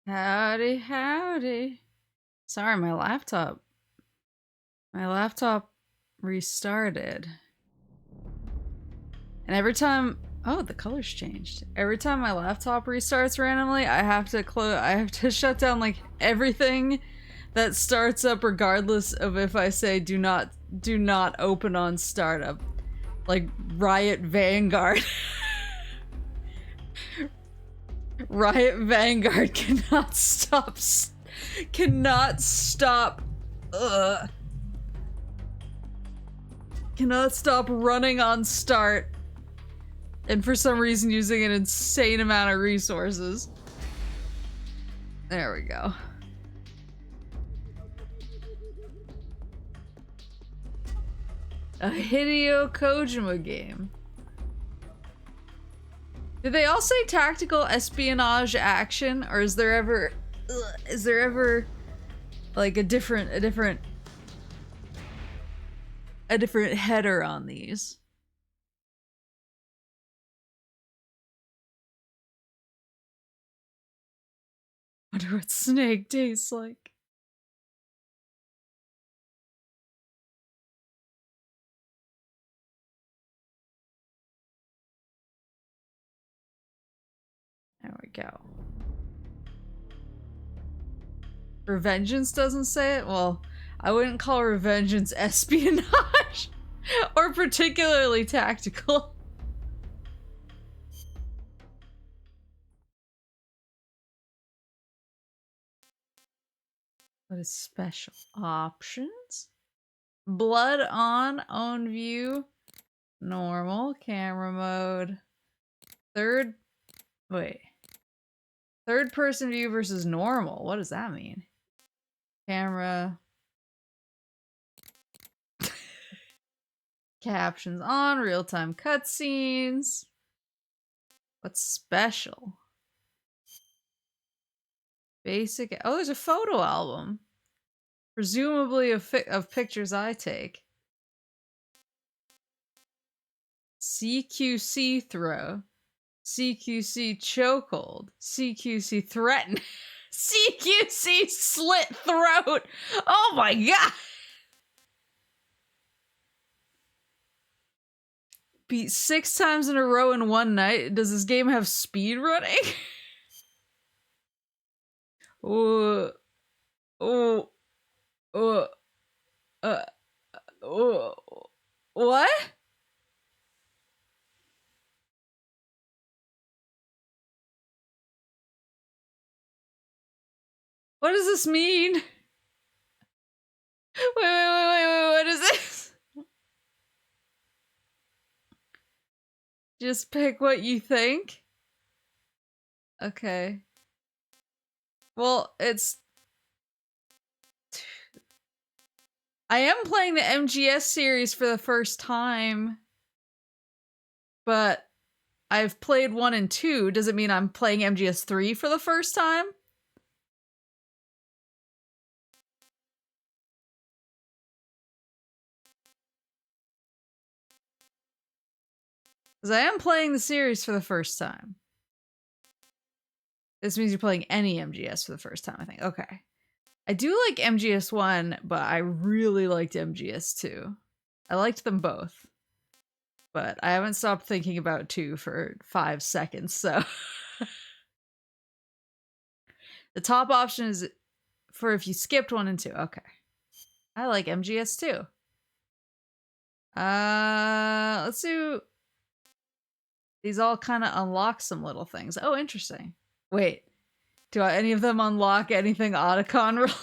Howdy, howdy. Sorry, my laptop restarted. And every time, oh, the colors changed. Every time my laptop restarts randomly, I have to shut down like everything that starts up regardless of if I say do not open on startup. Like Riot Vanguard. Riot Vanguard cannot stop cannot stop running on start, and for some reason using an insane amount of resources. There we go. A Hideo Kojima game. Did they all say tactical espionage action, or is there ever like a different header on these? Wonder what snake tastes like. There we go. Revengeance doesn't say it? Well, I wouldn't call Revengeance espionage or particularly tactical. What is special? Options? Blood on, own view, normal, camera mode, third person view versus normal. What does that mean? Camera. Captions on, real-time cutscenes. What's special? Basic. Oh, there's a photo album. Presumably of pictures I take. CQC throw. CQC chokehold. CQC threaten. CQC slit throat. Oh my god. Beat 6 times in a row in one night. Does this game have speed running? What? What does this mean? Wait, what is this? Just pick what you think? Okay. Well, I am playing the MGS series for the first time, but I've played 1 and 2. Does it mean I'm playing MGS 3 for the first time? Because I am playing the series for the first time. This means you're playing any MGS for the first time, I think. Okay. I do like MGS 1, but I really liked MGS 2. I liked them both. But I haven't stopped thinking about 2 for 5 seconds, so... The top option is for if you skipped 1 and 2. Okay. I like MGS 2. Let's do... These all kind of unlock some little things. Oh, interesting. Wait. Do any of them unlock anything Otacon related?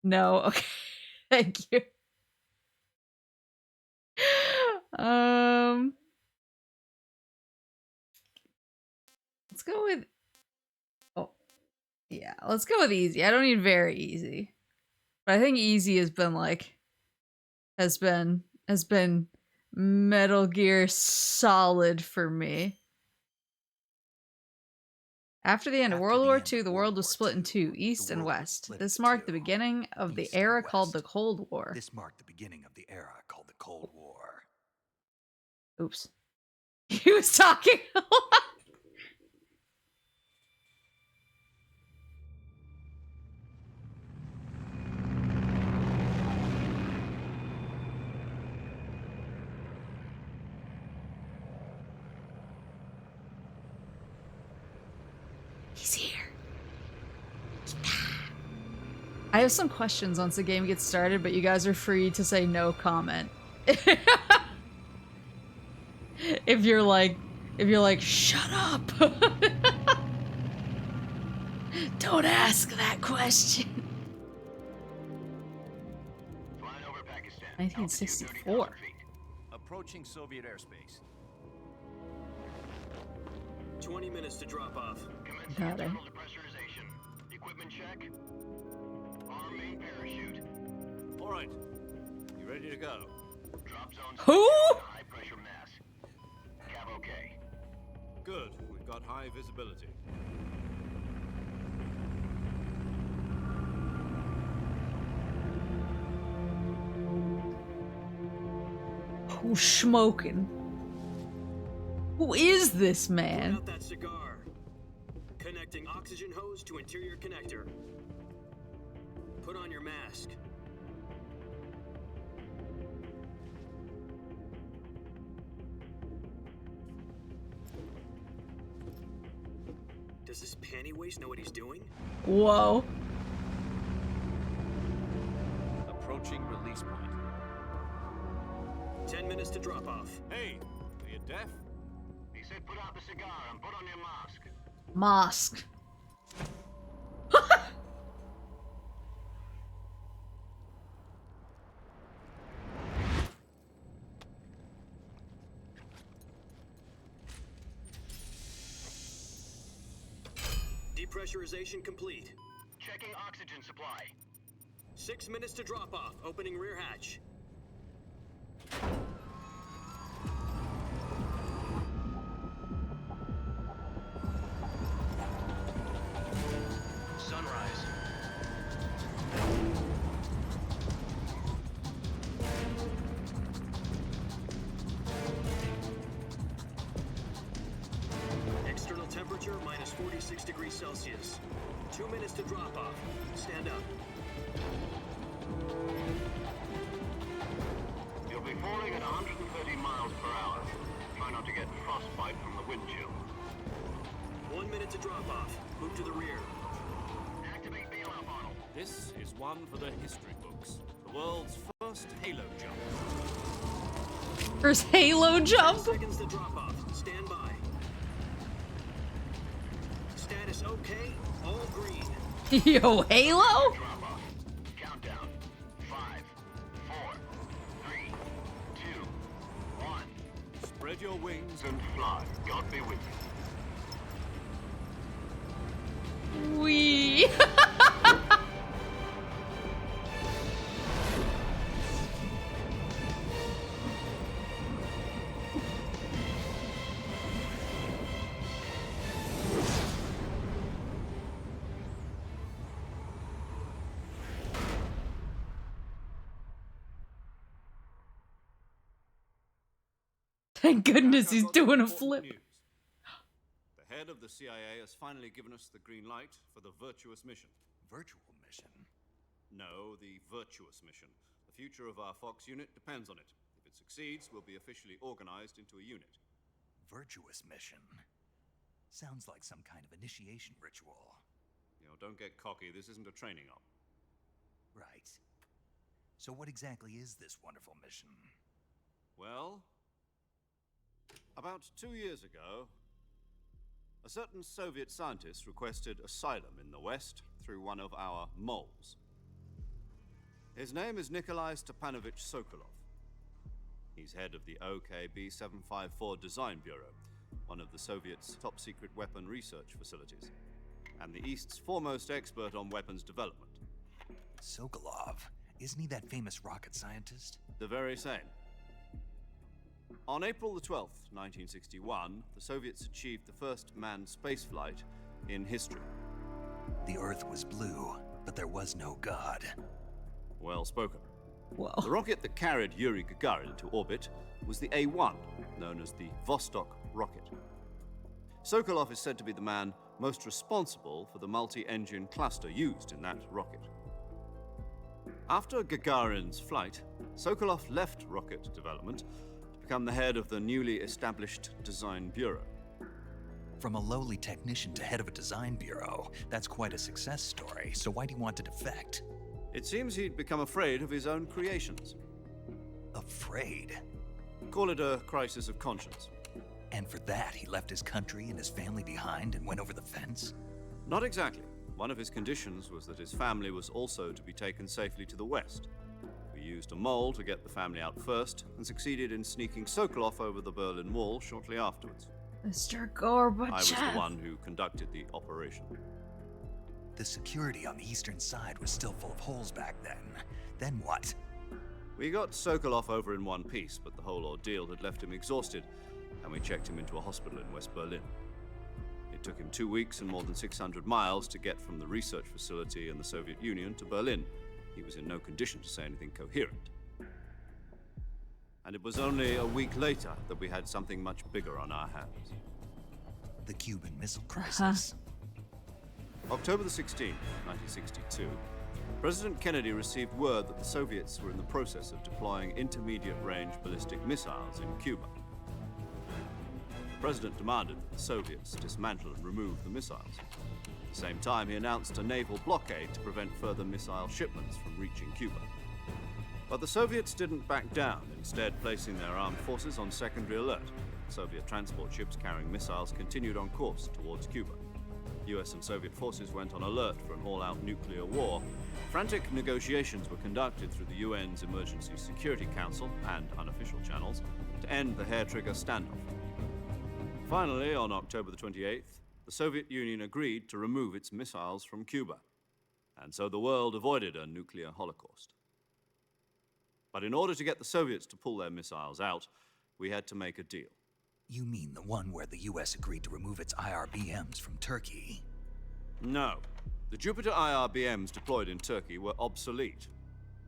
No. Okay. Thank you. Let's go with... Oh. Yeah, let's go with easy. I don't need very easy. But I think easy has been like... Has been Metal Gear Solid for me. After the end of World War II, the world was split in two, East and West. This marked the beginning of the era called the Cold War. This marked the beginning of the era called the Cold War. Oops. He was talking a lot. He's here. I have some questions once the game gets started, but you guys are free to say no comment. If you're like, shut up. Don't ask that question. 1964. Approaching Soviet airspace. 20 minutes to drop off. Got it. Depressurization. Equipment check. Arm main parachute. All right. You ready to go? Drop zone. Who? High pressure mass. Cav okay. Good. We've got high visibility. Who's smoking? Who is this Put man? out that cigar. Connecting oxygen hose to interior connector. Put on your mask. Does this panty waste know what he's doing? Whoa. Approaching release point. 10 minutes to drop off. Hey, are you deaf? He said put out the cigar and put on your mask. Mosque. Depressurization complete. Checking oxygen supply. 6 minutes to drop off. Opening rear hatch. Sunrise. External temperature minus 46 degrees Celsius. 2 minutes to drop off. Stand up. You'll be falling at 130 miles per hour. Try not to get frostbite from the wind chill. 1 minute to drop off. Move to the rear. Activate bailout model. This is one for the history books. The world's first halo jump. First Halo jump. 10 seconds to drop off. Stand by. Status okay. All green. Yo, Halo? Drop off. Countdown. 5, 4, 3, 2, 1. Spread your wings And fly. God be with you. Wee. Thank goodness he's doing a flip. News. The head of the CIA has finally given us the green light for the virtuous mission. Virtual mission? No, the virtuous mission. The future of our Fox unit depends on it. If it succeeds, we'll be officially organized into a unit. Virtuous mission? Sounds like some kind of initiation ritual. You know, don't get cocky. This isn't a training op. Right. So what exactly is this wonderful mission? Well, about 2 years ago, a certain Soviet scientist requested asylum in the West through one of our moles. His name is Nikolai Stepanovich Sokolov. He's head of the OKB-754 Design Bureau, one of the Soviets' top-secret weapon research facilities, and the East's foremost expert on weapons development. Sokolov? Isn't he that famous rocket scientist? The very same. On April the 12th, 1961, the Soviets achieved the first manned spaceflight in history. The Earth was blue, but there was no God. Well spoken. Whoa. The rocket that carried Yuri Gagarin to orbit was the A-1, known as the Vostok rocket. Sokolov is said to be the man most responsible for the multi-engine cluster used in that rocket. After Gagarin's flight, Sokolov left rocket development to become the head of the newly established Design Bureau. From a lowly technician to head of a design bureau, that's quite a success story, so why'd he want to defect? It seems he'd become afraid of his own creations. Afraid? Call it a crisis of conscience. And for that, he left his country and his family behind and went over the fence? Not exactly. One of his conditions was that his family was also to be taken safely to the west. We used a mole to get the family out first and succeeded in sneaking Sokolov over the Berlin Wall shortly afterwards. Mr. Gorbachev. I was the one who conducted the operation. The security on the eastern side was still full of holes back then. Then what? We got Sokolov over in one piece, but the whole ordeal had left him exhausted, and we checked him into a hospital in West Berlin. It took him 2 weeks and more than 600 miles to get from the research facility in the Soviet Union to Berlin. He was in no condition to say anything coherent. And it was only a week later that we had something much bigger on our hands. The Cuban Missile Crisis. October the 16th, 1962, President Kennedy received word that the Soviets were in the process of deploying intermediate-range ballistic missiles in Cuba. The President demanded that the Soviets dismantle and remove the missiles. At the same time, he announced a naval blockade to prevent further missile shipments from reaching Cuba. But the Soviets didn't back down, instead placing their armed forces on secondary alert. Soviet transport ships carrying missiles continued on course towards Cuba. US and Soviet forces went on alert for an all-out nuclear war. Frantic negotiations were conducted through the UN's Emergency Security Council and unofficial channels to end the hair-trigger standoff. Finally, on October the 28th, the Soviet Union agreed to remove its missiles from Cuba, and so the world avoided a nuclear holocaust. But in order to get the Soviets to pull their missiles out, we had to make a deal. You mean the one where the US agreed to remove its IRBMs from Turkey? No. The Jupiter IRBMs deployed in Turkey were obsolete,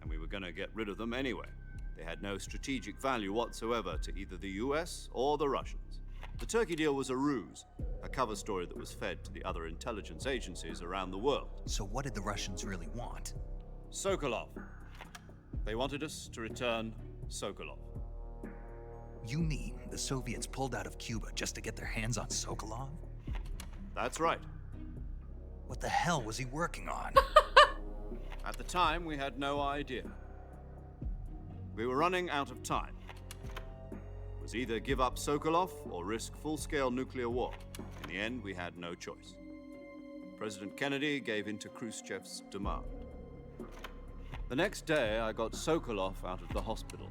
and we were going to get rid of them anyway. They had no strategic value whatsoever to either the US or the Russians. The Turkey deal was a ruse, a cover story that was fed to the other intelligence agencies around the world. So what did the Russians really want? Sokolov. They wanted us to return Sokolov. You mean the Soviets pulled out of Cuba just to get their hands on Sokolov? That's right. What the hell was he working on? At the time, we had no idea. We were running out of time. It was either give up Sokolov or risk full-scale nuclear war. In the end, we had no choice. President Kennedy gave in to Khrushchev's demand. The next day, I got Sokolov out of the hospital,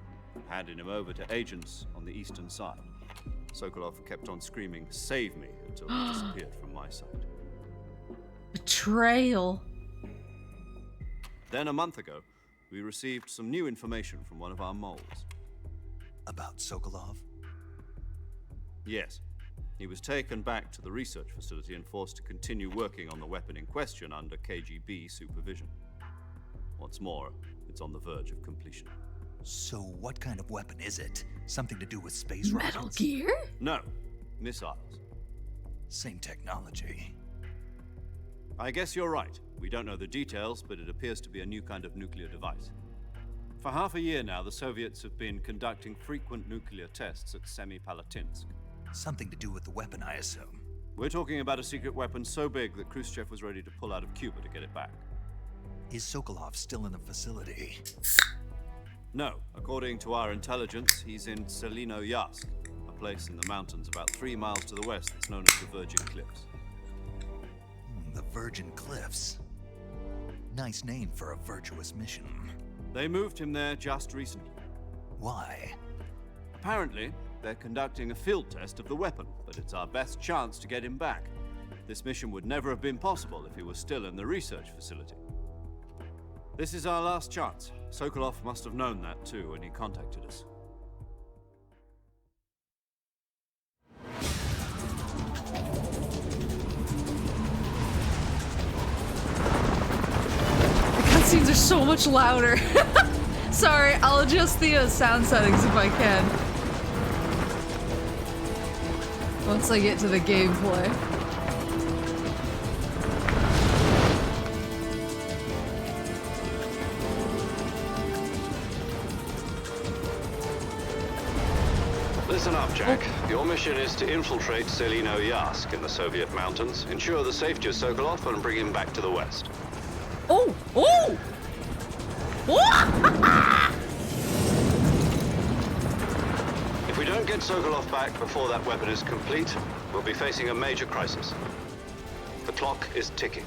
handing him over to agents on the eastern side. Sokolov kept on screaming, "Save me," until he disappeared from my sight. Betrayal. Then a month ago, we received some new information from one of our moles. About Sokolov? Yes. He was taken back to the research facility and forced to continue working on the weapon in question under KGB supervision. What's more, it's on the verge of completion. So what kind of weapon is it? Something to do with space rockets? Metal Gear? No, missiles. Same technology. I guess you're right. We don't know the details, but it appears to be a new kind of nuclear device. For half a year now, the Soviets have been conducting frequent nuclear tests at Semipalatinsk. Something to do with the weapon, I assume. We're talking about a secret weapon so big that Khrushchev was ready to pull out of Cuba to get it back. Is Sokolov still in the facility? No, according to our intelligence, he's in Selino-Yarsk, a place in the mountains about 3 miles to the west that's known as the Virgin Cliffs. The Virgin Cliffs. Nice name for a virtuous mission. They moved him there just recently. Why? Apparently, they're conducting a field test of the weapon, but it's our best chance to get him back. This mission would never have been possible if he was still in the research facility. This is our last chance. Sokolov must have known that too when he contacted us. The cutscenes are so much louder. Sorry, I'll adjust the sound settings if I can. Once I get to the gameplay. Listen up, Jack. Your mission is to infiltrate Selino Yask in the Soviet mountains, ensure the safety of Sokolov, and bring him back to the west. Oh! Oh! If we don't get Sokolov back before that weapon is complete, we'll be facing a major crisis. The clock is ticking.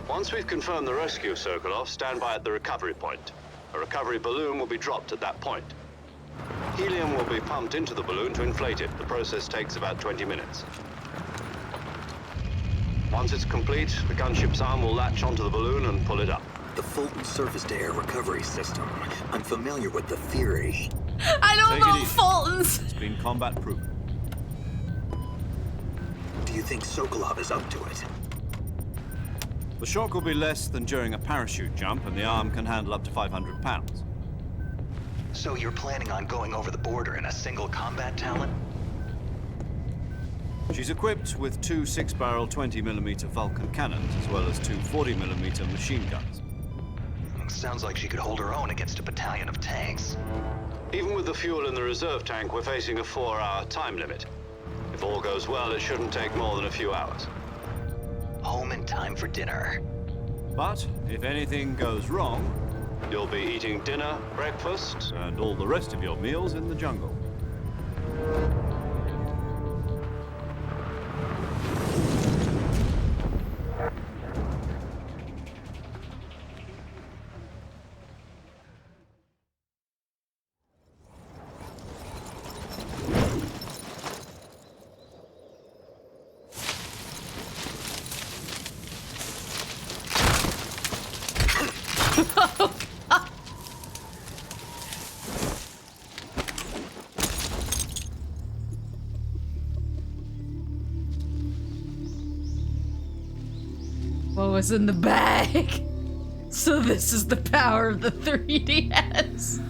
Once we've confirmed the rescue of Sokolov, stand by at the recovery point. A recovery balloon will be dropped at that point. Helium will be pumped into the balloon to inflate it. The process takes about 20 minutes. Once it's complete, the gunship's arm will latch onto the balloon and pull it up. The Fulton surface-to-air recovery system. I'm familiar with the theory. I know Take it about easy. Fultons! It's been combat proven. Do you think Sokolov is up to it? The shock will be less than during a parachute jump, and the arm can handle up to 500 pounds. So you're planning on going over the border in a single combat talent? She's equipped with two 6-barrel 20mm Vulcan cannons, as well as two 40mm machine guns. Sounds like she could hold her own against a battalion of tanks. Even with the fuel in the reserve tank, we're facing a 4-hour time limit. If all goes well, it shouldn't take more than a few hours. Home in time for dinner. But if anything goes wrong, you'll be eating dinner, breakfast, and all the rest of your meals in the jungle. What was in the bag? So this is the power of the 3DS.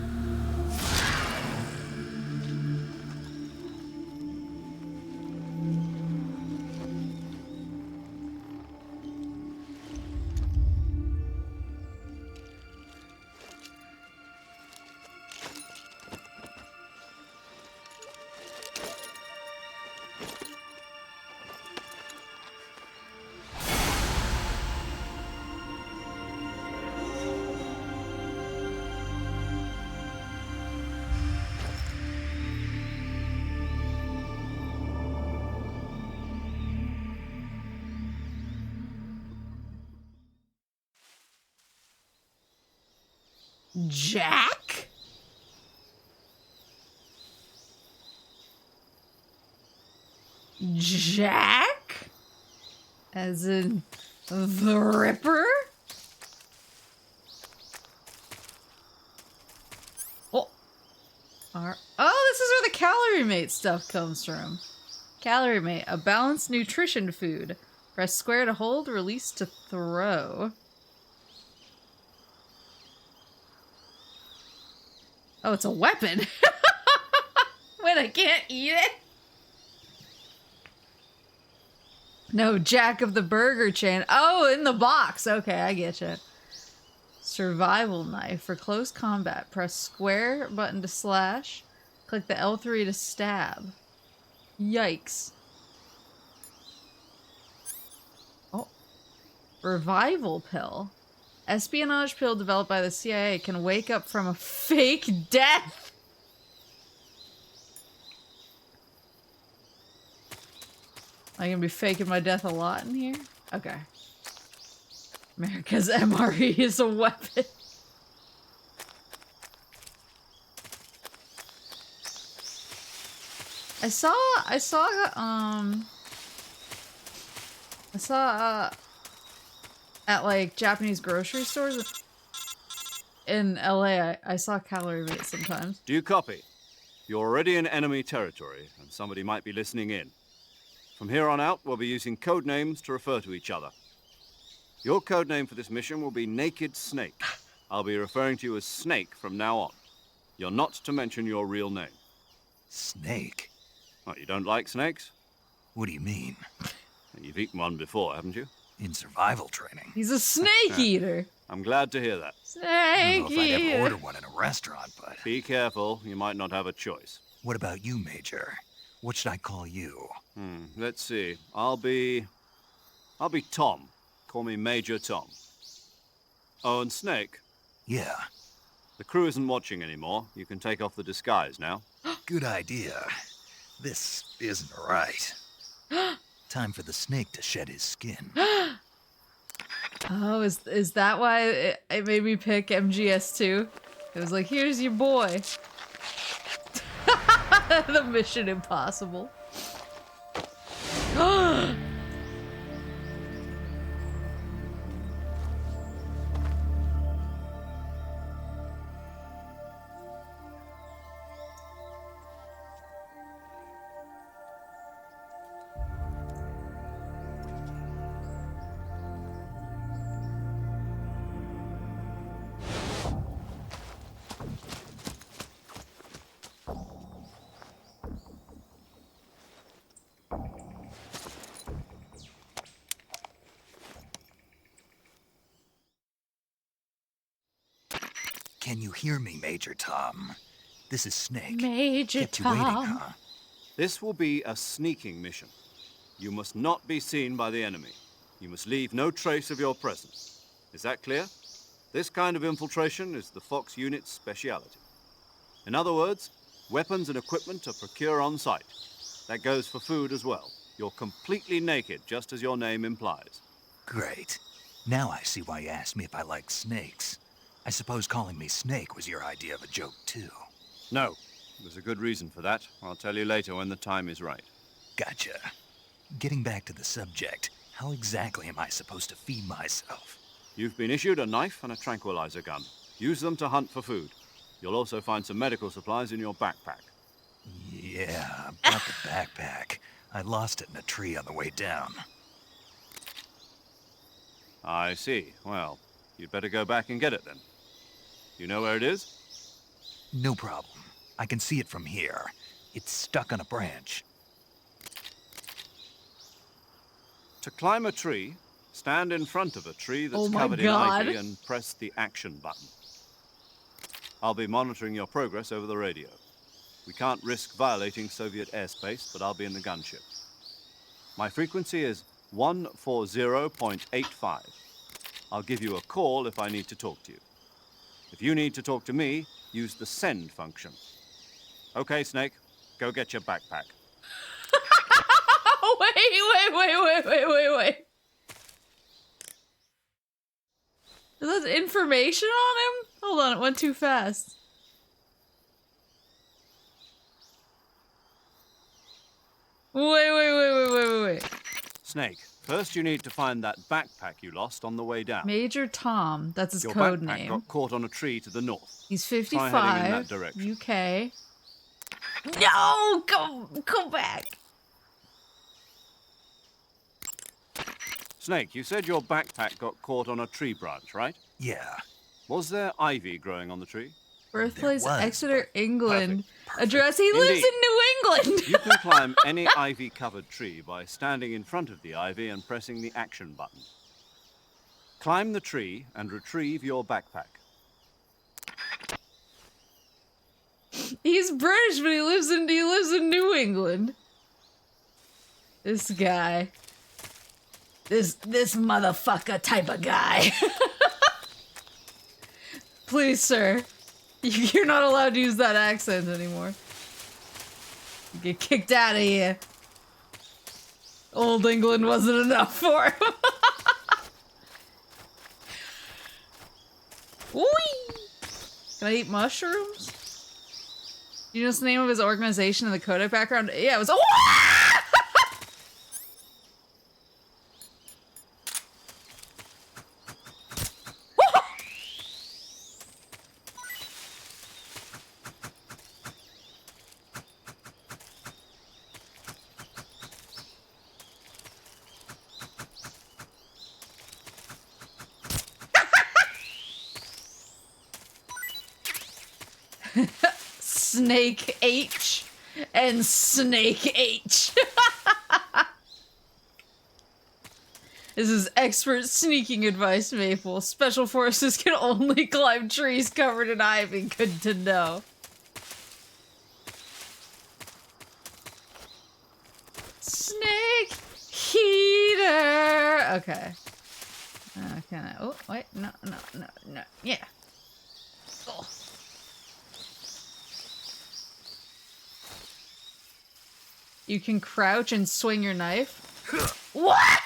Jack? Jack? As in the Ripper? Oh. Oh, this is where the Calorie Mate stuff comes from. Calorie Mate, a balanced nutrition food. Press square to hold, release to throw. Oh, it's a weapon. Wait, I can't eat it? No, Jack of the Burger chain. Oh, in the box. Okay, I get you. Survival knife. For close combat, press square button to slash. Click the L3 to stab. Yikes. Oh. Revival pill. Espionage pill developed by the CIA can wake up from a fake death. Am I gonna be faking my death a lot in here? Okay. America's MRE is a weapon. I saw at like Japanese grocery stores in LA, I saw Calorie Mate sometimes. Do you copy? You're already in enemy territory, and somebody might be listening in. From here on out, we'll be using code names to refer to each other. Your code name for this mission will be Naked Snake. I'll be referring to you as Snake from now on. You're not to mention your real name. Snake? What, you don't like snakes? What do you mean? You've eaten one before, haven't you? In survival training? He's a snake eater. I'm glad to hear that. I don't Snake know if I'd ever eater. order one in a restaurant, but... Be careful, you might not have a choice. What about you, Major? What should I call you? Let's see. I'll be Tom. Call me Major Tom. Oh, and Snake, Yeah, the crew isn't watching anymore. You can take off the disguise now. good idea. This isn't right. Time for the snake to shed his skin. Oh, is that why it made me pick MGS2? It was like, here's your boy. The Mission Impossible. Can you hear me, Major Tom? This is Snake. Major Kept you waiting, Tom. huh? This will be a sneaking mission. You must not be seen by the enemy. You must leave no trace of your presence. Is that clear? This kind of infiltration is the Fox unit's speciality. In other words, weapons and equipment are procured on site. That goes for food as well. You're completely naked, just as your name implies. Great. Now I see why you asked me if I like snakes. I suppose calling me Snake was your idea of a joke, too. No, there's a good reason for that. I'll tell you later when the time is right. Gotcha. Getting back to the subject, how exactly am I supposed to feed myself? You've been issued a knife and a tranquilizer gun. Use them to hunt for food. You'll also find some medical supplies in your backpack. Yeah, about the backpack. I lost it in a tree on the way down. I see. Well, you'd better go back and get it then. You know where it is? No problem. I can see it from here. It's stuck on a branch. To climb a tree, stand in front of a tree that's Oh my covered in God. ivy and press the action button. I'll be monitoring your progress over the radio. We can't risk violating Soviet airspace, but I'll be in the gunship. My frequency is 140.85. I'll give you a call if I need to talk to you. If you need to talk to me, use the send function. Okay, Snake, go get your backpack. Wait. Is that information on him? Hold on, it went too fast. Wait. Snake, first you need to find that backpack you lost on the way down. Major Tom, that's his Your code backpack name. got caught on a tree to the north. He's Try heading in that 55, direction. UK. No, go back. Snake, you said your backpack got caught on a tree branch, right? Yeah. Was there ivy growing on the tree? Birthplace, was, Exeter, England. Perfect. Address, he lives Indeed. in New England. You can climb any ivy-covered tree by standing in front of the ivy and pressing the action button. Climb the tree and retrieve your backpack. He's British, but he lives in New England. This guy. This motherfucker type of guy. Please, sir. You're not allowed to use that accent anymore. You get kicked out of here. Old England wasn't enough for him. Whee! Can I eat mushrooms? You know the name of his organization in the Kodak background? Yeah, it was. Snake H and Snake H. This is expert sneaking advice, Maple. Special forces can only climb trees covered in ivy. Good to know. Snake heater. Okay. Can I? Oh, wait. No. Yeah. Oh. You can crouch and swing your knife. What?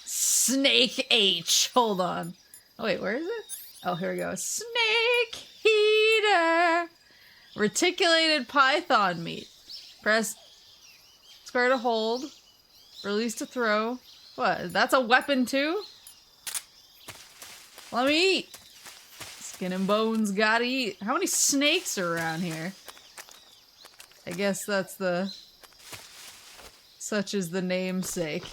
Snake H. Hold on. Oh, wait, where is it? Oh, here we go. Snake heater. Reticulated python meat. Press square to hold. Release to throw. What? That's a weapon too? Let me eat. Skin and bones gotta eat. How many snakes are around here? I guess that's the... Such is the namesake.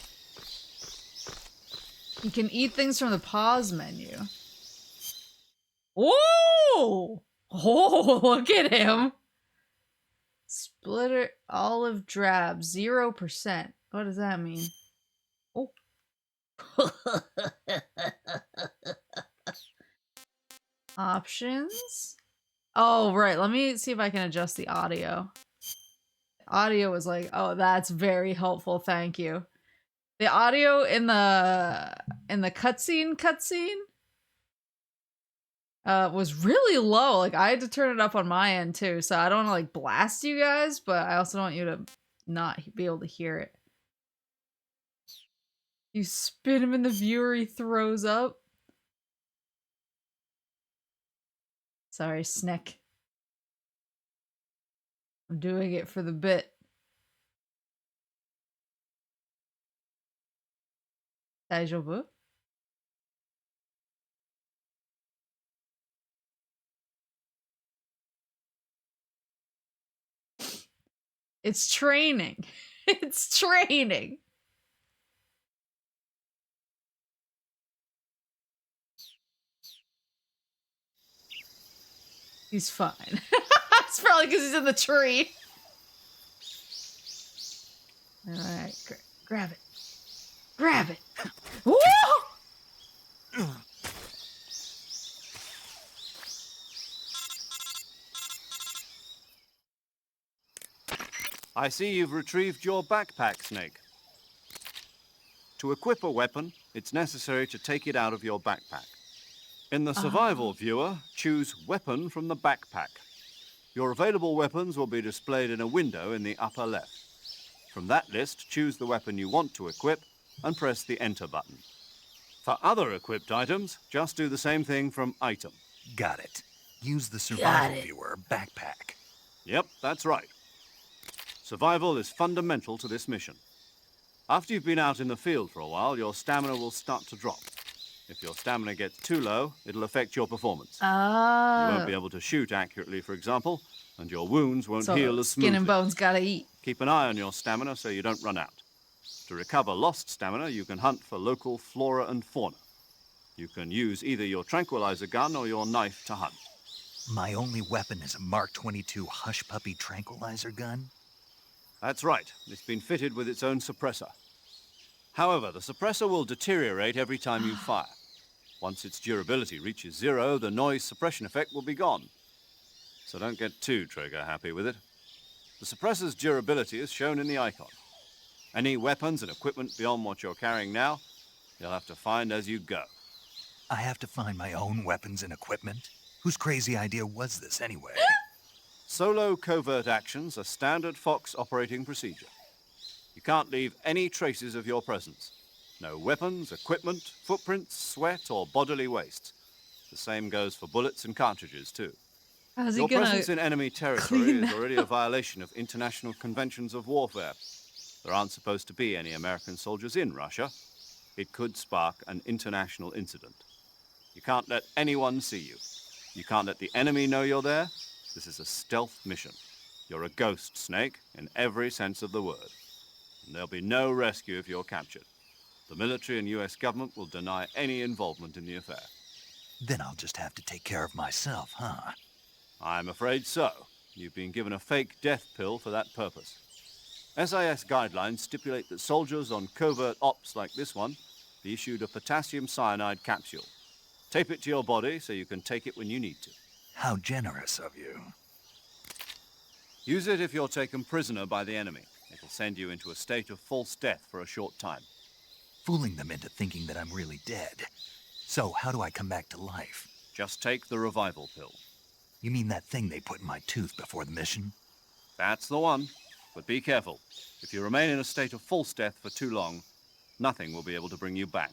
You can eat things from the pause menu. Whoa! Oh, look at him! Splitter olive drab, 0%. What does that mean? Oh. Options? Oh, right. Let me see if I can adjust the audio. Audio was like, oh, that's very helpful. Thank you. The audio in the cutscene was really low. Like, I had to turn it up on my end too, so I don't want to like blast you guys, but I also don't want you to not be able to hear it. You spin him in the viewer, he throws up. Sorry, Snick. I'm doing it for the bit. Daijoubu? It's training. It's training. He's fine. It's probably because he's in the tree. Alright, grab it. Grab it. Woo! I see you've retrieved your backpack, Snake. To equip a weapon, it's necessary to take it out of your backpack. In the survival viewer, choose Weapon from the backpack. Your available weapons will be displayed in a window in the upper left. From that list, choose the weapon you want to equip and press the Enter button. For other equipped items, just do the same thing from Item. Got it. Use the survival viewer backpack. Yep, that's right. Survival is fundamental to this mission. After you've been out in the field for a while, your stamina will start to drop. If your stamina gets too low, it'll affect your performance. You won't be able to shoot accurately, for example, and your wounds won't heal as smoothly. Skin and bones gotta eat. Keep an eye on your stamina so you don't run out. To recover lost stamina, you can hunt for local flora and fauna. You can use either your tranquilizer gun or your knife to hunt. My only weapon is a Mark 22 Hush Puppy tranquilizer gun? That's right. It's been fitted with its own suppressor. However, the suppressor will deteriorate every time you fire. Once its durability reaches 0, the noise suppression effect will be gone. So don't get too trigger happy with it. The suppressor's durability is shown in the icon. Any weapons and equipment beyond what you're carrying now, you'll have to find as you go. I have to find my own weapons and equipment? Whose crazy idea was this anyway? Solo covert actions are standard Fox operating procedure. You can't leave any traces of your presence. No weapons, equipment, footprints, sweat, or bodily waste. The same goes for bullets and cartridges, too. How's he Your gonna presence in enemy territory clean is already a violation of international conventions of warfare. There aren't supposed to be any American soldiers in Russia. It could spark an international incident. You can't let anyone see you. You can't let the enemy know you're there. This is a stealth mission. You're a ghost, Snake, in every sense of the word. And there'll be no rescue if you're captured. The military and US government will deny any involvement in the affair. Then I'll just have to take care of myself, huh? I'm afraid so. You've been given a fake death pill for that purpose. SIS guidelines stipulate that soldiers on covert ops like this one be issued a potassium cyanide capsule. Tape it to your body so you can take it when you need to. How generous of you. Use it if you're taken prisoner by the enemy. It'll send you into a state of false death for a short time. Fooling them into thinking that I'm really dead. So, how do I come back to life? Just take the revival pill. You mean that thing they put in my tooth before the mission? That's the one. But be careful. If you remain in a state of false death for too long, nothing will be able to bring you back.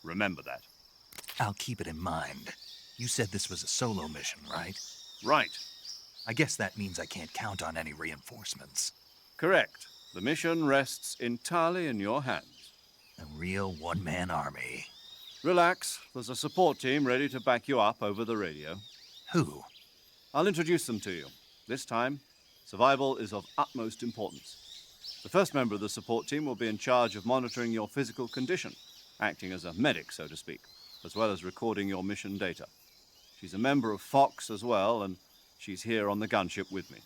Remember that. I'll keep it in mind. You said this was a solo mission, right? Right. I guess that means I can't count on any reinforcements. Correct. The mission rests entirely in your hands. A real one-man army. Relax. There's a support team ready to back you up over the radio. Who? I'll introduce them to you. This time, survival is of utmost importance. The first member of the support team will be in charge of monitoring your physical condition, acting as a medic, so to speak, as well as recording your mission data. She's a member of Fox as well, and she's here on the gunship with me.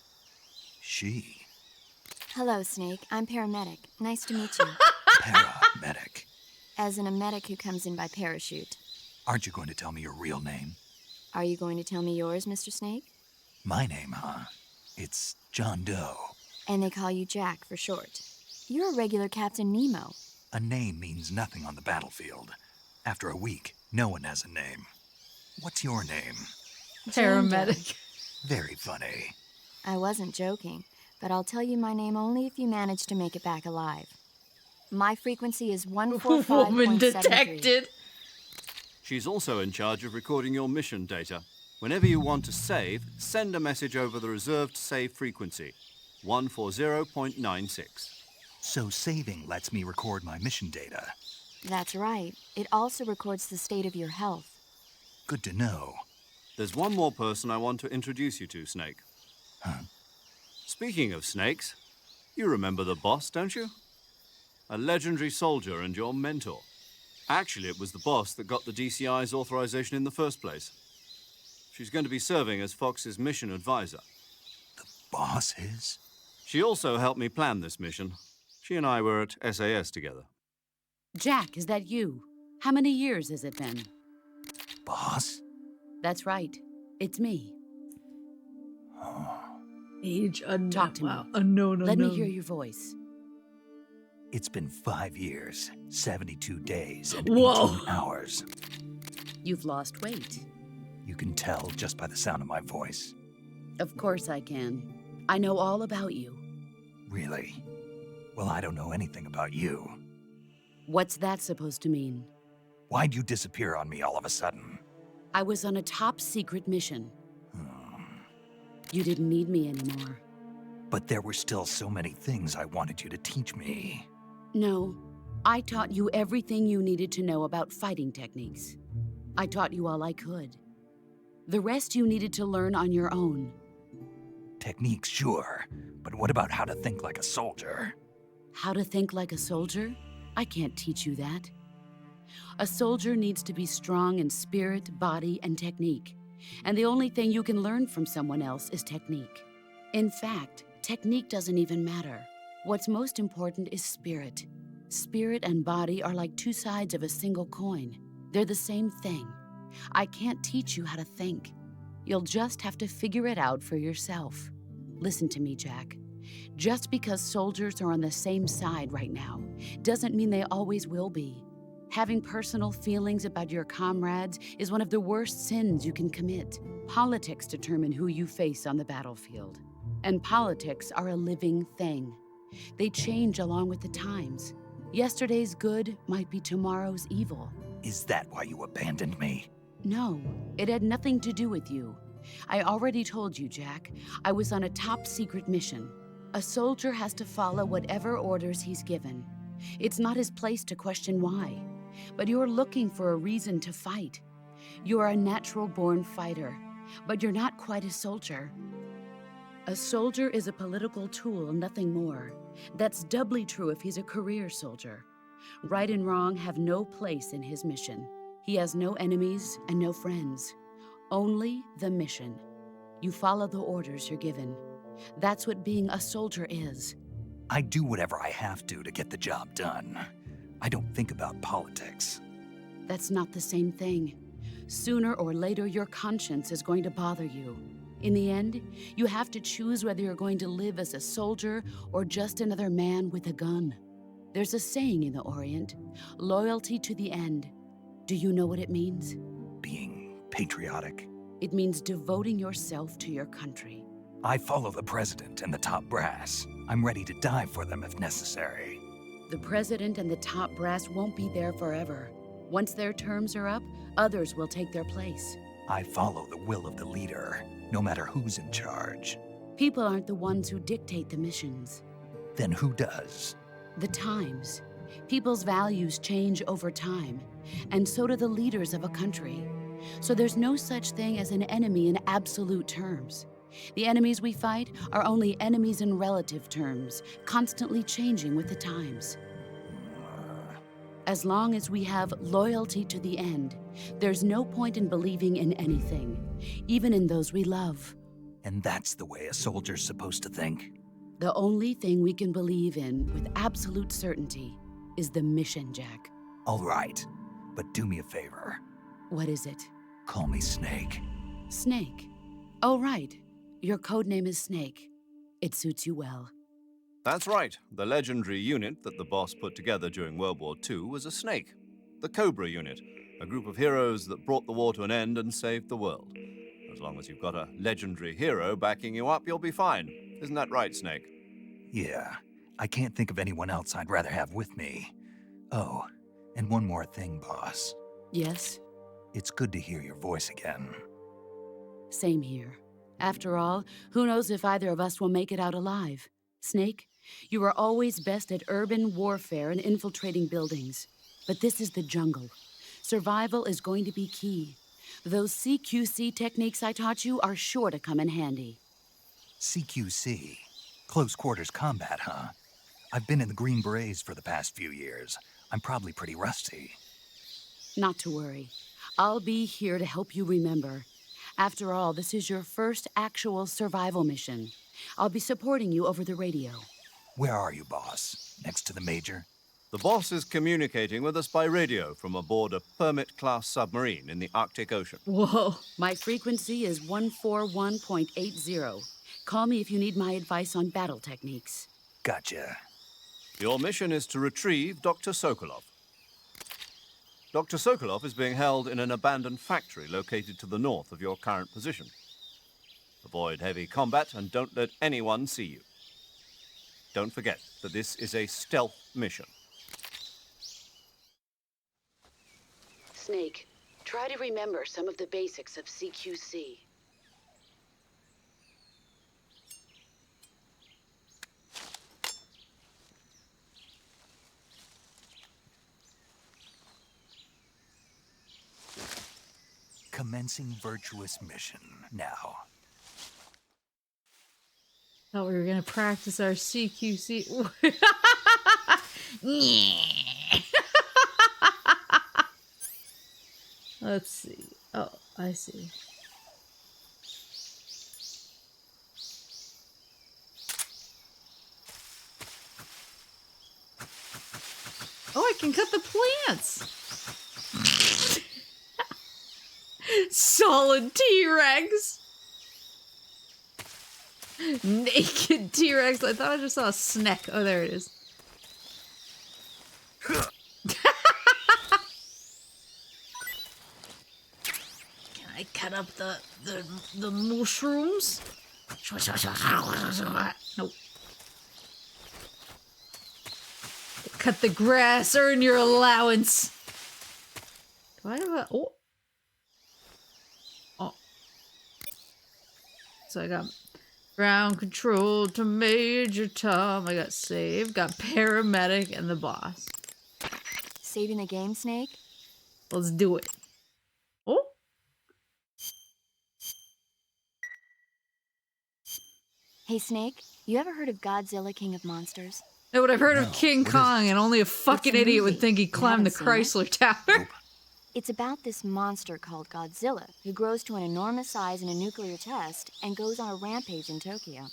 She? Hello, Snake. I'm paramedic. Nice to meet you. Paramedic. As in a medic who comes in by parachute. Aren't you going to tell me your real name? Are you going to tell me yours, Mr. Snake? My name, huh? It's John Doe. And they call you Jack for short. You're a regular Captain Nemo. A name means nothing on the battlefield. After a week, no one has a name. What's your name? Paramedic. Very funny. I wasn't joking, but I'll tell you my name only if you manage to make it back alive. My frequency is 145.73. Woman detected. She's also in charge of recording your mission data. Whenever you want to save, send a message over the reserved save frequency, 140.96. So saving lets me record my mission data. That's right. It also records the state of your health. Good to know. There's one more person I want to introduce you to, Snake. Huh? Speaking of snakes, you remember the boss, don't you? A legendary soldier and your mentor. Actually, it was the boss that got the DCI's authorization in the first place. She's going to be serving as Fox's mission advisor. The boss is? She also helped me plan this mission. She and I were at SAS together. Jack, is that you? How many years has it been? Boss? That's right. It's me. Age unknown. Talk to me. Wow. Unknown. Let me hear your voice. It's been 5 years, 72 days, and Whoa. 18 hours. You've lost weight. You can tell just by the sound of my voice. Of course I can. I know all about you. Really? Well, I don't know anything about you. What's that supposed to mean? Why'd you disappear on me all of a sudden? I was on a top-secret mission. You didn't need me anymore. But there were still so many things I wanted you to teach me. No, I taught you everything you needed to know about fighting techniques. I taught you all I could. The rest you needed to learn on your own. Techniques, sure. But what about how to think like a soldier? How to think like a soldier? I can't teach you that. A soldier needs to be strong in spirit, body, and technique. And the only thing you can learn from someone else is technique. In fact, technique doesn't even matter. What's most important is spirit. Spirit and body are like two sides of a single coin. They're the same thing. I can't teach you how to think. You'll just have to figure it out for yourself. Listen to me, Jack. Just because soldiers are on the same side right now doesn't mean they always will be. Having personal feelings about your comrades is one of the worst sins you can commit. Politics determine who you face on the battlefield. And politics are a living thing. They change along with the times. Yesterday's good might be tomorrow's evil. Is that why you abandoned me? No, it had nothing to do with you. I already told you, Jack. I was on a top-secret mission. A soldier has to follow whatever orders he's given. It's not his place to question why. But you're looking for a reason to fight. You're a natural-born fighter, but you're not quite a soldier. A soldier is a political tool, nothing more. That's doubly true if he's a career soldier. Right and wrong have no place in his mission. He has no enemies and no friends. Only the mission. You follow the orders you're given. That's what being a soldier is. I do whatever I have to get the job done. I don't think about politics. That's not the same thing. Sooner or later, your conscience is going to bother you. In the end, you have to choose whether you're going to live as a soldier or just another man with a gun. There's a saying in the Orient, loyalty to the end. Do you know what it means? Being patriotic. It means devoting yourself to your country. I follow the president and the top brass. I'm ready to die for them if necessary. The president and the top brass won't be there forever. Once their terms are up, others will take their place. I follow the will of the leader, no matter who's in charge. People aren't the ones who dictate the missions. Then who does? The times. People's values change over time, and so do the leaders of a country. So there's no such thing as an enemy in absolute terms. The enemies we fight are only enemies in relative terms, constantly changing with the times. As long as we have loyalty to the end, there's no point in believing in anything, even in those we love. And that's the way a soldier's supposed to think? The only thing we can believe in with absolute certainty is the mission, Jack. All right, but do me a favor. What is it? Call me Snake. Snake. Oh, right. Your code name is Snake. It suits you well. That's right. The legendary unit that the boss put together during World War II was a snake. The Cobra unit, a group of heroes that brought the war to an end and saved the world. As long as you've got a legendary hero backing you up, you'll be fine. Isn't that right, Snake? Yeah, I can't think of anyone else I'd rather have with me. Oh, and one more thing, boss. Yes? It's good to hear your voice again. Same here. After all, who knows if either of us will make it out alive? Snake, you are always best at urban warfare and infiltrating buildings. But this is the jungle. Survival is going to be key. Those CQC techniques I taught you are sure to come in handy. CQC? Close quarters combat, huh? I've been in the Green Berets for the past few years. I'm probably pretty rusty. Not to worry. I'll be here to help you remember. After all, this is your first actual survival mission. I'll be supporting you over the radio. Where are you, boss? Next to the Major? The boss is communicating with us by radio from aboard a Permit-class submarine in the Arctic Ocean. Whoa. My frequency is 141.80. Call me if you need my advice on battle techniques. Gotcha. Your mission is to retrieve Dr. Sokolov. Dr. Sokolov is being held in an abandoned factory located to the north of your current position. Avoid heavy combat and don't let anyone see you. Don't forget that this is a stealth mission. Snake, try to remember some of the basics of CQC. Commencing virtuous mission now. Thought we were gonna practice our CQC. Let's see. Oh, I see. Oh, I can cut the plants. Solid T-Rex. Naked T-Rex. I thought I just saw a snack. Oh, there it is. Can I cut up the mushrooms? Nope. Cut the grass. Earn your allowance. Do I have a... Oh. Oh. So I got... ground control to Major Tom. I got save, got paramedic, and the boss. Saving the game, Snake? Let's do it. Oh. Hey, Snake, you ever heard of Godzilla, King of Monsters? No, but I've heard of King What Kong, and only a fucking It's a idiot would movie. think he You climbed the haven't seen it? Chrysler Tower. It's about this monster called Godzilla, who grows to an enormous size in a nuclear test and goes on a rampage in Tokyo.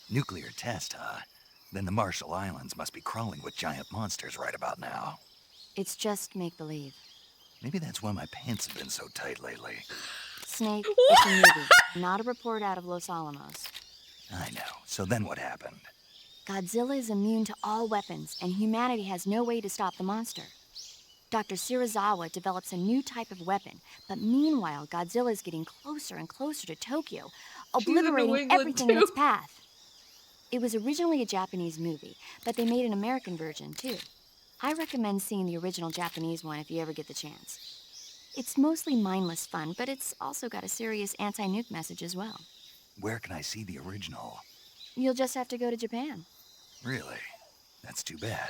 Nuclear test, huh? Then the Marshall Islands must be crawling with giant monsters right about now. It's just make-believe. Maybe that's why my pants have been so tight lately. Snake, it's a movie, not a report out of Los Alamos. I know. So then what happened? Godzilla is immune to all weapons, and humanity has no way to stop the monster. Dr. Shirazawa develops a new type of weapon, but meanwhile, Godzilla is getting closer and closer to Tokyo, obliterating everything in its path. It was originally a Japanese movie, but they made an American version, too. I recommend seeing the original Japanese one if you ever get the chance. It's mostly mindless fun, but it's also got a serious anti-nuke message as well. Where can I see the original? You'll just have to go to Japan. Really? That's too bad.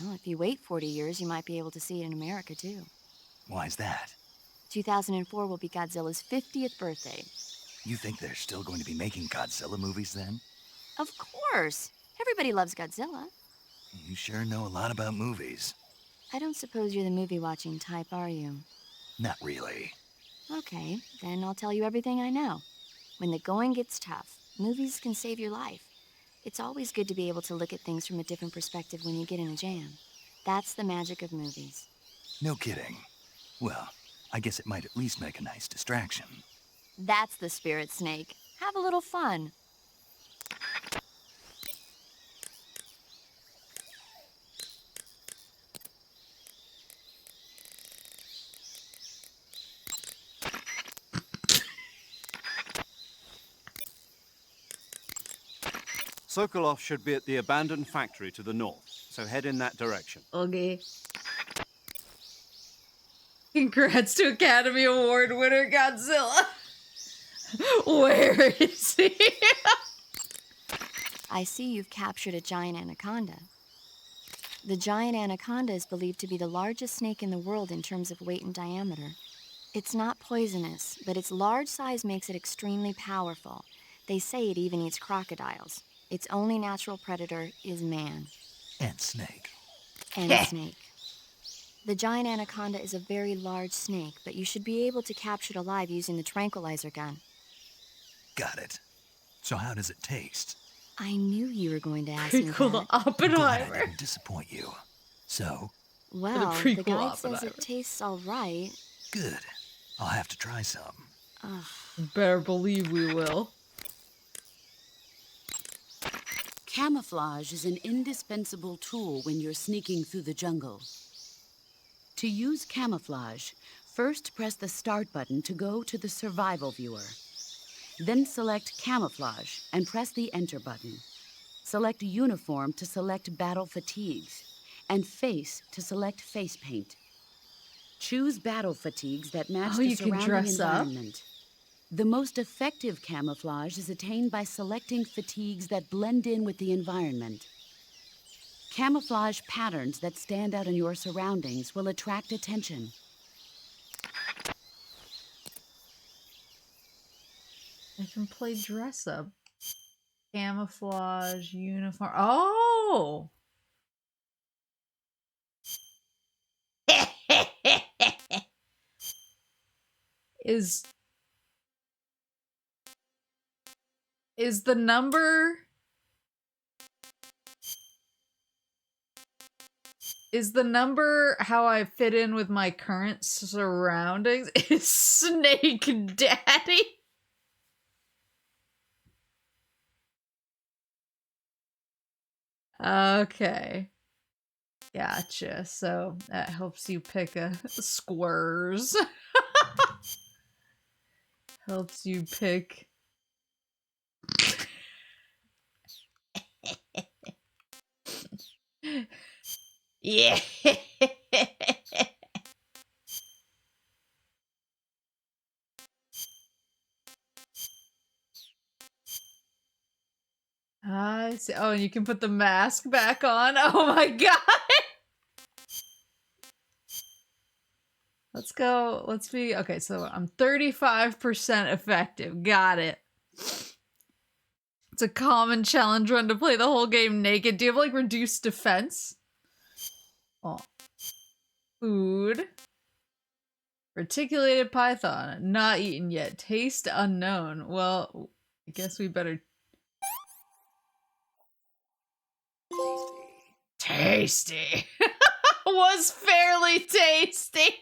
Well, if you wait 40 years, you might be able to see it in America, too. Why's that? 2004 will be Godzilla's 50th birthday. You think they're still going to be making Godzilla movies then? Of course! Everybody loves Godzilla. You sure know a lot about movies. I don't suppose you're the movie-watching type, are you? Not really. Okay, then I'll tell you everything I know. When the going gets tough, movies can save your life. It's always good to be able to look at things from a different perspective when you get in a jam. That's the magic of movies. No kidding. Well, I guess it might at least make a nice distraction. That's the spirit, Snake. Have a little fun. Sokolov should be at the abandoned factory to the north, so head in that direction. Okay. Congrats to Academy Award winner Godzilla. Where is he? I see you've captured a giant anaconda. The giant anaconda is believed to be the largest snake in the world in terms of weight and diameter. It's not poisonous, but its large size makes it extremely powerful. They say it even eats crocodiles. Its only natural predator is man. And Snake. And Snake. The giant anaconda is a very large snake, but you should be able to capture it alive using the tranquilizer gun. Got it. So how does it taste? I knew you were going to ask me Prequel that. I'm glad I Oppenheimer. didn't disappoint you. So, Well, prequel the guide says Oppenheimer. it tastes all right. good. I'll have to try some. Ugh. Better believe we will. Camouflage is an indispensable tool when you're sneaking through the jungle. To use camouflage, first press the Start button to go to the Survival viewer. Then select Camouflage and press the Enter button. Select Uniform to select Battle Fatigues, and Face to select Face Paint. Choose battle fatigues that match Oh, the you can surrounding dress up? environment. The most effective camouflage is attained by selecting fatigues that blend in with the environment. Camouflage patterns that stand out in your surroundings will attract attention. I can play dress up. Camouflage, uniform. Oh! Is the number... Is the number how I fit in with my current surroundings? Is Snake Daddy? Okay. Gotcha. So that helps you pick a squares. Helps you pick. Yeah. I see. Oh, and you can put the mask back on. Oh my god. Let's go. Let's be okay. So I'm 35% effective. Got it. It's a common challenge run to play the whole game naked. Do you have like reduced defense? Oh. Food. Reticulated python, not eaten yet. Taste unknown. Well, I guess we better... Tasty. Was fairly tasty.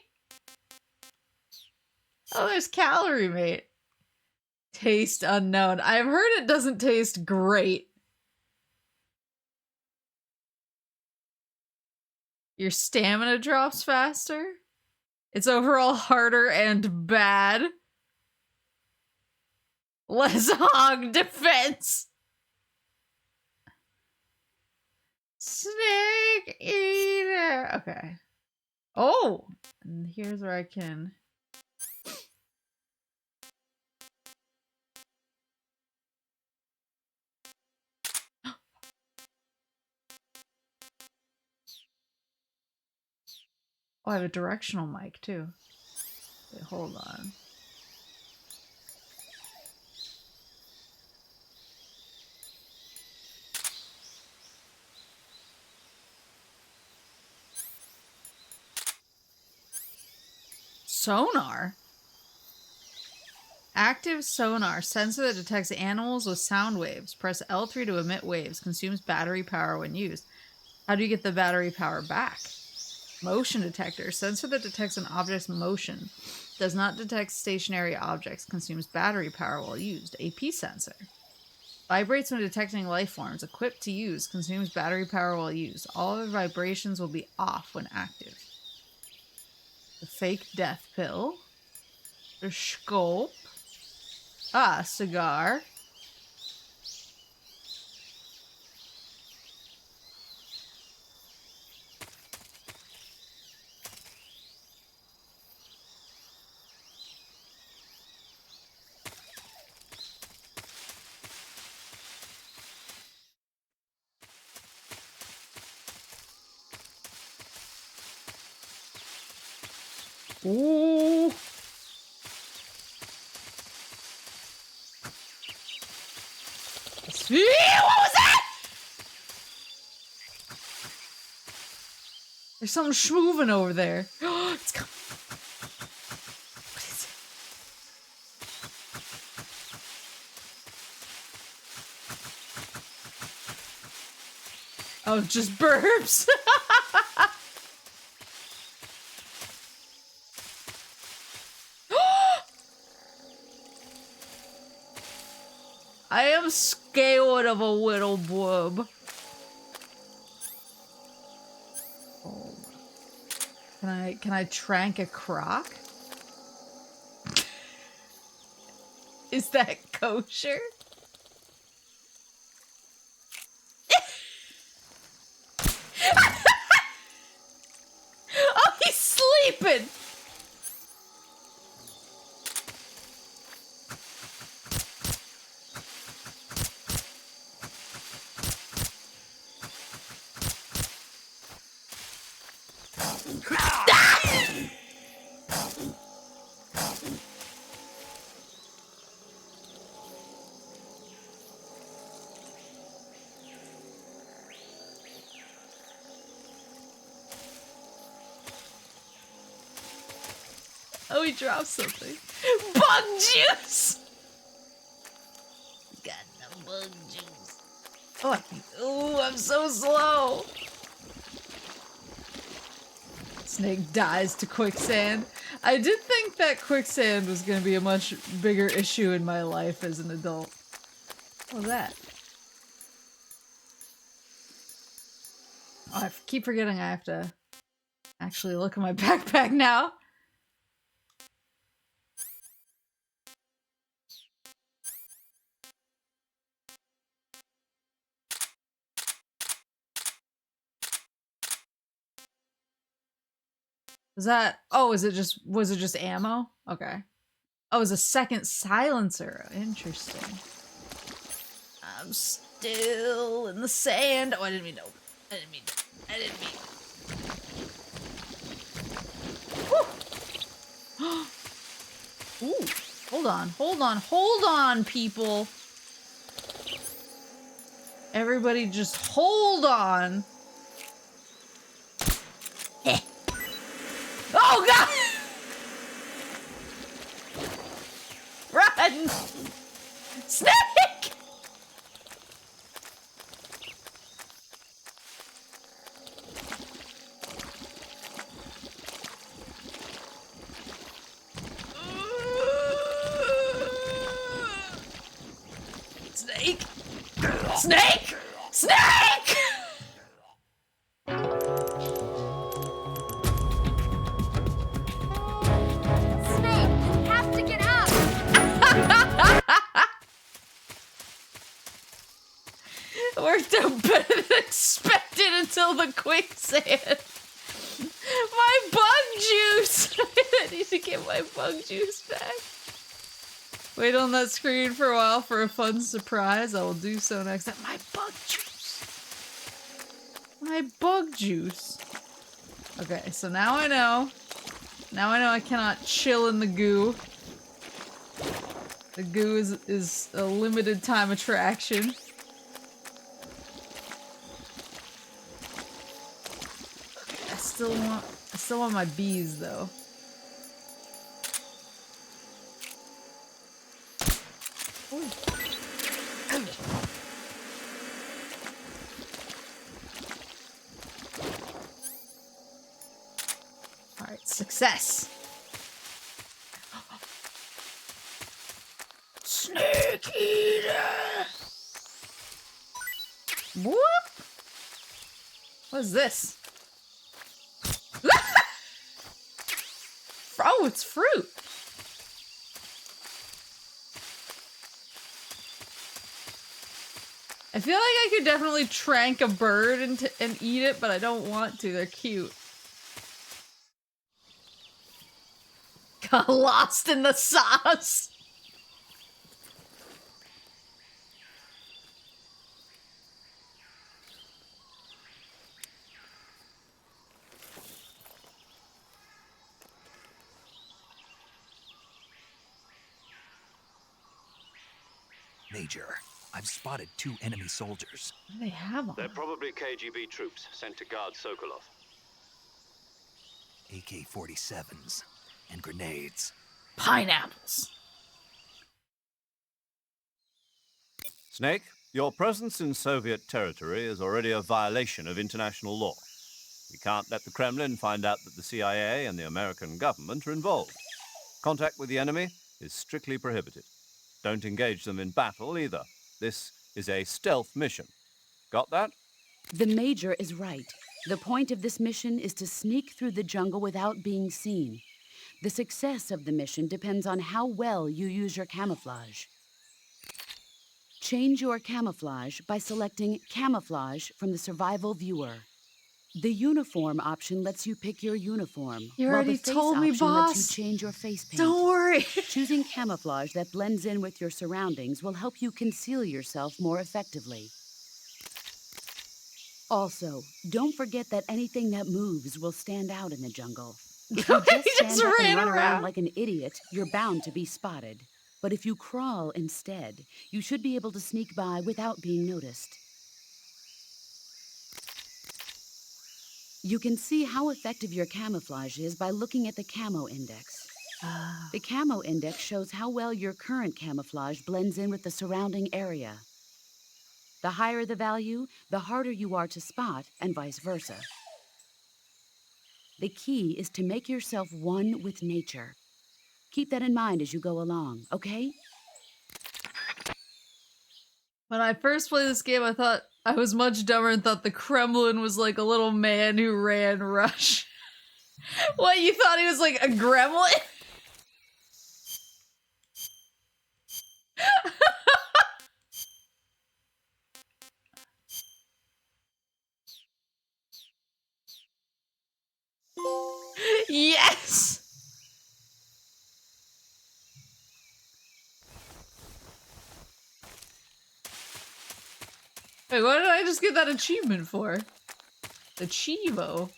Oh, there's calorie mate. Taste unknown. I've heard it doesn't taste great. Your stamina drops faster. It's overall harder and bad. Less hog defense. Snake eater. Okay. Oh, and here's where I can. Oh, I have a directional mic too. Wait, hold on. Sonar? Active sonar. Sensor that detects animals with sound waves. Press L3 to emit waves. Consumes battery power when used. How do you get the battery power back? Motion detector. Sensor that detects an object's motion. Does not detect stationary objects. Consumes battery power while used. AP sensor. Vibrates when detecting life forms. Equipped to use. Consumes battery power while used. All other vibrations will be off when active. The fake death pill. The scope. Ah, cigar. Ooh. What was that? There's something schmoving over there. It's coming. What is it? Oh, just burps. I am scared of a little boob. Oh. Can I trank a croc? Is that kosher? Oh, he's sleeping. Oh, he dropped something. Bug juice! Got the bug juice. Oh, I'm so slow. Snake dies to quicksand. I did think that quicksand was going to be a much bigger issue in my life as an adult. What was that? Oh, I keep forgetting I have to actually look at my backpack now. Was that? Oh, was it just ammo? Okay. Oh, it was a second silencer. Interesting. I'm still in the sand. Oh, I didn't mean to. I didn't mean. Whew. Ooh. Hold on, people. Everybody just hold on. Oh, God! run! Snake! Snake! Snake! Snake! Snake, you have to get up! Worked out better than expected until the quicksand. My bug juice! I need to get my bug juice back. Wait on that screen for a while for a fun surprise. I will do so next time. My bug juice. My bug juice. Okay, so now I know. Now I know I cannot chill in the goo. The goo is a limited time attraction. I still want my bees though. Alright, success! Snake eater! Whoop! What is this? Oh, it's fruit! I feel like I could definitely trank a bird and eat it, but I don't want to. They're cute. Got lost in the sauce! Major, I've spotted 2 enemy soldiers. What do they have on? They're probably KGB troops sent to guard Sokolov. AK-47s and grenades. Pineapples! Snake, your presence in Soviet territory is already a violation of international law. We can't let the Kremlin find out that the CIA and the American government are involved. Contact with the enemy is strictly prohibited. Don't engage them in battle either. This is a stealth mission. Got that? The Major is right. The point of this mission is to sneak through the jungle without being seen. The success of the mission depends on how well you use your camouflage. Change your camouflage by selecting Camouflage from the Survival Viewer. The Uniform option lets you pick your uniform, You while already the Face told me, option boss. lets you change your face paint. Don't worry! Choosing camouflage that blends in with your surroundings will help you conceal yourself more effectively. Also, don't forget that anything that moves will stand out in the jungle. If you He just stand up and ran run around around like an idiot, you're bound to be spotted. But if you crawl instead, you should be able to sneak by without being noticed. You can see how effective your camouflage is by looking at the camo index. The camo index shows how well your current camouflage blends in with the surrounding area. The higher the value, the harder you are to spot, and vice versa. The key is to make yourself one with nature. Keep that in mind as you go along, okay? When I first played this game, I thought I was much dumber and thought the Kremlin was like a little man who ran rush. What, you thought he was like a gremlin? Yes! Wait, what did I just get that achievement for? The Chivo.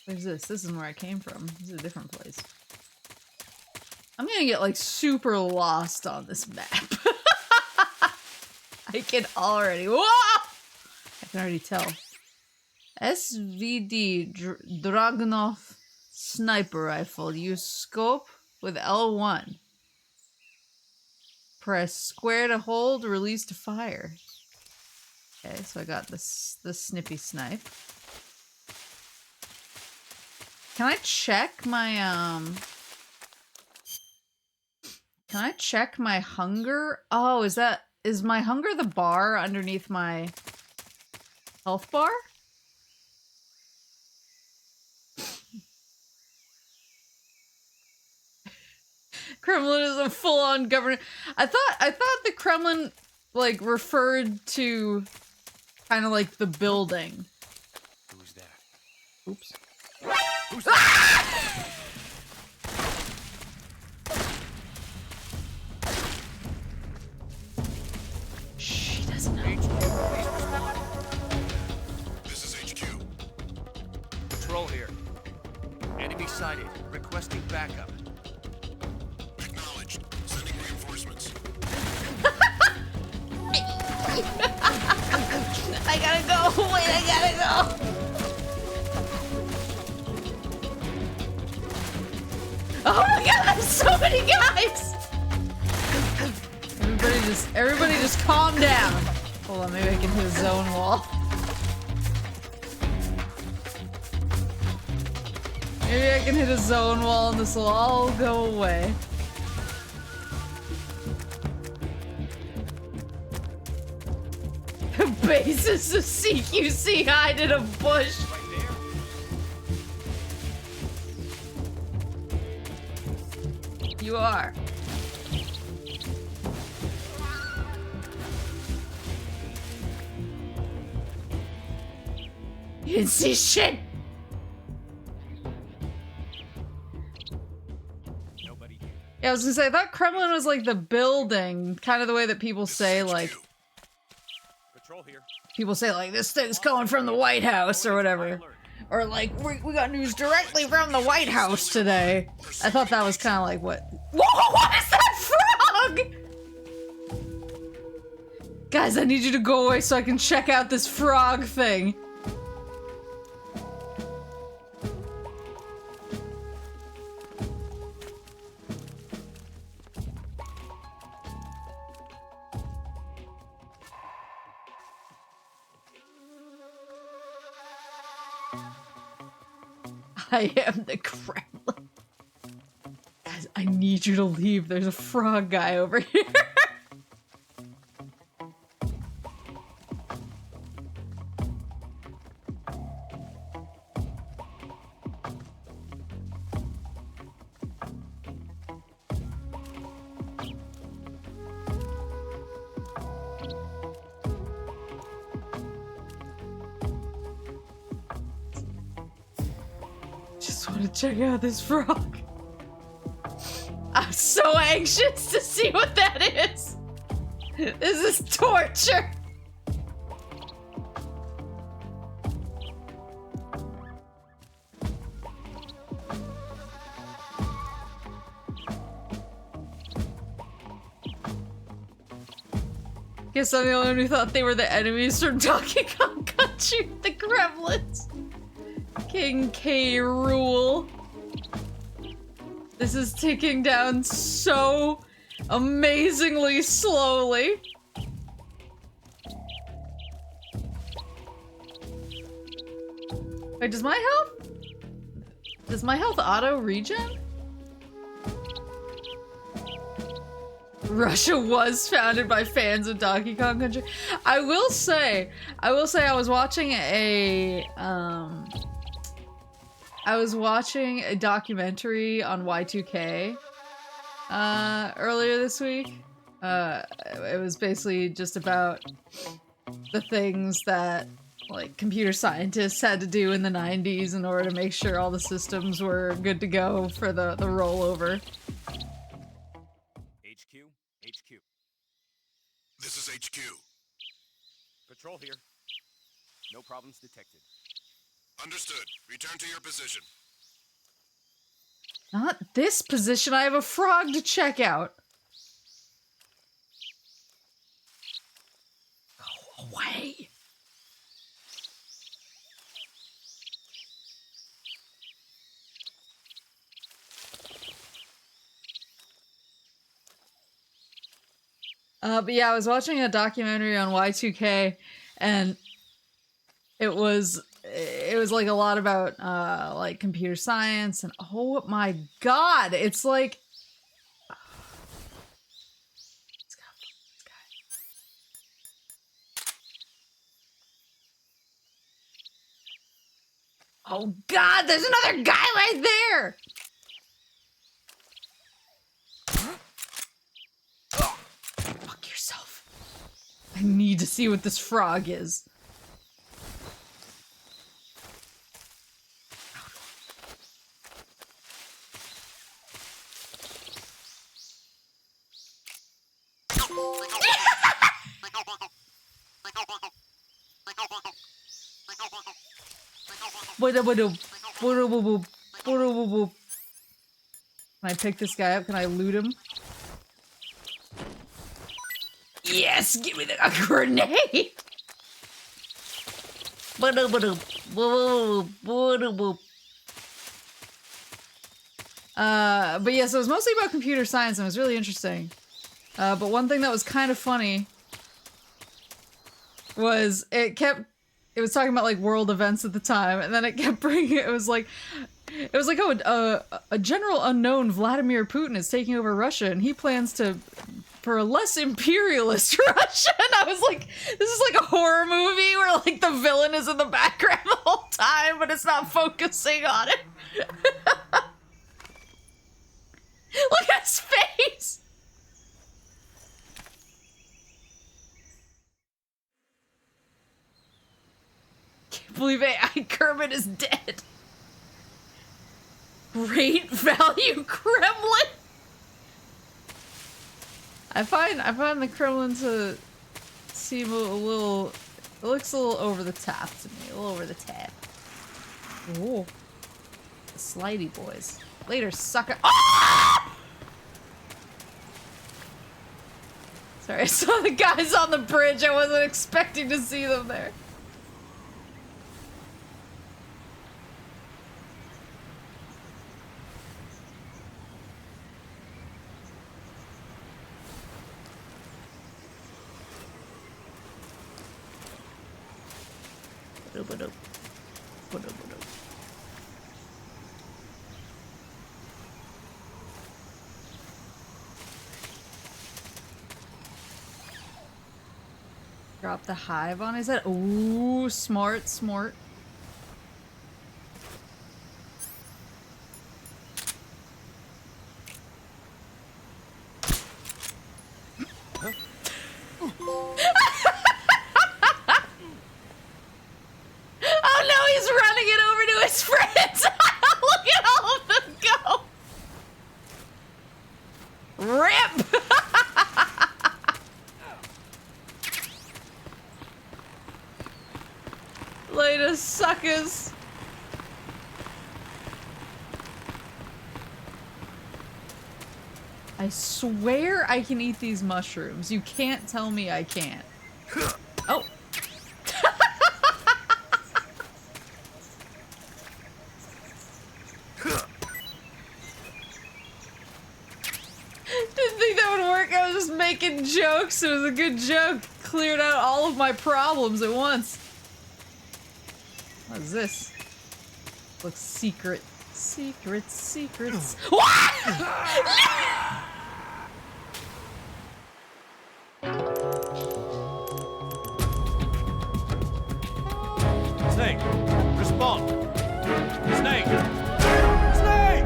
Where's this? This is where I came from. This is a different place. I'm gonna get like super lost on this map. I can already. Whoa! I can already tell. SVD Dragunov sniper rifle. Use scope with L1. Press square to hold, release to fire. Okay, so I got this the snippy snipe. Can I check my Can I check my hunger? Oh, is my hunger the bar underneath my health bar? Kremlin is a full-on government. I thought the Kremlin like referred to kind of like the building. Who's that? Oops. Who's that? She doesn't know. HQ, please respond. This is HQ. Patrol here. Enemy sighted. Requesting backup. Acknowledged. Sending reinforcements. I gotta go. Wait, I gotta go. Oh my god, there's so many guys. Everybody just calm down. Hold on, maybe I can hit a zone wall. Maybe I can hit a zone wall and this will all go away. The basis of CQC hide in a bush. Right there. You are. You didn't see shit. Nobody here. Yeah, I was gonna say, I thought Kremlin was like the building, kind of the way that people say, like, Patrol here. people say, like, this thing's coming from the White House or whatever. Or, like, we got news directly from the White House today. I thought that was kind of like what. Whoa, what is that frog? Guys, I need you to go away so I can check out this frog thing. I am the Kremlin. Guys, I need you to leave. There's a frog guy over here. Just want to check out this frog. I'm so anxious to see what that is. This is torture. Guess I'm the only one who thought they were the enemies from Donkey Kong Country, the Gremlins. King K. Rule. This is ticking down so amazingly slowly. Wait, does my health auto regen? Russia was founded by fans of Donkey Kong Country. I will say I was watching a documentary on Y2K earlier this week. It was basically just about the things that like computer scientists had to do in the 90s in order to make sure all the systems were good to go for the rollover. HQ. This is HQ. Patrol here. No problems detected. Understood. Return to your position. Not this position, I have a frog to check out. Go away. But yeah, I was watching a documentary on Y2K, and it was like a lot about like computer science, and oh my god, it's like oh god, there's another guy right there. Fuck yourself. I need to see what this frog is. Can I pick this guy up? Can I loot him? Yes, give me a grenade. But yeah, so it was mostly about computer science and it was really interesting. But one thing that was kind of funny was it was talking about like world events at the time, and then it kept bringing it was like oh, a general unknown Vladimir Putin is taking over Russia and he plans for a less imperialist Russia. And I was like, this is like a horror movie where like the villain is in the background the whole time, but it's not focusing on it. Look at his face! Can't believe AI Kermit is dead. Great value Kremlin! I find the Kremlin to seem a little... It looks a little over the top to me. A little over the top. Ooh. The slidey boys. Later, sucker. Ah! Sorry, I saw the guys on the bridge. I wasn't expecting to see them there. Drop the hive on his head. Ooh, smart, smart. Oh no, he's running it over to his friends! Look at all of them go! RIP! Later, suckers! I swear I can eat these mushrooms. You can't tell me I can't. Oh! Didn't think that would work. I was just making jokes. It was a good joke. Cleared out all of my problems at once. What is this? Looks secret. Secrets, secrets. What? Snake, respond. Snake! Snake!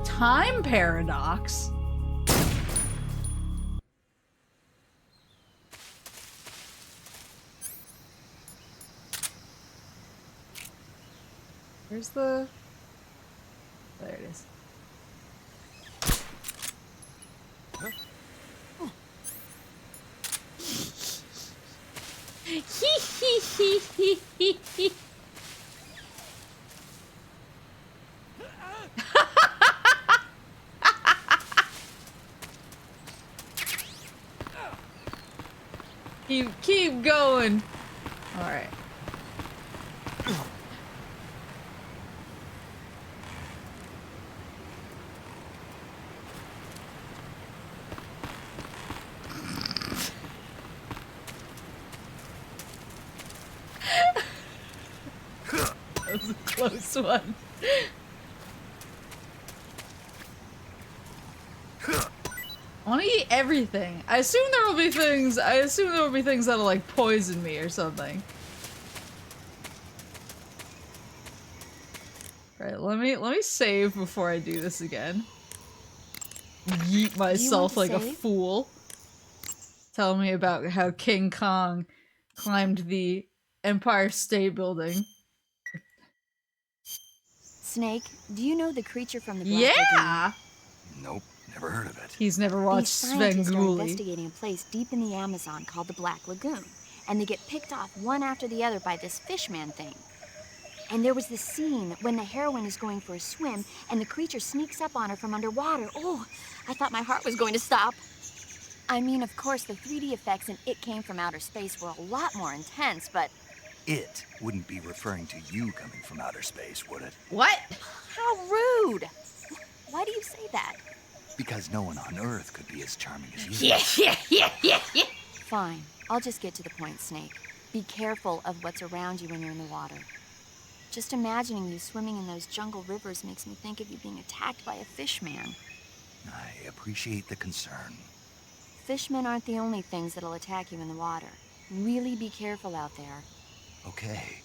Time paradox? Where's the... There it is. Keep going. All right. That was a close one. I want to eat everything. I assume there will be things. I assume there will be things that'll like poison me or something. Right, let me save before I do this again. Yeet myself like a fool. Tell me about how King Kong climbed the Empire State Building. Snake, do you know the creature from the Black Yeah! Lagoon? Nope, never heard of it. He's never watched These scientists are Svengoolie. investigating a place deep in the Amazon called the Black Lagoon, and they get picked off one after the other by this fishman thing. And there was this scene when the heroine is going for a swim, and the creature sneaks up on her from underwater. Oh, I thought my heart was going to stop. I mean, of course, the 3D effects in It Came from Outer Space were a lot more intense, but... It wouldn't be referring to you coming from outer space, would it? What? How rude! Why do you say that? Because no one on Earth could be as charming as you. Yeah. Fine. I'll just get to the point, Snake. Be careful of what's around you when you're in the water. Just imagining you swimming in those jungle rivers makes me think of you being attacked by a fishman. I appreciate the concern. Fishmen aren't the only things that'll attack you in the water. Really be careful out there. Okay.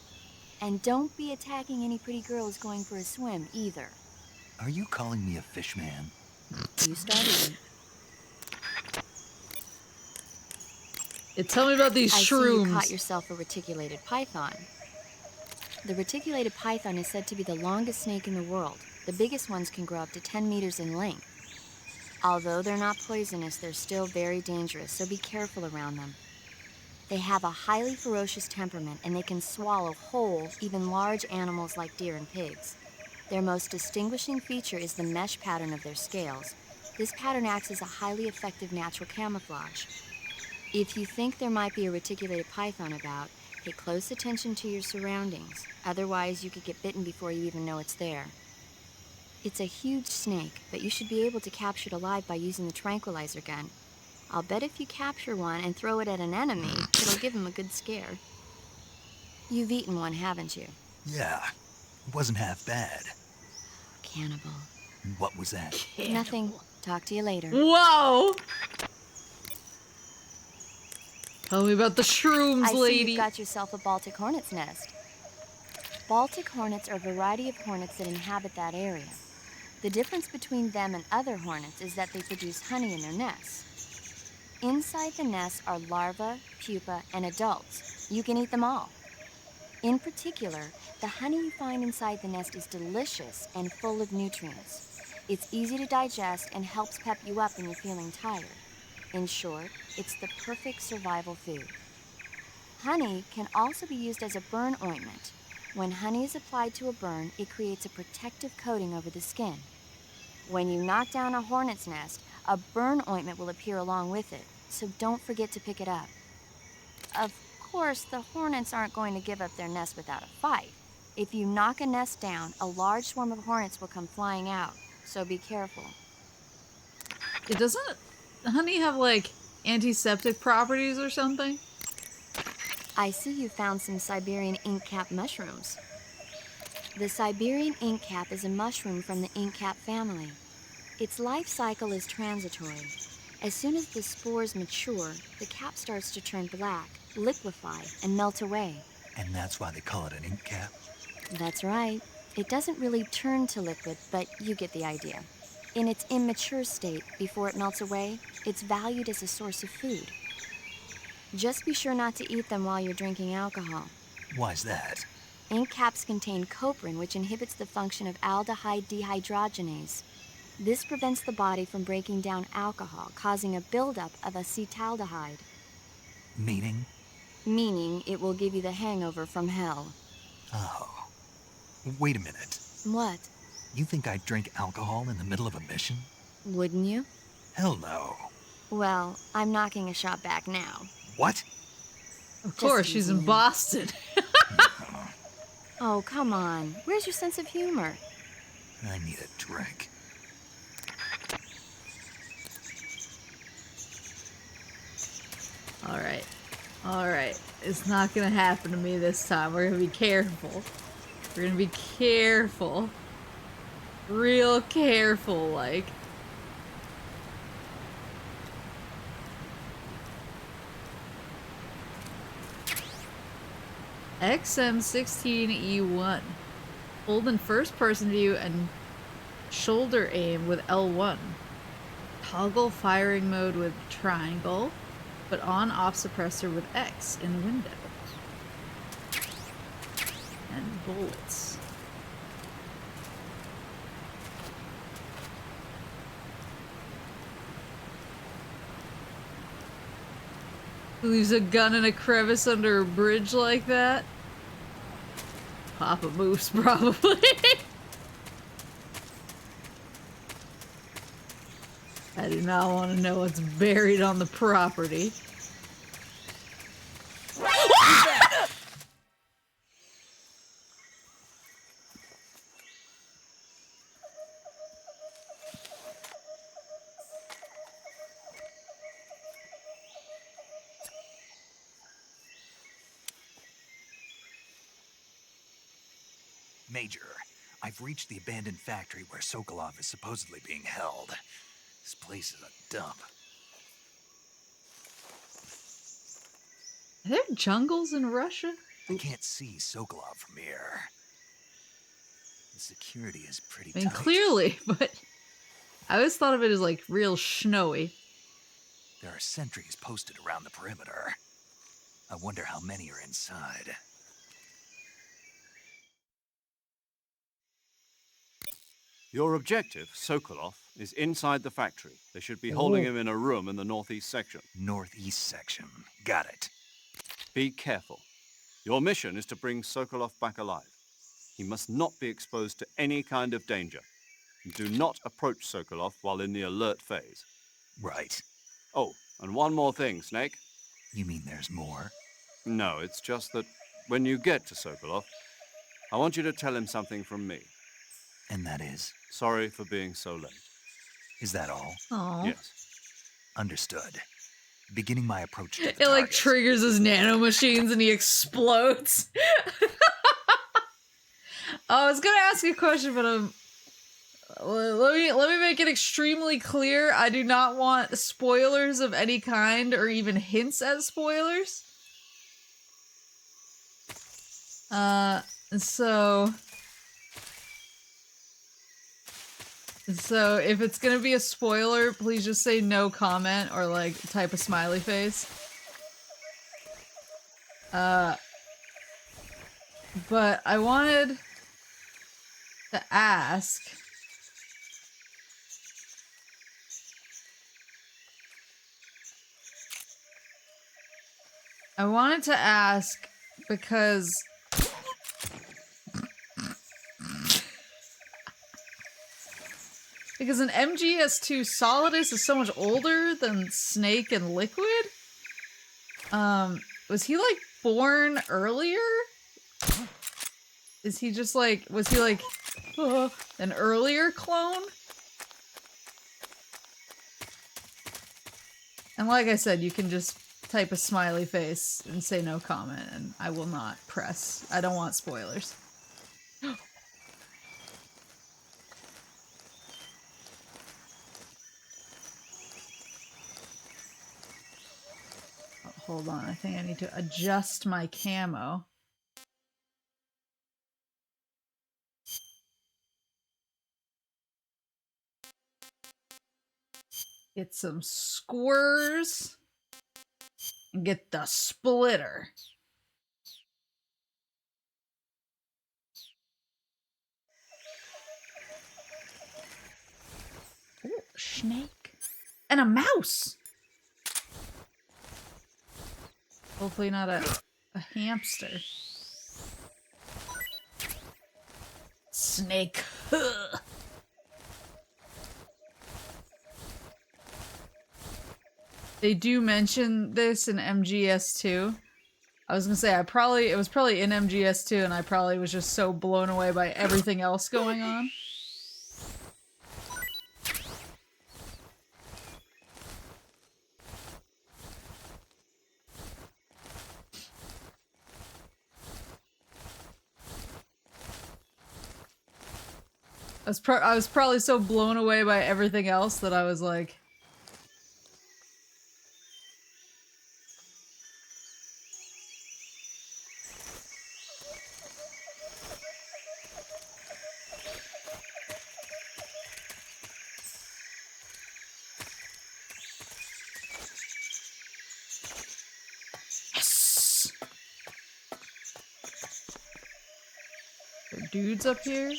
And don't be attacking any pretty girls going for a swim, either. Are you calling me a fish man? You started it. Tell me about these I shrooms. see you caught yourself a reticulated python. The reticulated python is said to be the longest snake in the world. The biggest ones can grow up to 10 meters in length. Although they're not poisonous, they're still very dangerous, so be careful around them. They have a highly ferocious temperament, and they can swallow whole, even large animals like deer and pigs. Their most distinguishing feature is the mesh pattern of their scales. This pattern acts as a highly effective natural camouflage. If you think there might be a reticulated python about, pay close attention to your surroundings. Otherwise, you could get bitten before you even know it's there. It's a huge snake, but you should be able to capture it alive by using the tranquilizer gun. I'll bet if you capture one and throw it at an enemy, it'll give him a good scare. You've eaten one, haven't you? Yeah, it wasn't half bad. Cannibal. What was that? Nothing. Talk to you later. Whoa! Tell me about the shrooms, I see lady. you've got yourself a Baltic hornet's nest. Baltic hornets are a variety of hornets that inhabit that area. The difference between them and other hornets is that they produce honey in their nests. Inside the nest are larvae, pupa, and adults. You can eat them all. In particular, the honey you find inside the nest is delicious and full of nutrients. It's easy to digest and helps pep you up when you're feeling tired. In short, it's the perfect survival food. Honey can also be used as a burn ointment. When honey is applied to a burn, it creates a protective coating over the skin. When you knock down a hornet's nest, a burn ointment will appear along with it, so don't forget to pick it up. Of course, the hornets aren't going to give up their nest without a fight. If you knock a nest down, a large swarm of hornets will come flying out, so be careful. It doesn't honey have like antiseptic properties or something? I see you found some Siberian inkcap mushrooms. The Siberian inkcap is a mushroom from the inkcap family. Its life cycle is transitory. As soon as the spores mature, the cap starts to turn black, liquefy, and melt away. And that's why they call it an ink cap? That's right. It doesn't really turn to liquid, but you get the idea. In its immature state, before it melts away, it's valued as a source of food. Just be sure not to eat them while you're drinking alcohol. Why's that? Ink caps contain coprin, which inhibits the function of aldehyde dehydrogenase. This prevents the body from breaking down alcohol, causing a buildup of acetaldehyde. Meaning? Meaning it will give you the hangover from hell. Oh. Wait a minute. What? You think I'd drink alcohol in the middle of a mission? Wouldn't you? Hell no. Well, I'm knocking a shot back now. What? Of course, she's in Boston. Oh, come on. Where's your sense of humor? I need a drink. Alright. Alright. It's not gonna happen to me this time. We're gonna be careful. We're gonna be careful. Real careful, like. XM16E1. Hold in first person view and shoulder aim with L1. Toggle firing mode with triangle, but on off suppressor with X in window. And bullets. Who leaves a gun in a crevice under a bridge like that? Papa Moose, probably. I do not want to know what's buried on the property. Major, I've reached the abandoned factory where Sokolov is supposedly being held. This place is a dump. Are there jungles in Russia? I can't see Sokolov from here. The security is pretty I mean, tight. clearly, but I always thought of it as like real snowy. There are sentries posted around the perimeter. I wonder how many are inside. Your objective, Sokolov, is inside the factory. They should be holding him in a room in the northeast section. Northeast section. Got it. Be careful. Your mission is to bring Sokolov back alive. He must not be exposed to any kind of danger. Do not approach Sokolov while in the alert phase. Right. Oh, and one more thing, Snake. You mean there's more? No, it's just that when you get to Sokolov, I want you to tell him something from me. And that is? Sorry for being so late. Is that all? Aww. Yes. Understood. Beginning my approach to the It target. like triggers his nanomachines and he explodes. I was gonna ask you a question, but let me make it extremely clear. I do not want spoilers of any kind or even hints at spoilers. So if it's gonna be a spoiler, please just say no comment or like type a smiley face. But I wanted to ask. Because an MGS2 Solidus is so much older than Snake and Liquid. Was he like born earlier? Is he just like, was he like an earlier clone? And like I said, you can just type a smiley face and say no comment and I will not press. I don't want spoilers. Hold on, I think I need to adjust my camo. Get some squirrs. And get the splitter. Ooh, a snake. And a mouse! Hopefully not a hamster. Snake. Ugh. They do mention this in MGS2. I was gonna say it was probably in MGS2 and I probably was just so blown away by everything else going on. I was probably so blown away by everything else that I was like... Yes! There are dudes up here?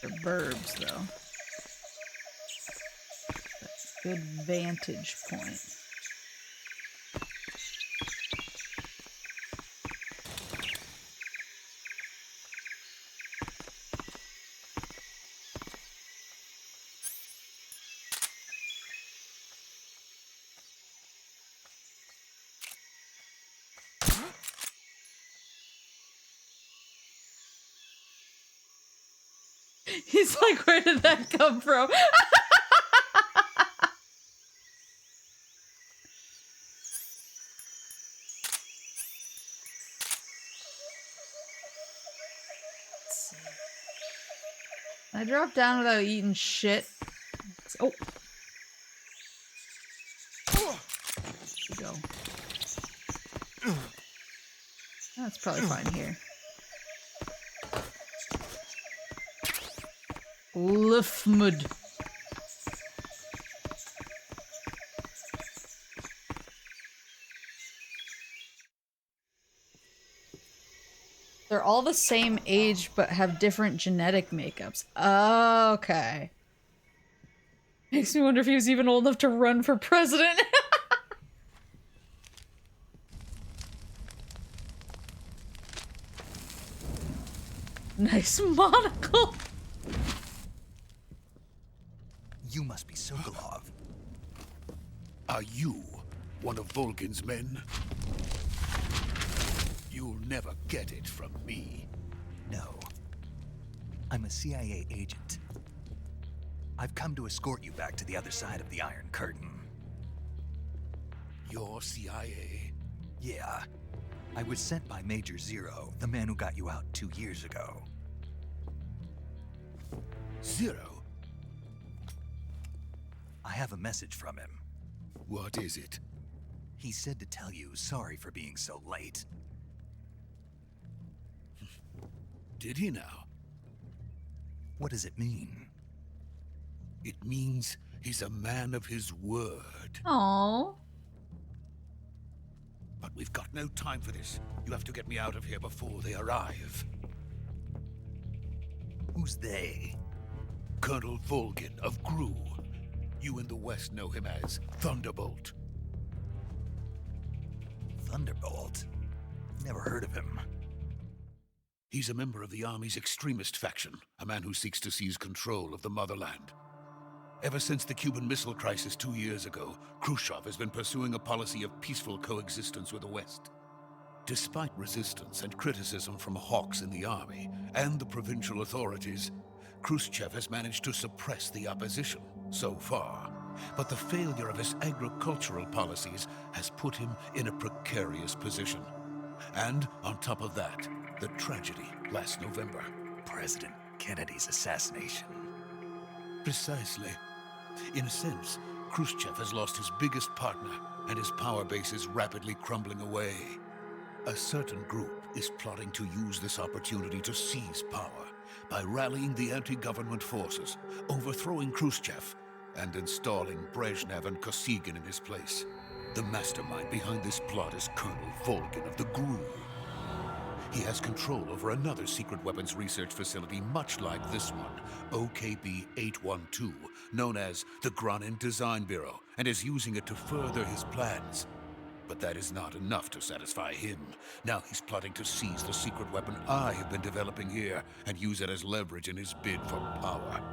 They're burbs, though. Good vantage point. He's like, where did that come from? I dropped down without eating shit. Oh. There we go. That's probably fine here. Lifmud. They're all the same age, but have different genetic makeups. Okay. Makes me wonder if he was even old enough to run for president. Nice monocle. You must be Sokolov. Are you one of Volgin's men? You'll never get it from me. No. I'm a CIA agent. I've come to escort you back to the other side of the Iron Curtain. You're CIA? Yeah. I was sent by Major Zero, the man who got you out 2 years ago. Zero? I have a message from him. What is it? He said to tell you sorry for being so late. Did he now? What does it mean? It means he's a man of his word. Aww. But we've got no time for this. You have to get me out of here before they arrive. Who's they? Colonel Volgin of Gru. You in the West know him as Thunderbolt. Thunderbolt? Never heard of him. He's a member of the Army's extremist faction, a man who seeks to seize control of the motherland. Ever since the Cuban Missile Crisis 2 years ago, Khrushchev has been pursuing a policy of peaceful coexistence with the West. Despite resistance and criticism from hawks in the army and the provincial authorities, Khrushchev has managed to suppress the opposition so far. But the failure of his agricultural policies has put him in a precarious position. And on top of that, the tragedy last November. President Kennedy's assassination. Precisely. In a sense, Khrushchev has lost his biggest partner, and his power base is rapidly crumbling away. A certain group is plotting to use this opportunity to seize power by rallying the anti-government forces, overthrowing Khrushchev, and installing Brezhnev and Kosygin in his place. The mastermind behind this plot is Colonel Volgin of the GRU. He has control over another secret weapons research facility much like this one, OKB-812, known as the Granin Design Bureau, and is using it to further his plans. But that is not enough to satisfy him. Now he's plotting to seize the secret weapon I have been developing here and use it as leverage in his bid for power.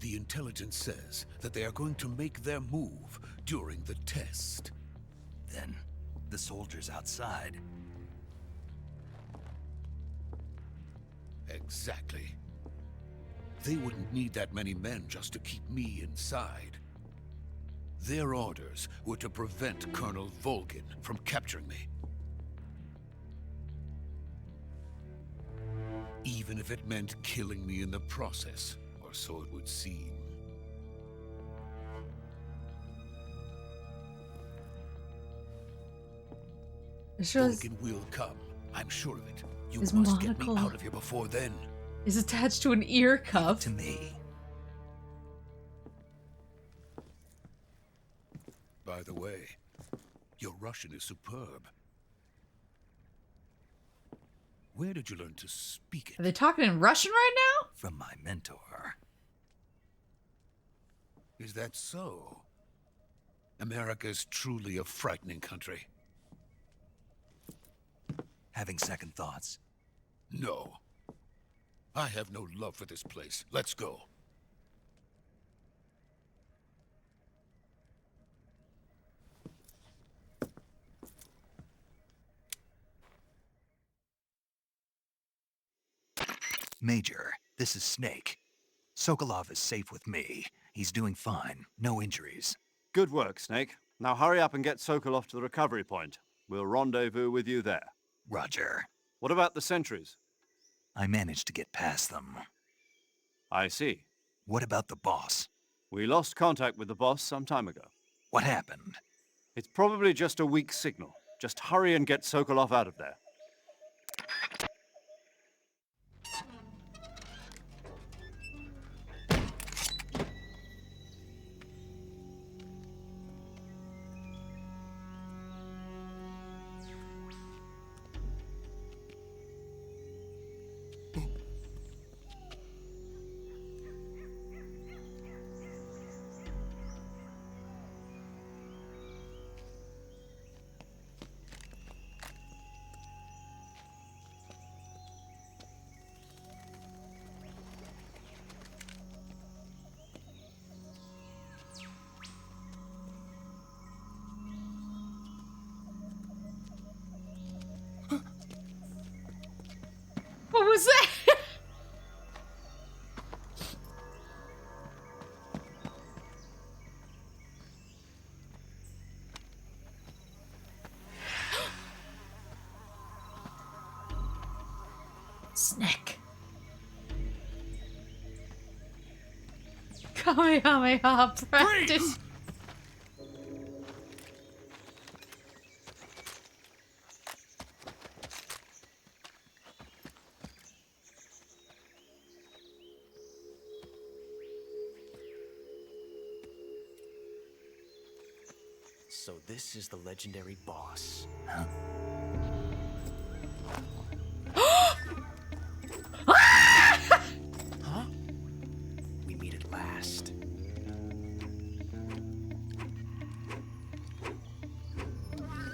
The intelligence says that they are going to make their move during the test. Then, the soldiers outside. Exactly. They wouldn't need that many men just to keep me inside. Their orders were to prevent Colonel Volgin from capturing me. Even if it meant killing me in the process, or so it would seem. Volgin will come. I'm sure of it. You His must get me monocle out of here before then. is attached to an ear cuff. To me. By the way, your Russian is superb. Where did you learn to speak Are it? they talking in Russian right now? From my mentor. Is that so? America is truly a frightening country. Having second thoughts. No. I have no love for this place. Let's go. Major, this is Snake. Sokolov is safe with me. He's doing fine. No injuries. Good work, Snake. Now hurry up and get Sokolov to the recovery point. We'll rendezvous with you there. Roger. What about the sentries? I managed to get past them. I see. What about the boss? We lost contact with the boss some time ago. What happened? It's probably just a weak signal. Just hurry and get Sokolov out of there. What was that? Snake. Kamehameha practice. So this is the legendary boss. Huh? Huh? We meet at last.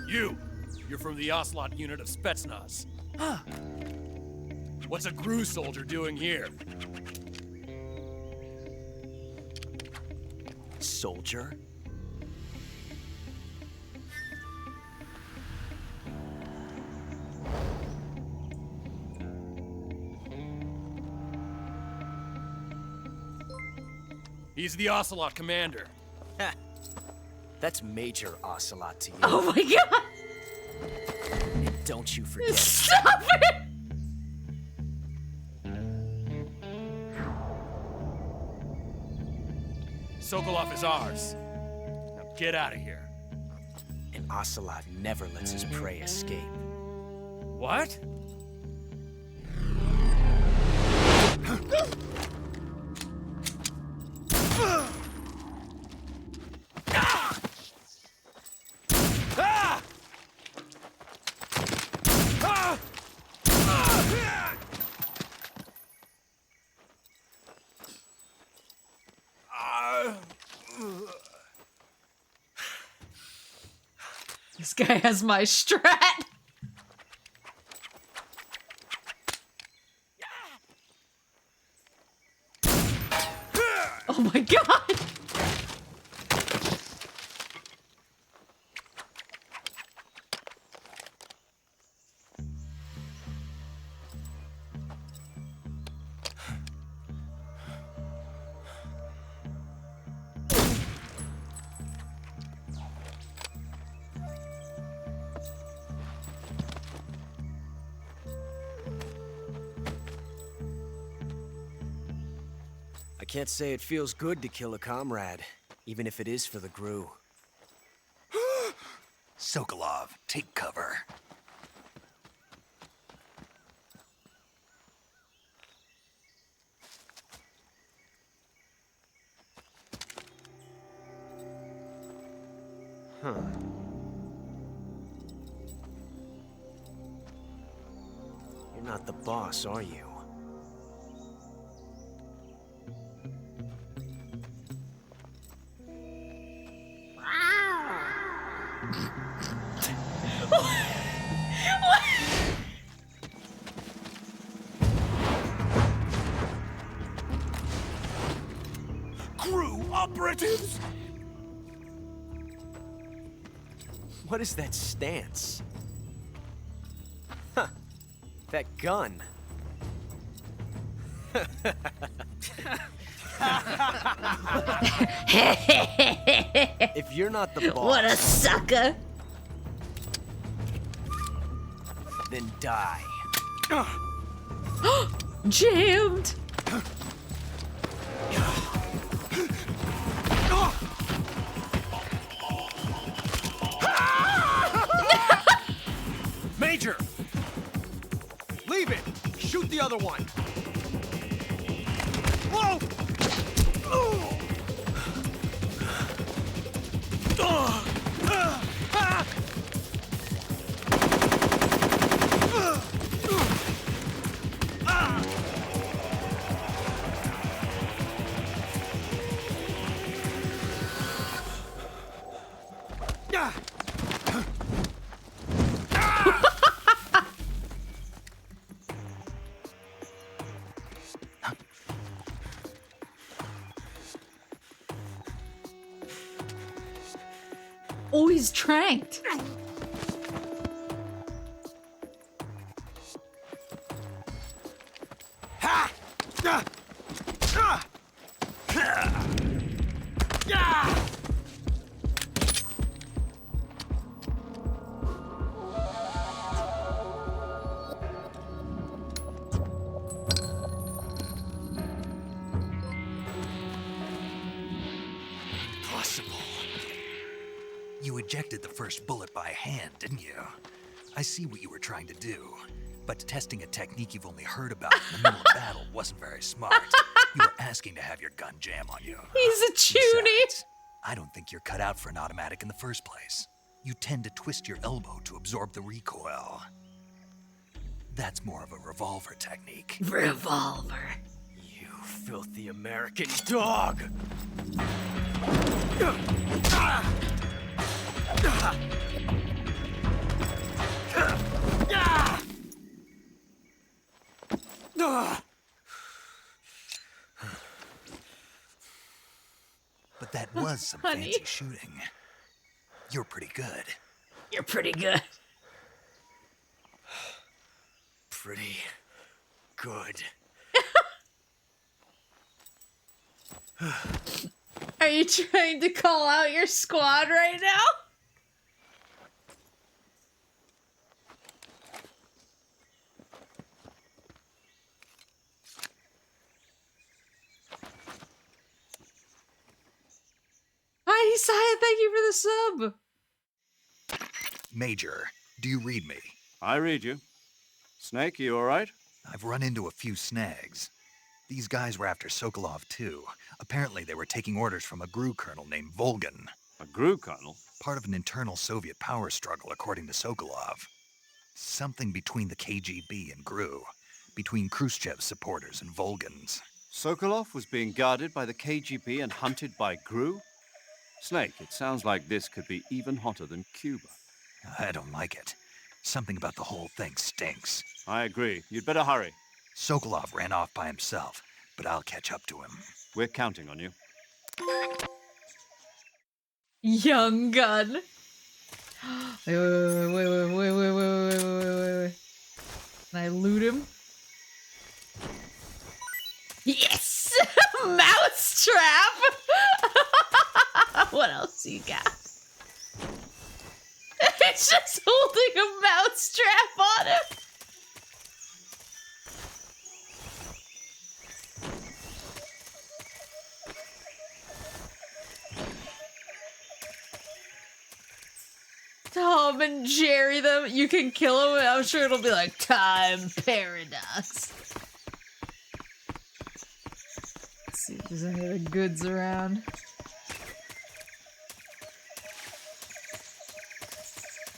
You're from the Ocelot unit of Spetsnaz. Huh. What's a GRU soldier doing here? Soldier? He's the Ocelot commander. Ha. That's Major Ocelot to you. Oh my god! And don't you forget. Stop it! Sokolov is ours. Now get out of here. And Ocelot never lets his prey escape. What? guy has my strat. Oh my god! I can't say it feels good to kill a comrade, even if it is for the Gru. Sokolov, take cover. Huh. You're not the boss, are you? Crew operatives! What is that stance? Huh. That gun. If you're not the boss... What a sucker! Then die. Jammed! Major! Leave it! Shoot the other one! Whoa! Oh, he's tranked. You ejected the first bullet by hand, didn't you? I see what you were trying to do, but testing a technique you've only heard about in the middle of battle wasn't very smart. You were asking to have your gun jam on you. He's a chuny. Besides, I don't think you're cut out for an automatic in the first place. You tend to twist your elbow to absorb the recoil. That's more of a revolver technique. Revolver. You filthy American dog! But that was some Honey. fancy shooting. You're pretty good. You're pretty good. Pretty good. Are you trying to call out your squad right now? Hi, Saya, thank you for the sub. Major, do you read me? I read you. Snake, you all right? I've run into a few snags. These guys were after Sokolov too. Apparently they were taking orders from a GRU colonel named Volgan. A GRU colonel? Part of an internal Soviet power struggle, according to Sokolov. Something between the KGB and GRU. Between Khrushchev's supporters and Volgan's. Sokolov was being guarded by the KGB and hunted by GRU? Snake, it sounds like this could be even hotter than Cuba. I don't like it. Something about the whole thing stinks. I agree. You'd better hurry. Sokolov ran off by himself, but I'll catch up to him. We're counting on you. Young gun. Wait. Can I loot him? Yes! Mousetrap! What else you got? It's just holding a mousetrap on him. Tom and Jerry them. You can kill him and I'm sure it'll be like time paradox. Let's see if there's any other goods around.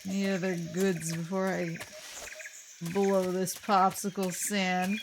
Any other goods before I blow this popsicle sand?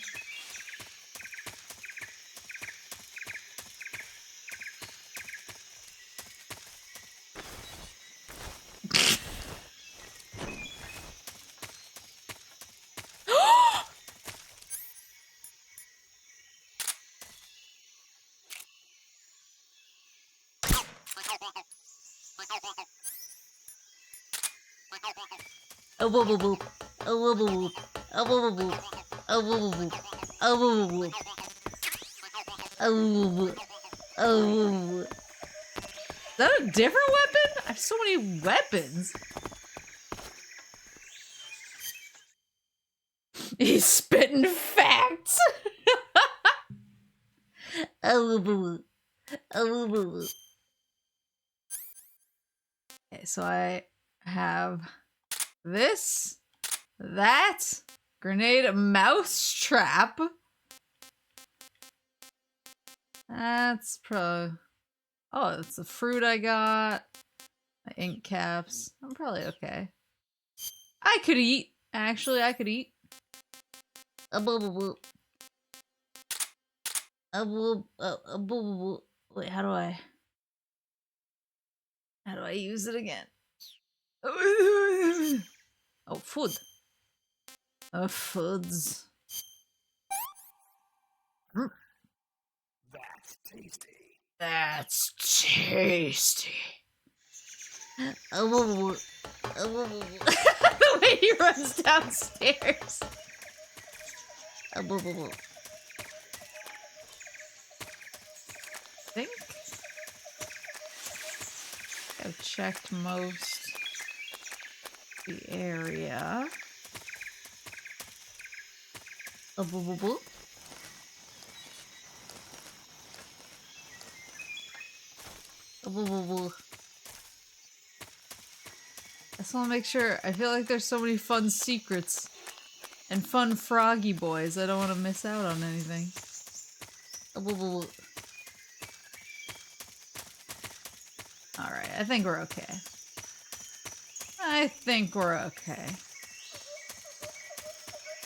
Is that a different weapon? I have so many weapons. He's spitting facts. Okay, so I have this, that, grenade, mousetrap. That's probably... Oh, it's the fruit I got. My ink caps. I'm probably okay. I could eat. Actually, I could eat. Wait, how do I use it again? Oh, food. Foods. That's tasty. That's tasty. The way he runs downstairs. I think I've checked most the area. I just want to make sure. I feel like there's so many fun secrets and fun froggy boys. I don't want to miss out on anything. Alright, I think we're okay. I think we're okay.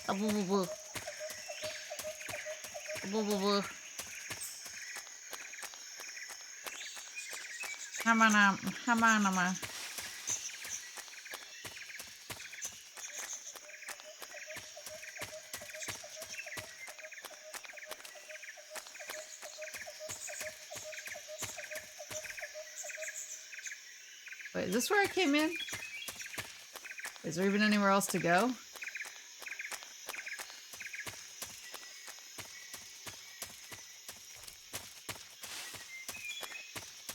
Come on. Wait, is this where I came in? Is there even anywhere else to go?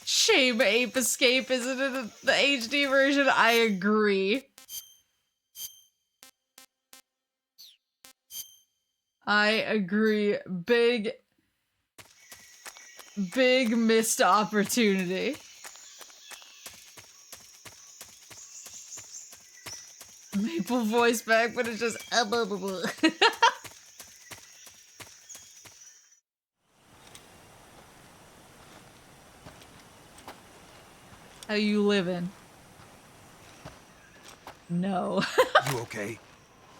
Shame Ape Escape isn't in the HD version. I agree. I agree. Big missed opportunity. Maple voice back, but it's just How you living? No. You okay?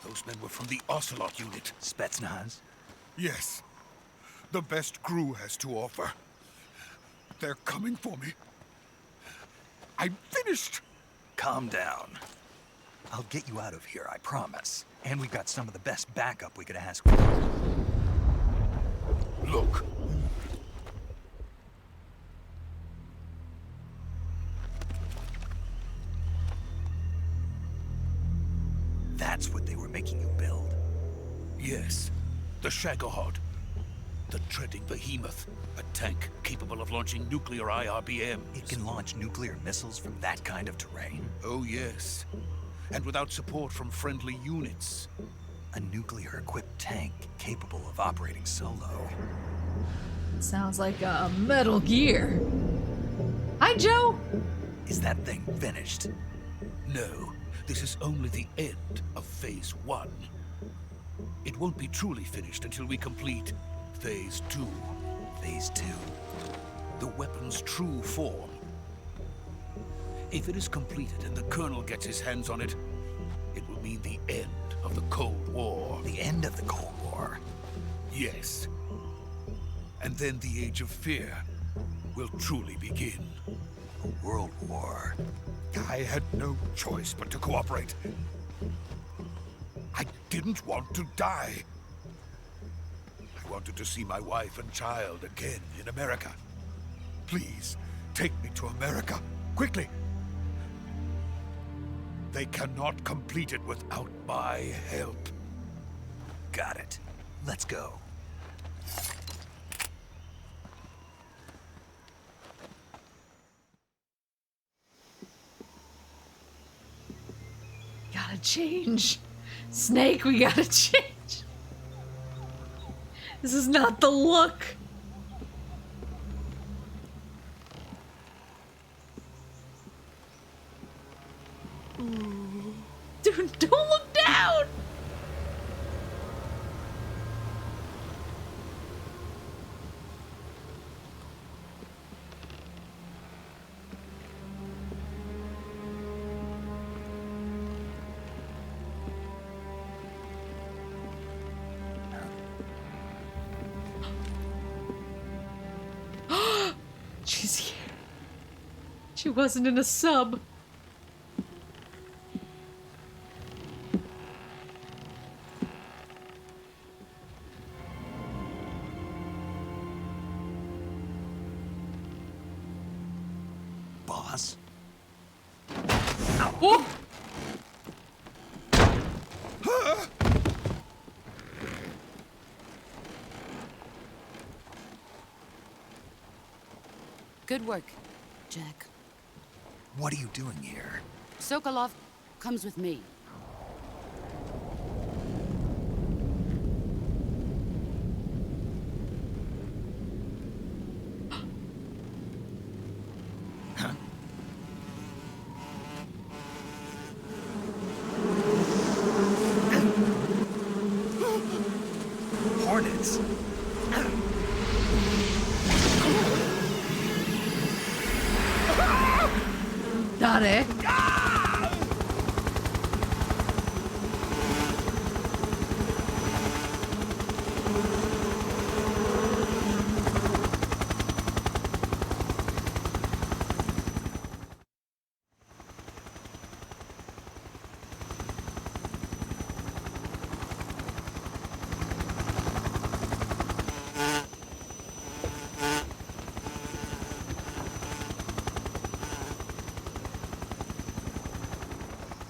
Those men were from the Ocelot unit. Spetsnaz? Yes. The best crew has to offer. They're coming for me. I'm finished. Calm down. I'll get you out of here, I promise. And we've got some of the best backup we could ask for. Look. That's what they were making you build? Yes. The Shagohod. The treading behemoth. A tank capable of launching nuclear IRBMs. It can launch nuclear missiles from that kind of terrain? Oh, yes. And without support from friendly units. A nuclear-equipped tank capable of operating solo. Sounds like a Metal Gear. Hi, Joe! Is that thing finished? No. This is only the end of Phase 1. It won't be truly finished until we complete Phase 2. Phase 2? The weapon's true form. If it is completed and the Colonel gets his hands on it, it will mean the end of the Cold War. The end of the Cold War? Yes. And then the Age of Fear will truly begin. A world war. I had no choice but to cooperate. I didn't want to die. I wanted to see my wife and child again in America. Please, take me to America, quickly. They cannot complete it without my help. Got it. Let's go. Gotta change. Snake, we gotta change. This is not the look. Dude, don't look down! She's here. She wasn't in a sub. Boss? Oh! Good work, Jack. What are you doing here? Sokolov comes with me. Hornets? Dare.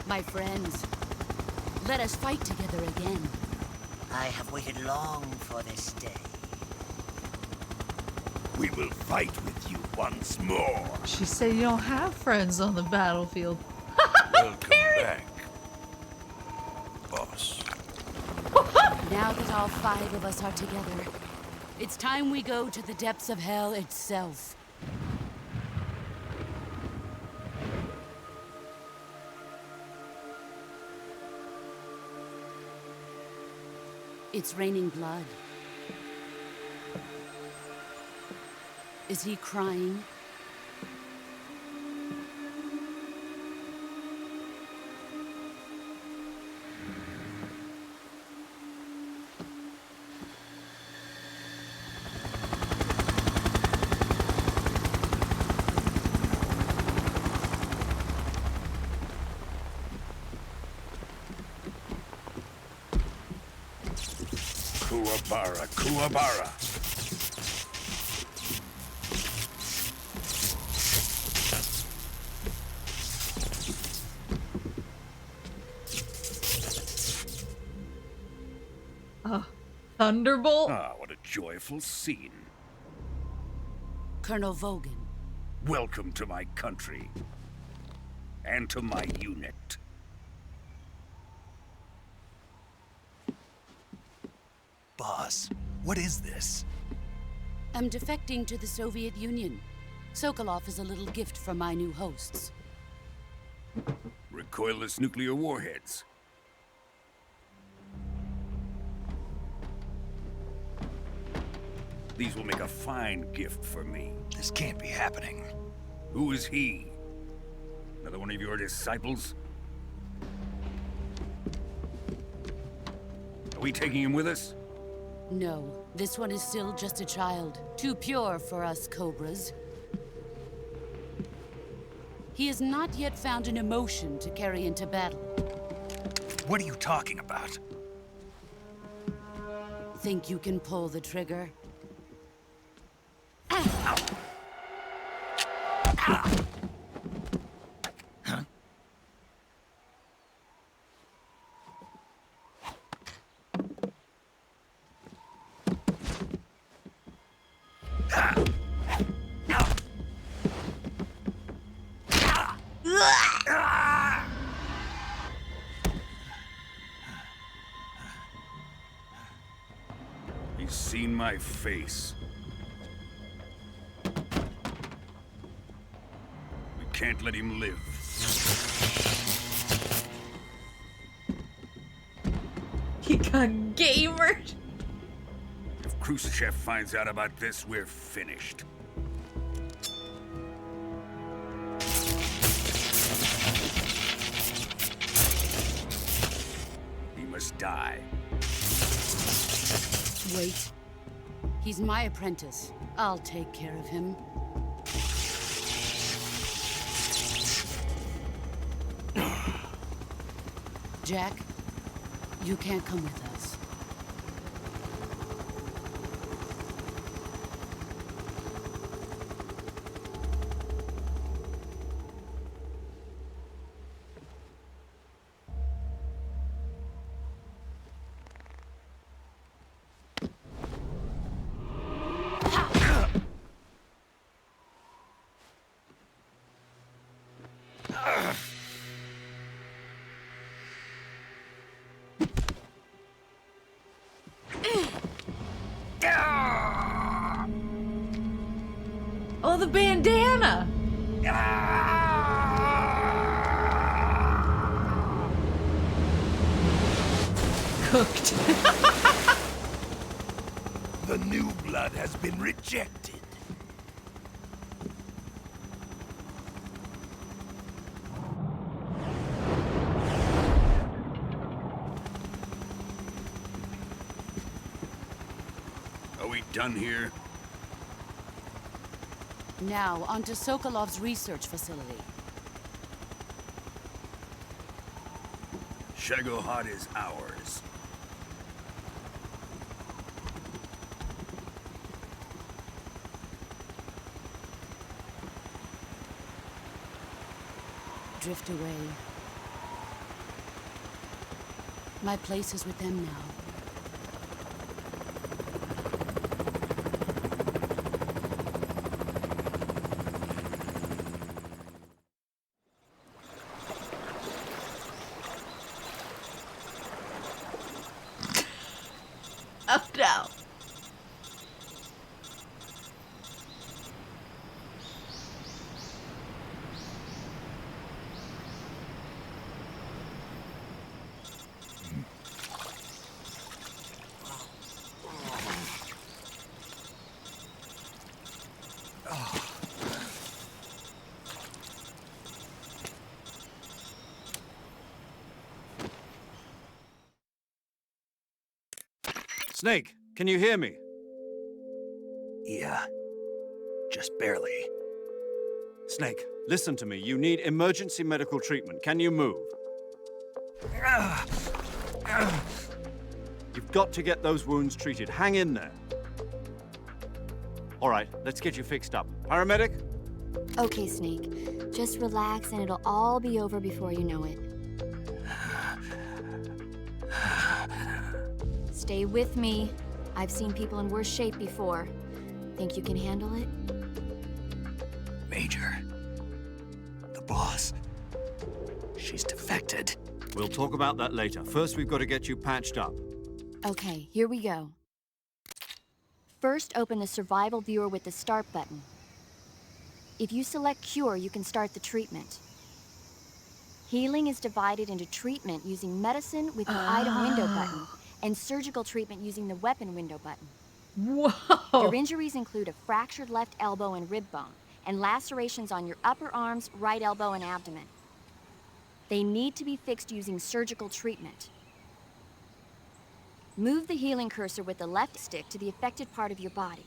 My friends, let us fight together again. I have waited long for this day. We will fight with you once more. She said you don't have friends on the battlefield. Welcome back, boss. Now that all 5 of us are together, it's time we go to the depths of hell itself. It's raining blood. Is he crying? Kuwabara, Kuwabara. Thunderbolt? Ah, what a joyful scene. Colonel Vogan. Welcome to my country. And to my unit. Boss, what is this? I'm defecting to the Soviet Union. Sokolov is a little gift from my new hosts. Recoilless nuclear warheads. These will make a fine gift for me. This can't be happening. Who is he? Another one of your disciples? Are we taking him with us? No, this one is still just a child. Too pure for us Cobras. He has not yet found an emotion to carry into battle. What are you talking about? Think you can pull the trigger? He's seen my face. We can't let him live. He got gamered. If Khrushchev finds out about this, we're finished. He must die. Wait. He's my apprentice. I'll take care of him. Jack, you can't come with us. Oh, the bandana! Cooked. The new blood has been rejected. Are we done here? Now, onto Sokolov's research facility. Shagohod is ours. Drift away. My place is with them now. Oh no. Snake, can you hear me? Yeah. Just barely. Snake, listen to me. You need emergency medical treatment. Can you move? You've got to get those wounds treated. Hang in there. All right, let's get you fixed up. Paramedic? Okay, Snake. Just relax and it'll all be over before you know it. Stay with me. I've seen people in worse shape before. Think you can handle it? Major. The boss. She's defected. We'll talk about that later. First, we've got to get you patched up. Okay, here we go. First, open the survival viewer with the start button. If you select cure, you can start the treatment. Healing is divided into treatment using medicine with the item window button and surgical treatment using the weapon window button. Whoa! Your injuries include a fractured left elbow and rib bone and lacerations on your upper arms, right elbow, and abdomen. They need to be fixed using surgical treatment. Move the healing cursor with the left stick to the affected part of your body.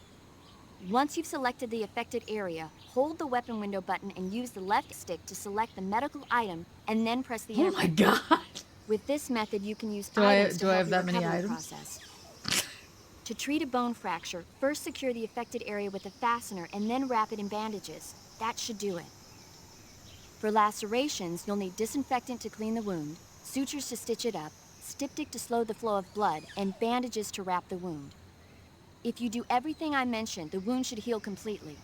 Once you've selected the affected area, hold the weapon window button and use the left stick to select the medical item and then press the enter button. Oh my god! With this method, you can use Do I items to help have your that many recovery items? process. To treat a bone fracture, first secure the affected area with a fastener and then wrap it in bandages. That should do it. For lacerations, you'll need disinfectant to clean the wound, sutures to stitch it up, styptic to slow the flow of blood, and bandages to wrap the wound. If you do everything I mentioned, the wound should heal completely.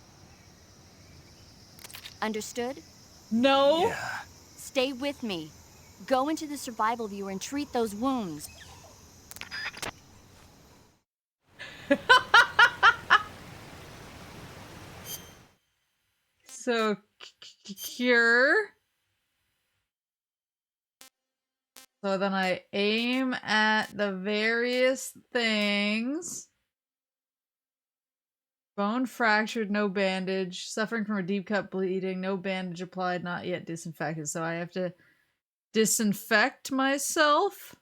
Understood? No. Yeah. Stay with me. Go into the survival viewer and treat those wounds. So, cure. So then I aim at the various things. Bone fractured, no bandage. Suffering from a deep cut bleeding, no bandage applied, not yet disinfected. So I have to disinfect myself.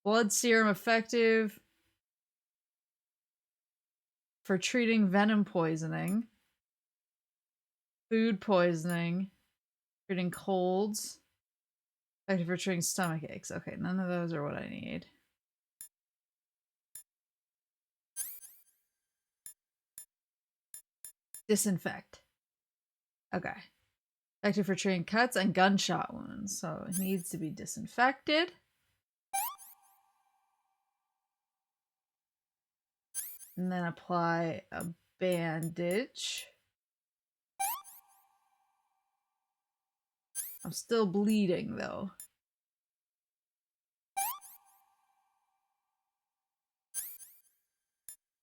Blood serum effective for treating venom poisoning. Food poisoning. Treating colds. Effective for treating stomach aches. Okay, none of those are what I need. Disinfect. Okay. Effective for treating cuts and gunshot wounds. So it needs to be disinfected. And then apply a bandage. I'm still bleeding though.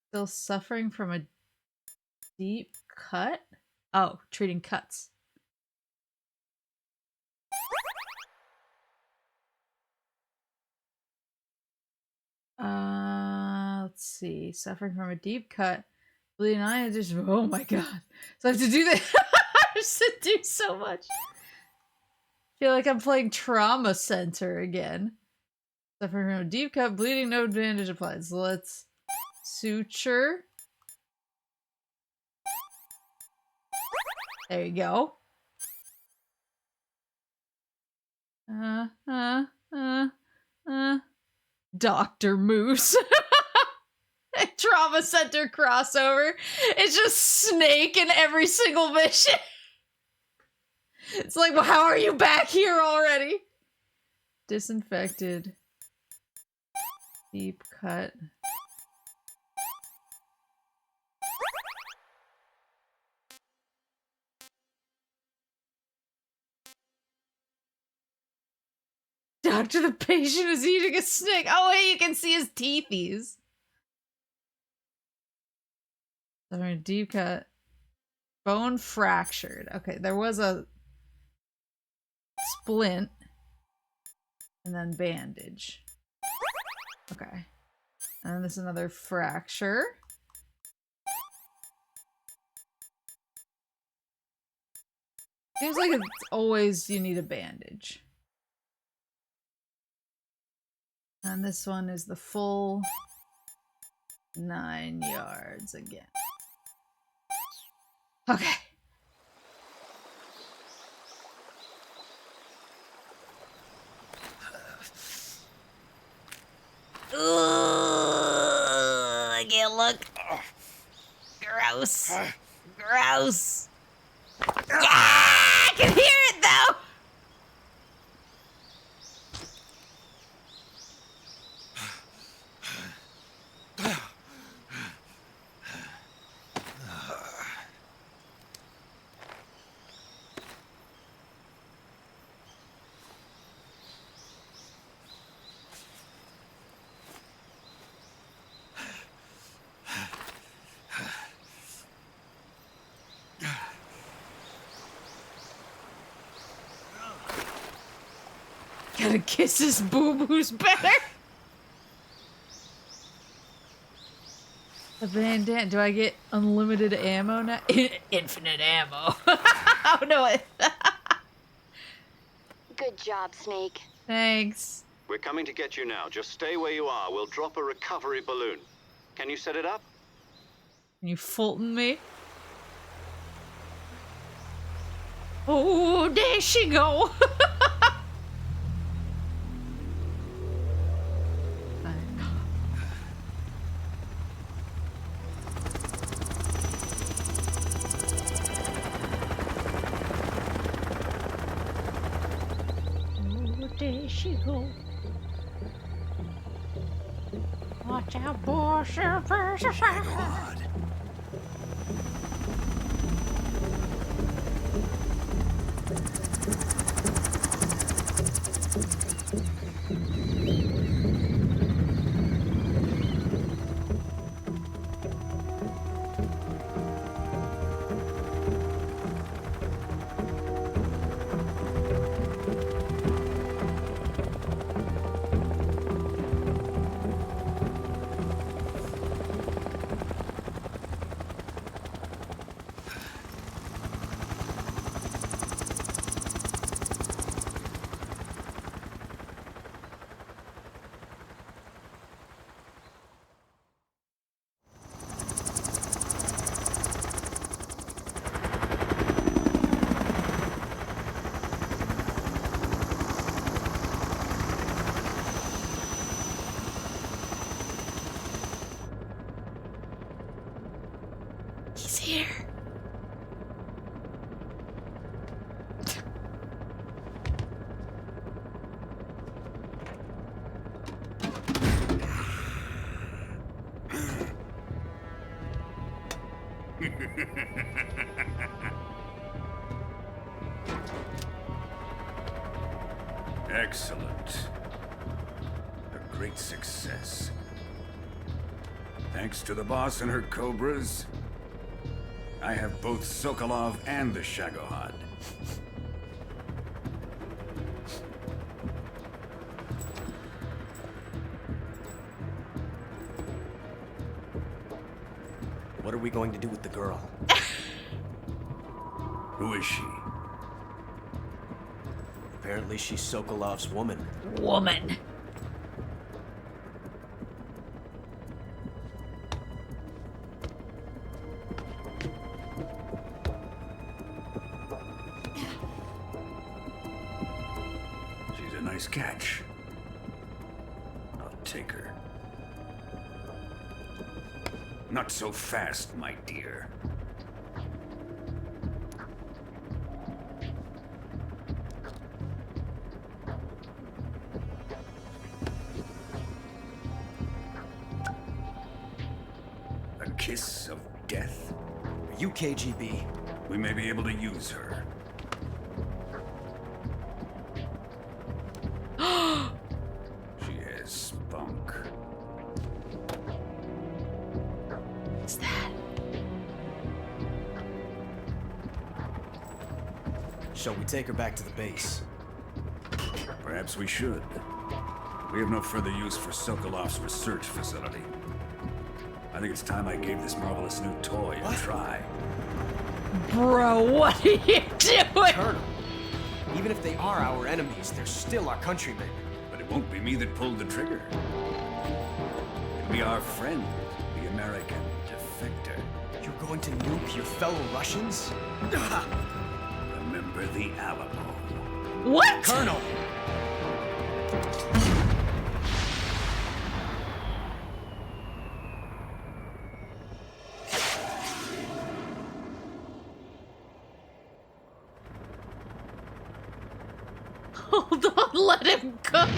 Still suffering from a deep cut? Oh, treating cuts. Let's see. Suffering from a deep cut. Bleeding eye just, oh my god. So I have to do that. I have to do so much. Feel like I'm playing Trauma Center again. Suffering from a deep cut, bleeding, no bandage applied. So let's suture. There you go. Dr. Moose. Trauma Center crossover. It's just Snake in every single mission. It's like, well, how are you back here already? Disinfected. Deep cut. Doctor, the patient is eating a snake. Oh, wait, you can see his teethies. Suffering deep cut. Bone fractured. Okay, there was a splint. And then bandage. Okay. And then there's another fracture. Seems like it's always you need a bandage. And this one is the full 9 yards again. Okay. I can't look. Gross. Gross. Yeah, I can hear it though. Gotta kiss his boo-boos better. A bandana. Do I get unlimited ammo now? Infinite ammo. Oh no. Good job, Snake. Thanks. We're coming to get you now. Just stay where you are. We'll drop a recovery balloon. Can you set it up? Can you Fulton me? Oh, there she go. There she go. Watch out, boy. He's here. Excellent. A great success. Thanks to the boss and her cobras, I have both Sokolov and the Shagohod. What are we going to do with the girl? Who is she? Apparently she's Sokolov's woman. Woman. She's a nice catch. I'll take her. Not so fast, my dear. A kiss of death. Are you KGB? We may be able to use her. She has spunk. What's that? Shall we take her back to the base? Perhaps we should. We have no further use for Sokolov's research facility. I think it's time I gave this marvelous new toy a try. Bro, what are you doing? Colonel, even if they are our enemies, they're still our countrymen. But it won't be me that pulled the trigger. It'll be our friend, the American defector. You're going to nuke your fellow Russians? Remember the Alamo. What? Colonel! Let him cook.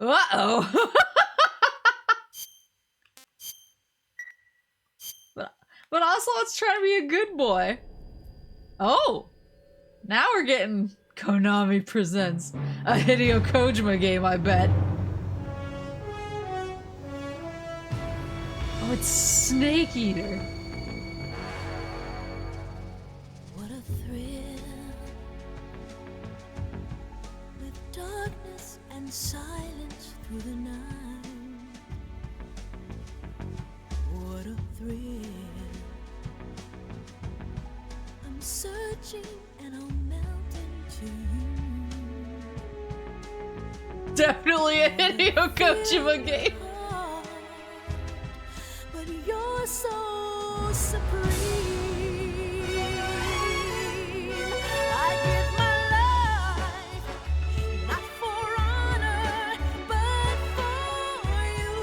Uh-oh. but also, let's try to be a good boy. Oh, now we're getting Konami presents a Hideo Kojima game, I bet. Oh, it's Snake Eater. What a thrill, with darkness and silence through the night. What a thrill. I'm searching and I'll melt into you. Definitely a Hideo Kojima game. But you're so supreme. I give my life, not for honor, but for you.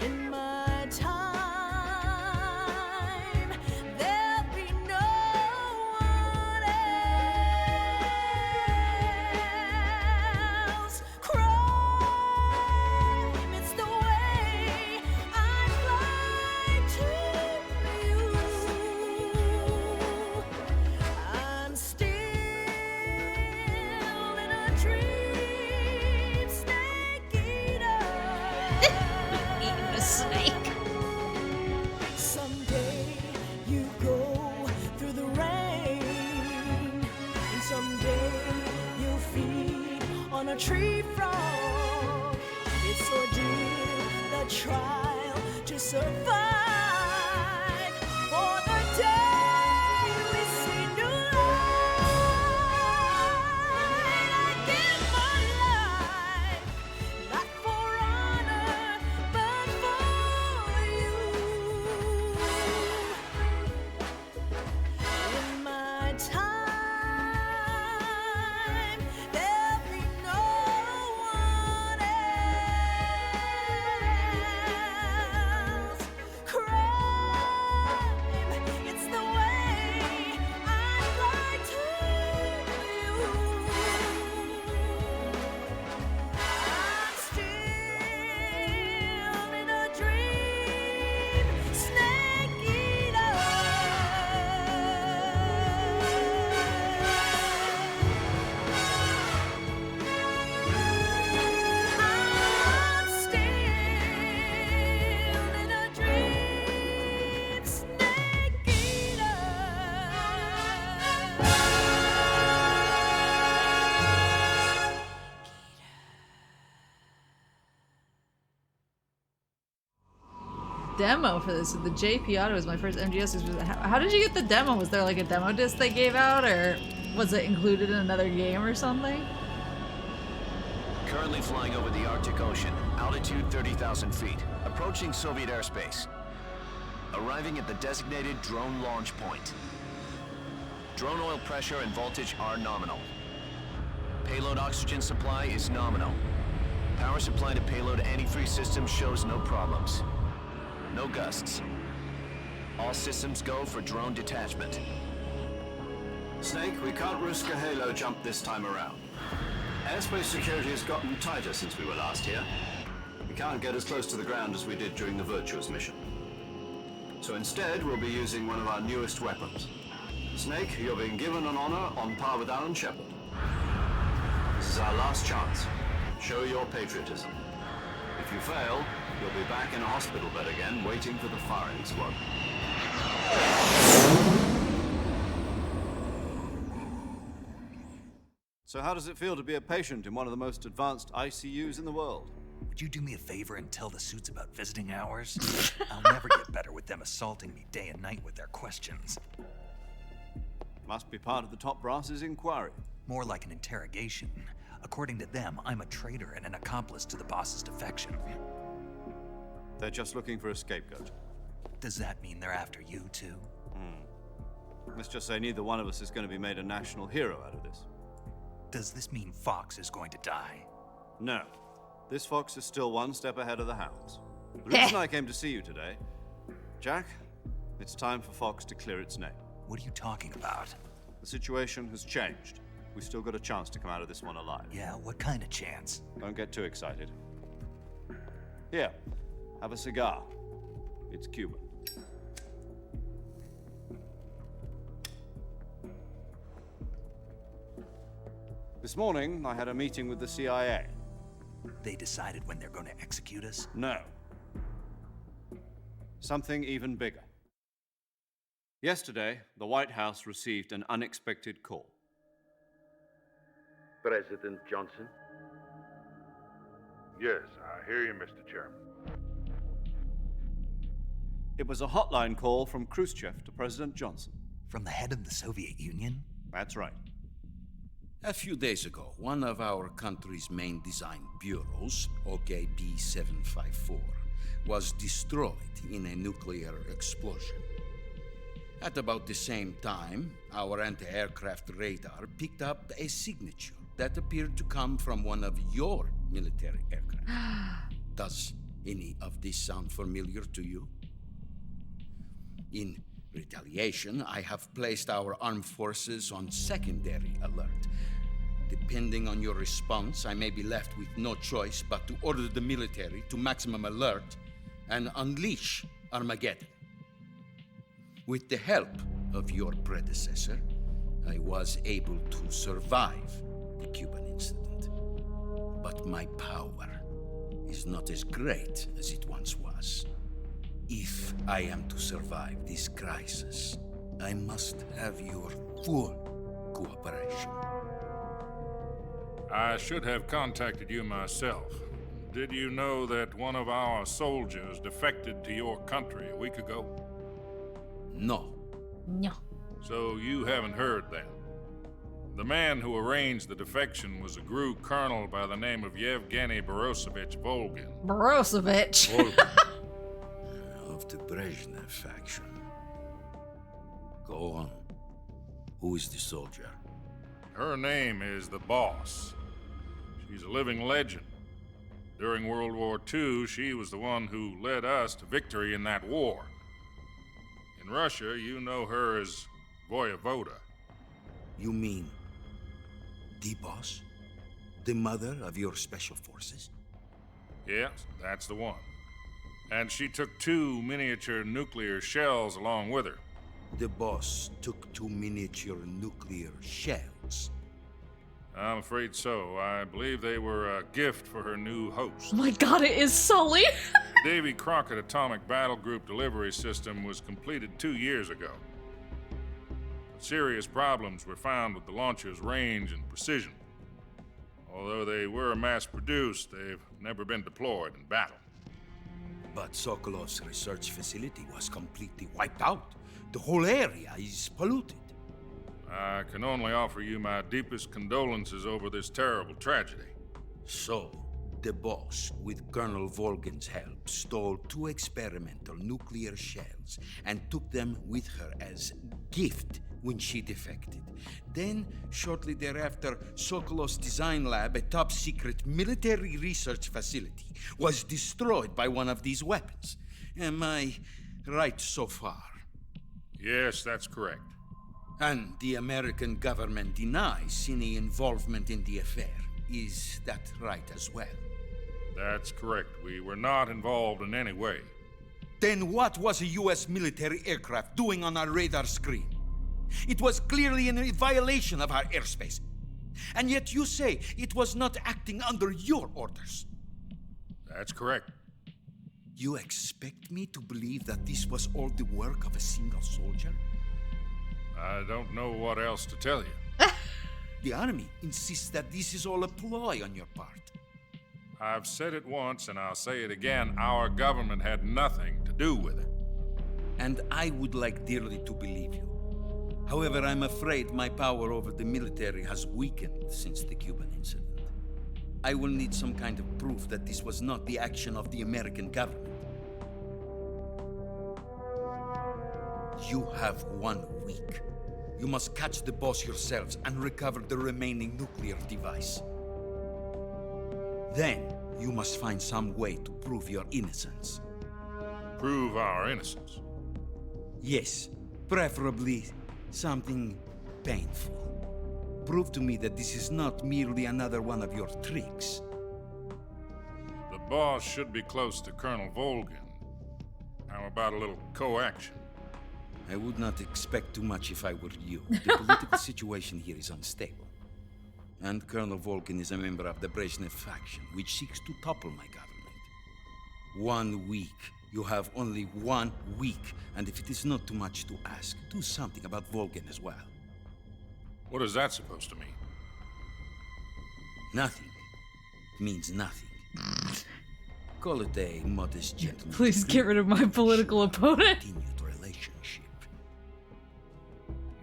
In my time, there'll be no one else. It's the way I fly to you. I'm still in a dream, snake eater. Eating a snake. Someday you go through the rain, and someday you'll feed on a tree frog. It's ordeal, the trial to survive. For the day we see new light, I give my life, not for honor, but for you. In my time, there'll be no one else. Crime, it's the way I fly to you. I'm still in a dream, snake eater. I'm still in a dream, snake eater. Demo for this. The JP Auto was my first MGS. How did you get the demo? Was there like a demo disc they gave out, or was it included in another game or something? Currently flying over the Arctic Ocean, altitude 30,000 feet, approaching Soviet airspace. Arriving at the designated drone launch point. Drone oil pressure and voltage are nominal. Payload oxygen supply is nominal. Power supply to payload antifreeze system shows no problems. No gusts. All systems go for drone detachment. Snake, we can't risk a halo jump this time around. Airspace security has gotten tighter since we were last here. We can't get as close to the ground as we did during the Virtuous mission. So instead, we'll be using one of our newest weapons. Snake, you're being given an honor on par with Alan Shepard. This is our last chance. Show your patriotism. If you fail, you'll be back in a hospital bed again, waiting for the firing squad. So how does it feel to be a patient in one of the most advanced ICUs in the world? Would you do me a favor and tell the suits about visiting hours? I'll never get better with them assaulting me day and night with their questions. Must be part of the top brass's inquiry. More like an interrogation. According to them, I'm a traitor and an accomplice to the boss's defection. They're just looking for a scapegoat. Does that mean they're after you, too? Let's just say neither one of us is going to be made a national hero out of this. Does this mean Fox is going to die? No. This fox is still one step ahead of the hounds. The reason I came to see you today, Jack, it's time for Fox to clear its name. What are you talking about? The situation has changed. We've still got a chance to come out of this one alive. Yeah, what kind of chance? Don't get too excited. Here, have a cigar. It's Cuban. This morning, I had a meeting with the CIA. They decided when they're going to execute us? No. Something even bigger. Yesterday, the White House received an unexpected call. President Johnson? Yes, I hear you, Mr. Chairman. It was a hotline call from Khrushchev to President Johnson. From the head of the Soviet Union? That's right. A few days ago, one of our country's main design bureaus, OKB 754, was destroyed in a nuclear explosion. At about the same time, our anti-aircraft radar picked up a signature that appeared to come from one of your military aircraft. Does any of this sound familiar to you? In retaliation, I have placed our armed forces on secondary alert. Depending on your response, I may be left with no choice but to order the military to maximum alert and unleash Armageddon. With the help of your predecessor, I was able to survive the Cuban incident. But my power is not as great as it once was. If I am to survive this crisis, I must have your full cooperation. I should have contacted you myself. Did you know that one of our soldiers defected to your country a week ago? No. No. So you haven't heard then. The man who arranged the defection was a GRU colonel by the name of Yevgeny Borosovich Volgin. Borosovich? Of the Brezhnev faction. Go on. Who is the soldier? Her name is the Boss. She's a living legend. During World War II, she was the one who led us to victory in that war. In Russia, you know her as Voyevoda. You mean the Boss? The mother of your special forces? Yes, that's the one. And she took 2 miniature nuclear shells along with her. The Boss took 2 miniature nuclear shells. I'm afraid so. I believe they were a gift for her new host. Oh my god, it is Sully! Davy Crockett Atomic Battle Group delivery system was completed 2 years ago. Serious problems were found with the launcher's range and precision. Although they were mass-produced, they've never been deployed in battle. But Sokolov's research facility was completely wiped out. The whole area is polluted. I can only offer you my deepest condolences over this terrible tragedy. So, the Boss, with Colonel Volgin's help, stole 2 experimental nuclear shells and took them with her as gift when she defected. Then, shortly thereafter, Sokolov's design lab, a top-secret military research facility, was destroyed by one of these weapons. Am I right so far? Yes, that's correct. And the American government denies any involvement in the affair. Is that right as well? That's correct. We were not involved in any way. Then what was a U.S. military aircraft doing on our radar screen? It was clearly in a violation of our airspace. And yet you say it was not acting under your orders. That's correct. You expect me to believe that this was all the work of a single soldier? I don't know what else to tell you. The army insists that this is all a ploy on your part. I've said it once and I'll say it again. Our government had nothing to do with it. And I would like dearly to believe you. However, I'm afraid my power over the military has weakened since the Cuban incident. I will need some kind of proof that this was not the action of the American government. You have 1 week. You must catch the boss yourselves and recover the remaining nuclear device. Then, you must find some way to prove your innocence. Prove our innocence? Yes, preferably something painful. Prove to me that this is not merely another one of your tricks. The boss should be close to Colonel Volgin. How about a little co-action? I would not expect too much if I were you. The political situation here is unstable. And Colonel Volgin is a member of the Brezhnev faction, which seeks to topple my government. 1 week. You have only 1 week. And if it is not too much to ask, do something about Volgin as well. What is that supposed to mean? Nothing. It means nothing. Call it a modest gentleman. Please get rid of my political opponent. Relationship.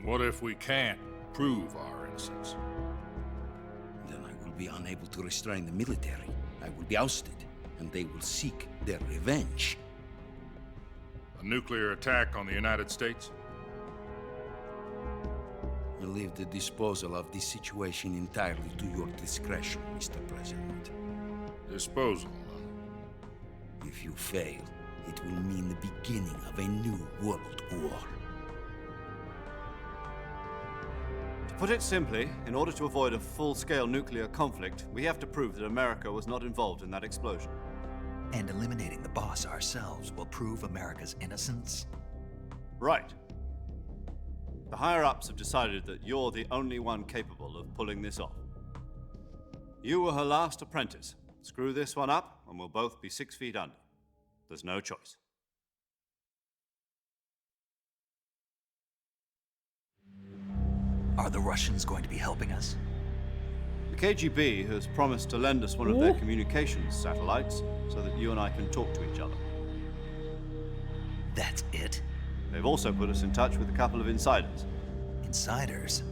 What if we can't prove our innocence? Then I will be unable to restrain the military. I will be ousted, and they will seek their revenge. A nuclear attack on the United States? I leave the disposal of this situation entirely to your discretion, Mr. President. Disposal? If you fail, it will mean the beginning of a new world war. To put it simply, in order to avoid a full-scale nuclear conflict, we have to prove that America was not involved in that explosion. And eliminating the boss ourselves will prove America's innocence? Right. The higher-ups have decided that you're the only one capable of pulling this off. You were her last apprentice. Screw this one up, and we'll both be 6 feet under. There's no choice. Are the Russians going to be helping us? The KGB has promised to lend us one of their communications satellites so that you and I can talk to each other. That's it? They've also put us in touch with a couple of insiders. Insiders?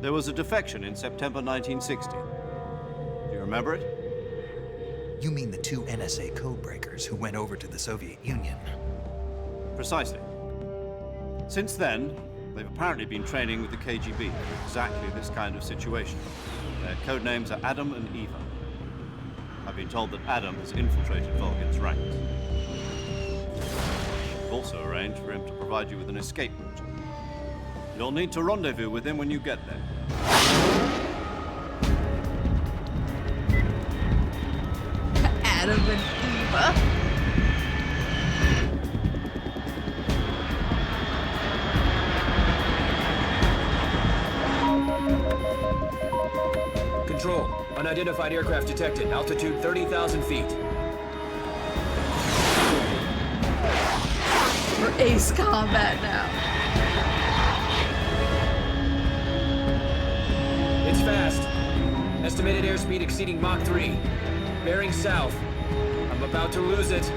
There was a defection in September 1960. Do you remember it? You mean the 2 NSA codebreakers who went over to the Soviet Union? Precisely. Since then, they've apparently been training with the KGB for exactly this kind of situation. Their code names are Adam and Eva. I've been told that Adam has infiltrated Volgin's ranks. I've also arranged for him to provide you with an escape route. You'll need to rendezvous with him when you get there. Adam and Eva. Control. Unidentified aircraft detected. Altitude 30,000 feet. We're ace combat now. It's fast. Estimated airspeed exceeding Mach 3. Bearing south. I'm about to lose it.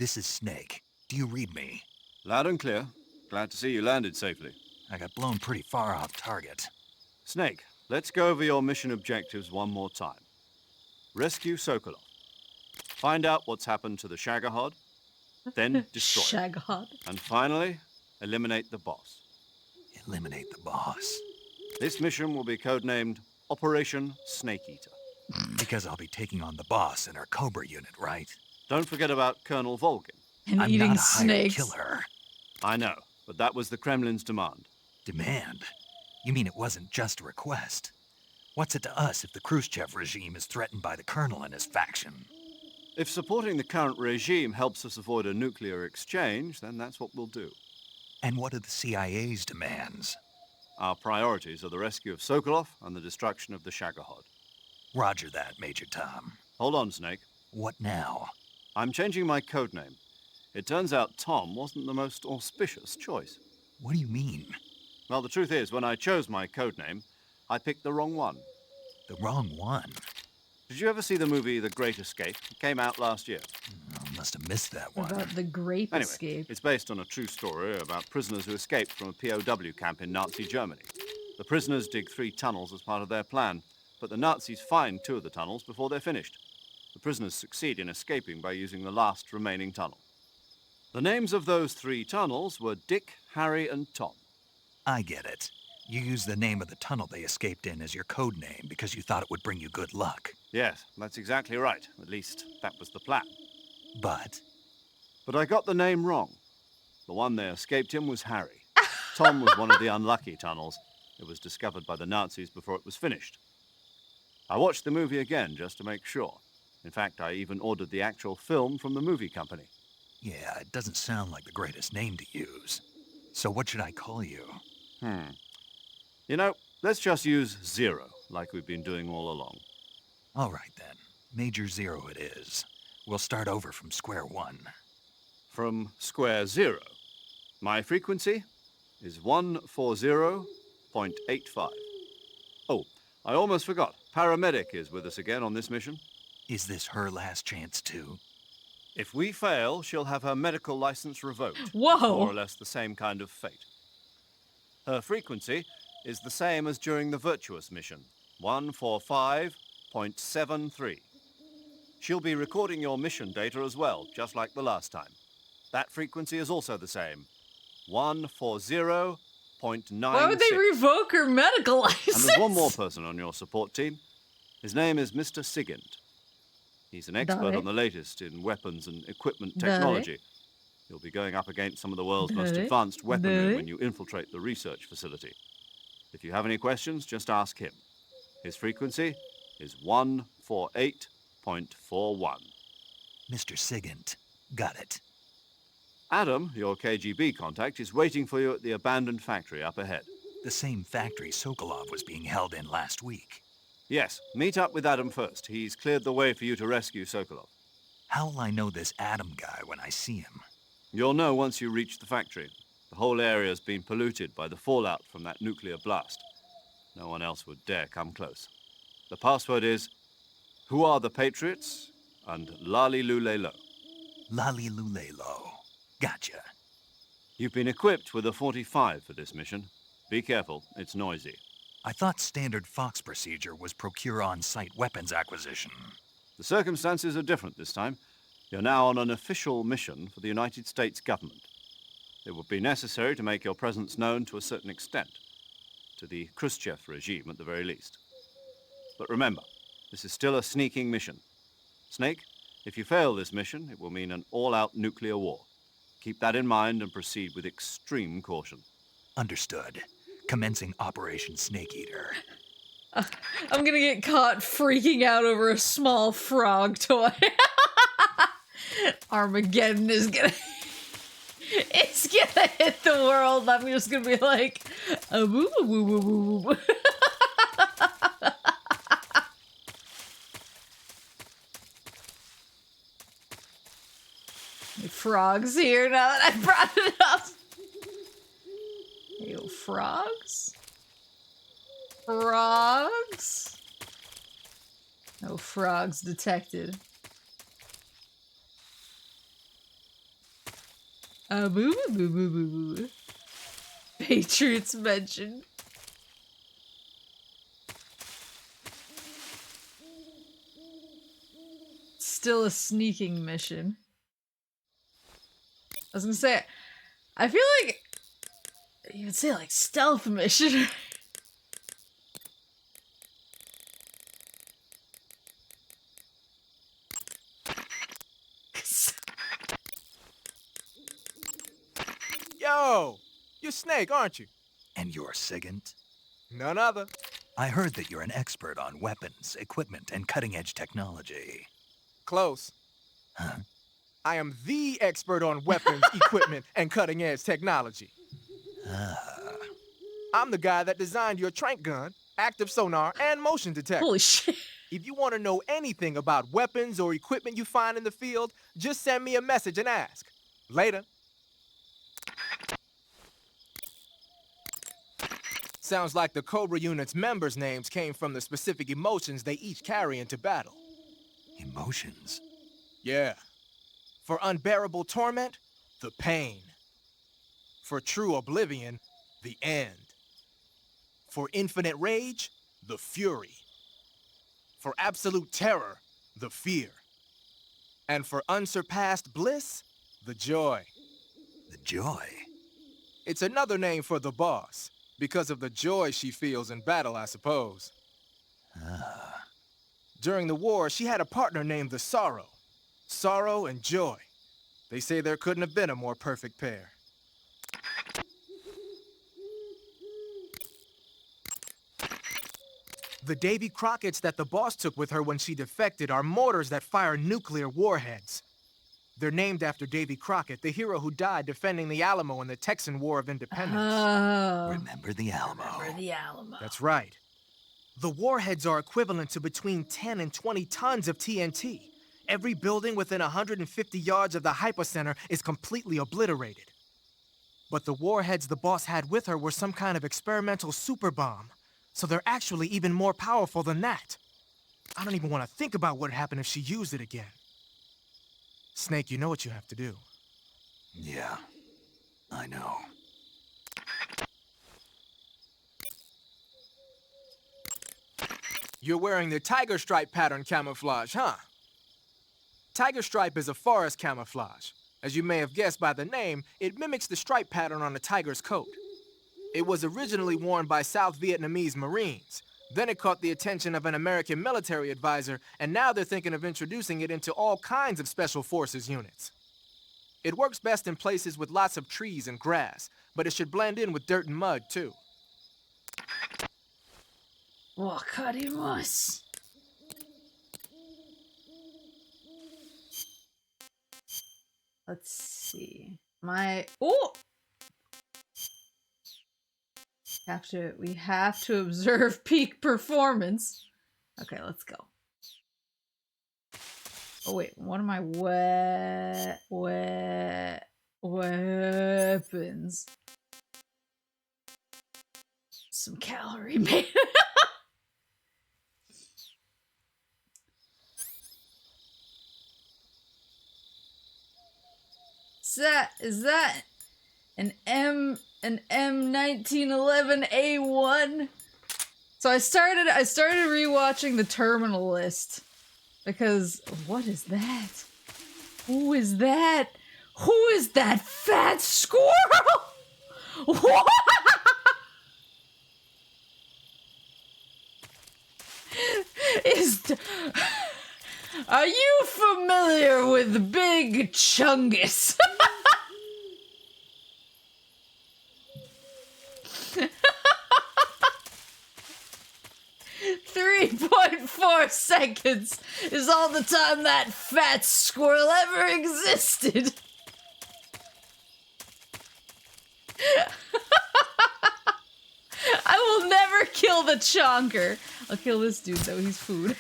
This is Snake. Do you read me? Loud and clear. Glad to see you landed safely. I got blown pretty far off target. Snake, let's go over your mission objectives one more time. Rescue Sokolov. Find out what's happened to the Shagohod, then destroy it. Shagohod. And finally, eliminate the boss. Eliminate the boss. This mission will be codenamed Operation Snake Eater. Because I'll be taking on the boss in our Cobra unit, right? Don't forget about Colonel Volgin. And I'm eating not a snakes. hired killer. I know, but that was the Kremlin's demand. Demand? You mean it wasn't just a request? What's it to us if the Khrushchev regime is threatened by the Colonel and his faction? If supporting the current regime helps us avoid a nuclear exchange, then that's what we'll do. And what are the CIA's demands? Our priorities are the rescue of Sokolov and the destruction of the Shagohod. Roger that, Major Tom. Hold on, Snake. What now? I'm changing my codename. It turns out Tom wasn't the most auspicious choice. What do you mean? Well, the truth is, when I chose my codename, I picked the wrong one. The wrong one? Did you ever see the movie The Great Escape? It came out last year. I must have missed that one. About the Great Anyway, Escape. it's based on a true story about prisoners who escaped from a POW camp in Nazi Germany. The prisoners dig 3 tunnels as part of their plan, but the Nazis find 2 of the tunnels before they're finished. The prisoners succeed in escaping by using the last remaining tunnel. The names of those 3 tunnels were Dick, Harry, and Tom. I get it. You used the name of the tunnel they escaped in as your code name because you thought it would bring you good luck. Yes, that's exactly right. At least, that was the plan. But I got the name wrong. The one they escaped in was Harry. Tom was one of the unlucky tunnels. It was discovered by the Nazis before it was finished. I watched the movie again just to make sure. In fact, I even ordered the actual film from the movie company. yeah, it doesn't sound like the greatest name to use. So what should I call you? You know, let's just use Zero, like we've been doing all along. All right then. Major Zero it is. We'll start over from square one. From square 0. My frequency is 140.85. Oh, I almost forgot. Paramedic is with us again on this mission. Is this her last chance too? If we fail, she'll have her medical license revoked. Whoa! More or less the same kind of fate. Her frequency is the same as during the Virtuous mission, 145.73. She'll be recording your mission data as well, just like the last time. That frequency is also the same, 140.96. Why would they revoke her medical license? And there's one more person on your support team. His name is Mr. Sigint. He's an expert on the latest in weapons and equipment technology. You'll be going up against some of the world's most advanced weaponry when you infiltrate the research facility. If you have any questions, just ask him. His frequency is 148.41. Mr. Sigint. Got it. Adam, your KGB contact, is waiting for you at the abandoned factory up ahead. The same factory Sokolov was being held in last week. Yes, meet up with Adam first. He's cleared the way for you to rescue Sokolov. How will I know this Adam guy when I see him? You'll know once you reach the factory. The whole area's been polluted by the fallout from that nuclear blast. No one else would dare come close. The password is, "Who are the Patriots?" and Lali Lulelo. Lali Lulelo. Gotcha. You've been equipped with a 45 for this mission. Be careful, it's noisy. I thought standard Fox procedure was procure on-site weapons acquisition. The circumstances are different this time. You're now on an official mission for the United States government. It would be necessary to make your presence known to a certain extent, to the Khrushchev regime at the very least. But remember, this is still a sneaking mission. Snake, if you fail this mission, it will mean an all-out nuclear war. Keep that in mind and proceed with extreme caution. Understood. Commencing Operation Snake Eater. I'm gonna get caught freaking out over a small frog toy. Armageddon is gonna... It's gonna hit the world. I'm just gonna be like... Woo woo woo woo woo woo. Frogs here now that I brought it up. Yo, frogs? Frogs? No frogs detected. Boo boo boo boo boo boo. Patriots mentioned. Still a sneaking mission. I was gonna say, I feel like you would say like stealth mission. Yo, you're Snake, aren't you? And you're Sigint? None other. I heard that you're an expert on weapons, equipment, and cutting-edge technology. Close. Huh? I am the expert on weapons, equipment, and cutting-edge technology. I'm the guy that designed your trank gun, active sonar, and motion detector. Holy shit. If you want to know anything about weapons or equipment you find in the field, just send me a message and ask. Later. Sounds like the Cobra unit's members' names came from the specific emotions they each carry into battle. Emotions? Yeah. For unbearable torment, the pain. For true oblivion, the end. For infinite rage, the fury. For absolute terror, the fear. And for unsurpassed bliss, the joy. The joy? It's another name for the boss. Because of the joy she feels in battle, I suppose. During the war, she had a partner named the Sorrow. Sorrow and joy. They say there couldn't have been a more perfect pair. The Davy Crockett's that the boss took with her when she defected are mortars that fire nuclear warheads. They're named after Davy Crockett, the hero who died defending the Alamo in the Texan War of Independence. Remember the Alamo. Remember the Alamo. That's right. The warheads are equivalent to between 10 and 20 tons of TNT. Every building within 150 yards of the hypocenter is completely obliterated. But the warheads the boss had with her were some kind of experimental super bomb, so they're actually even more powerful than that. I don't even want to think about what would happen if she used it again. Snake, you know what you have to do. Yeah, I know. You're wearing the tiger stripe pattern camouflage, huh? Tiger stripe is a forest camouflage. As you may have guessed by the name, it mimics the stripe pattern on a tiger's coat. It was originally worn by South Vietnamese Marines. Then it caught the attention of an American military advisor, and now they're thinking of introducing it into all kinds of special forces units. It works best in places with lots of trees and grass, but it should blend in with dirt and mud, too. Wakarimasu. Let's see. We have to observe peak performance. Okay, let's go. Oh wait, what are my weapons? Some calorie man. Is that an M1911A1? So I started rewatching the Terminal List because what is that? Who is that? Who is that fat squirrel? What? Are you familiar with Big Chungus? 3.4 seconds is all the time that fat squirrel ever existed. I will never kill the chonker. I'll kill this dude though, he's food.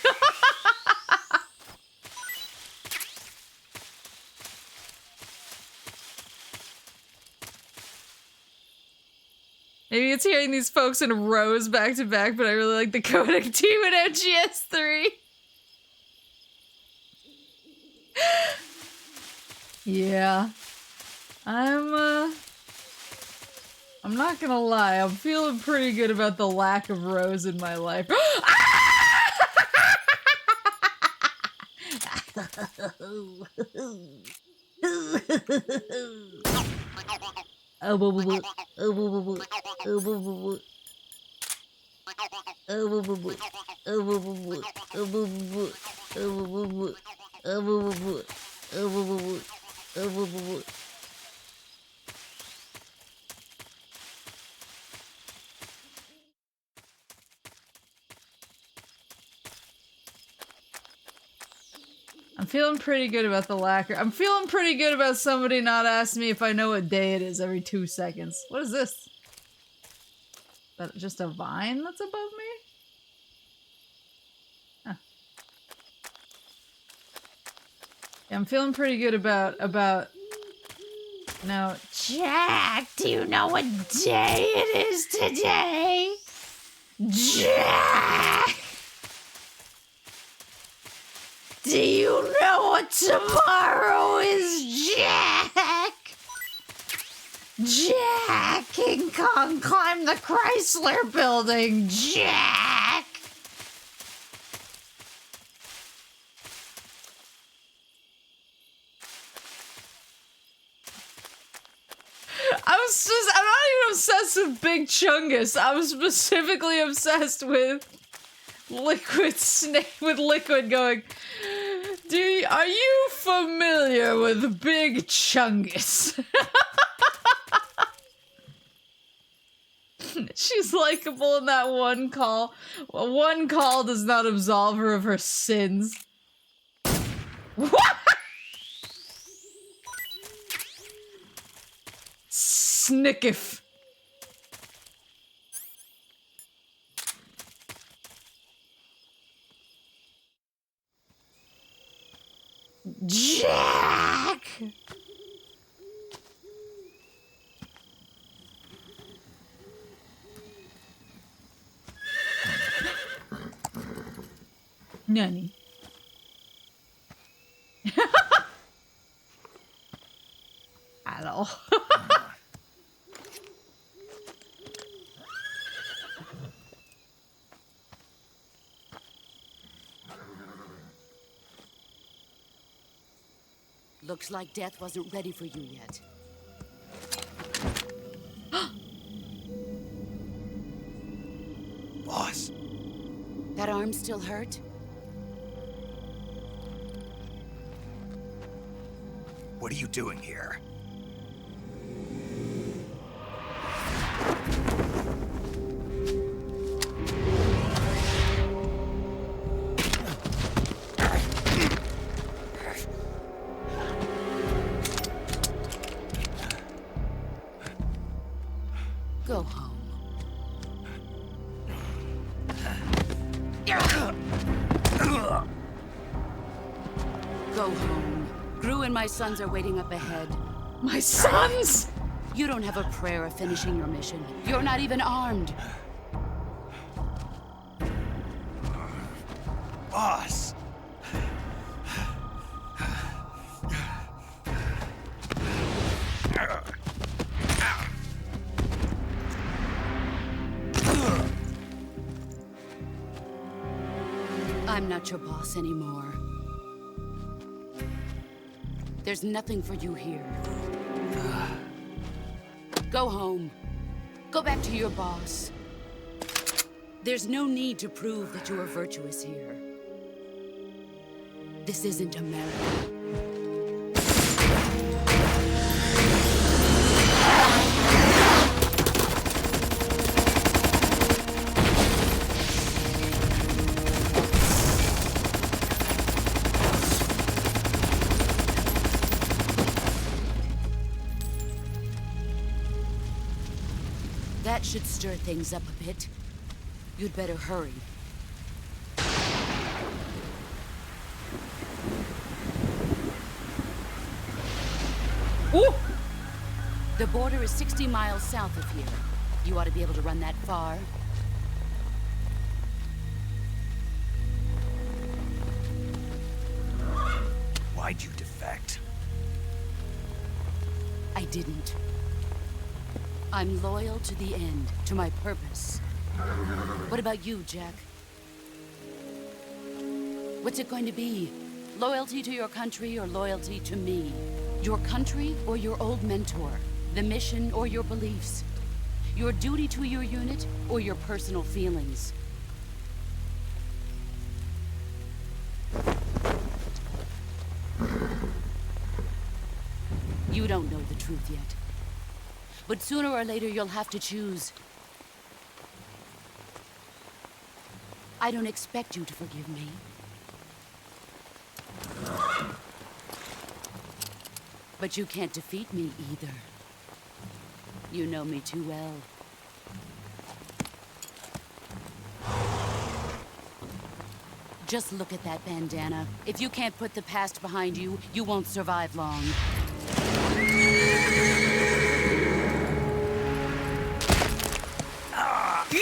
Maybe it's hearing these folks in rows back to back, but I really like the codec team in OGS3. Yeah. I'm not gonna lie, I'm feeling pretty good about the lack of Rose in my life. I'm feeling pretty good about the lacquer. I'm feeling pretty good about somebody not asking me if I know what day it is every 2 seconds. What is this? Is that just a vine that's above me? Huh. Yeah, I'm feeling pretty good about... No. Jack, do you know what day it is today? Jack! Do you know what tomorrow is, Jack? Jack, King Kong climbed the Chrysler building, Jack! I'm not even obsessed with Big Chungus. I'm specifically obsessed with Liquid Snake, with Liquid going, are you familiar with Big Chungus? She's likable in that one call. One call does not absolve her of her sins. What? Snickif. Jack! Nani? Hello. Looks like death wasn't ready for you yet. Boss. That arm still hurt? What are you doing here? Go home. Go home. Gru and my sons are waiting up ahead. My sons?! You don't have a prayer of finishing your mission. You're not even armed. Boss! I'm not your boss anymore. There's nothing for you here. Go home. Go back to your boss. There's no need to prove that you are virtuous here. This isn't America. That should stir things up a bit. You'd better hurry. Ooh! The border is 60 miles south of here. You ought to be able to run that far. Why'd you defect? I didn't. I'm loyal to the end, to my purpose. What about you, Jack? What's it going to be? Loyalty to your country or loyalty to me? Your country or your old mentor? The mission or your beliefs? Your duty to your unit or your personal feelings? You don't know the truth yet. But sooner or later you'll have to choose. I don't expect you to forgive me. But you can't defeat me either. You know me too well. Just look at that bandana. If you can't put the past behind you, you won't survive long.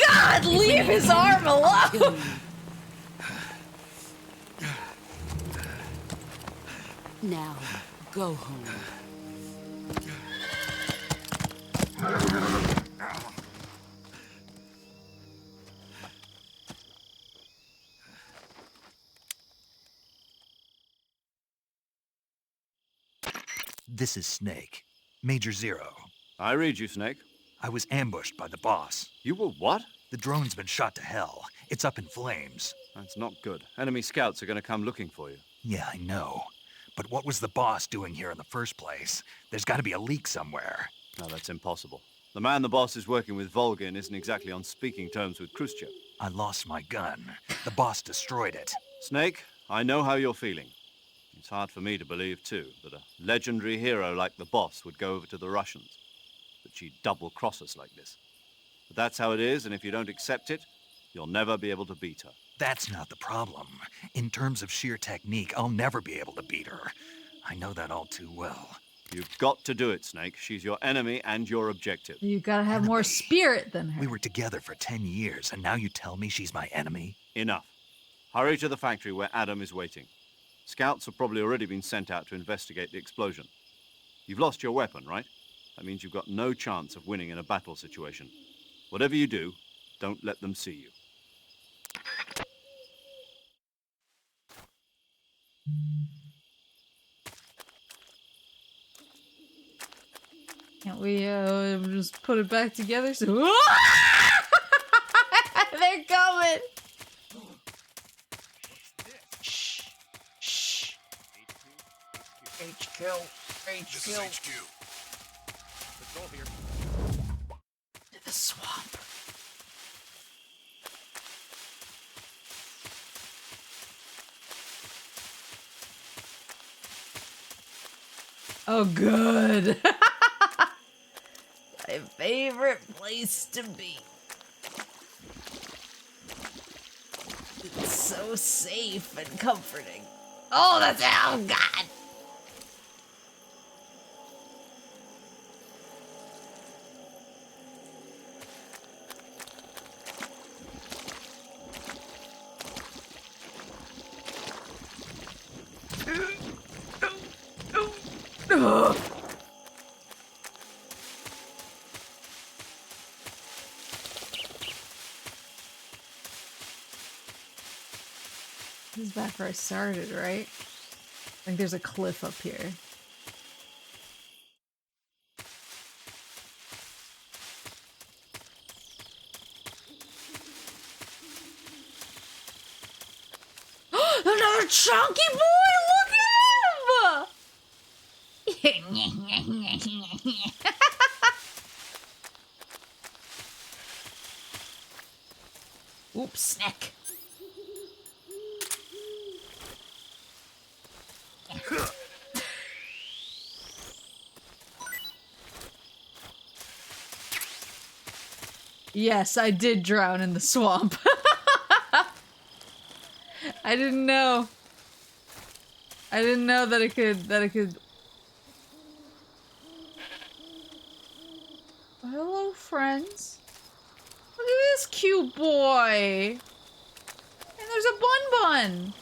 God, leave his arm alone! Now, go home. This is Snake. Major Zero. I read you, Snake. I was ambushed by the boss. You were what? The drone's been shot to hell. It's up in flames. That's not good. Enemy scouts are going to come looking for you. Yeah, I know. But what was the boss doing here in the first place? There's got to be a leak somewhere. No, that's impossible. The man the boss is working with, Volgin, isn't exactly on speaking terms with Khrushchev. I lost my gun. The boss destroyed it. Snake, I know how you're feeling. It's hard for me to believe, too, that a legendary hero like the boss would go over to the Russians. That she'd double-cross us like this. But that's how it is, and if you don't accept it, you'll never be able to beat her. That's not the problem. In terms of sheer technique, I'll never be able to beat her. I know that all too well. You've got to do it, Snake. She's your enemy and your objective. You gotta have more spirit than her. We were together for 10 years, and now you tell me she's my enemy? Enough. Hurry to the factory where Adam is waiting. Scouts have probably already been sent out to investigate the explosion. You've lost your weapon, right? That means you've got no chance of winning in a battle situation. Whatever you do, don't let them see you. Can't we just put it back together? So they're coming! Shh. Shh. HQ. This is HQ. Let's go here. To the swamp. Oh, good. My favorite place to be. It's so safe and comforting. Oh, that's oh God. Ugh. This is back where I started, right? I think there's a cliff up here. Another chunky boy! Look at him! Oops, snack. Yes, I did drown in the swamp. I didn't know. I didn't know that it could. Hello, friends. Look at this cute boy. And there's a bun.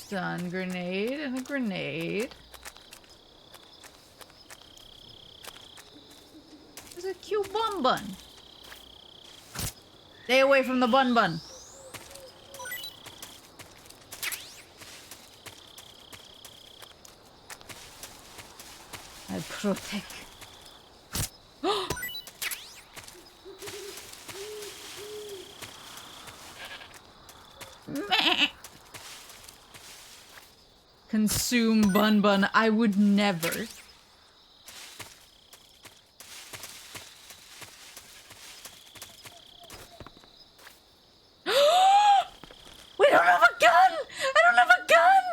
Stun grenade and a grenade. There's a cute bun bun. Stay away from the bun bun. I protect. Meh. Consume bun bun. I would never. We don't have a gun! I don't have a gun!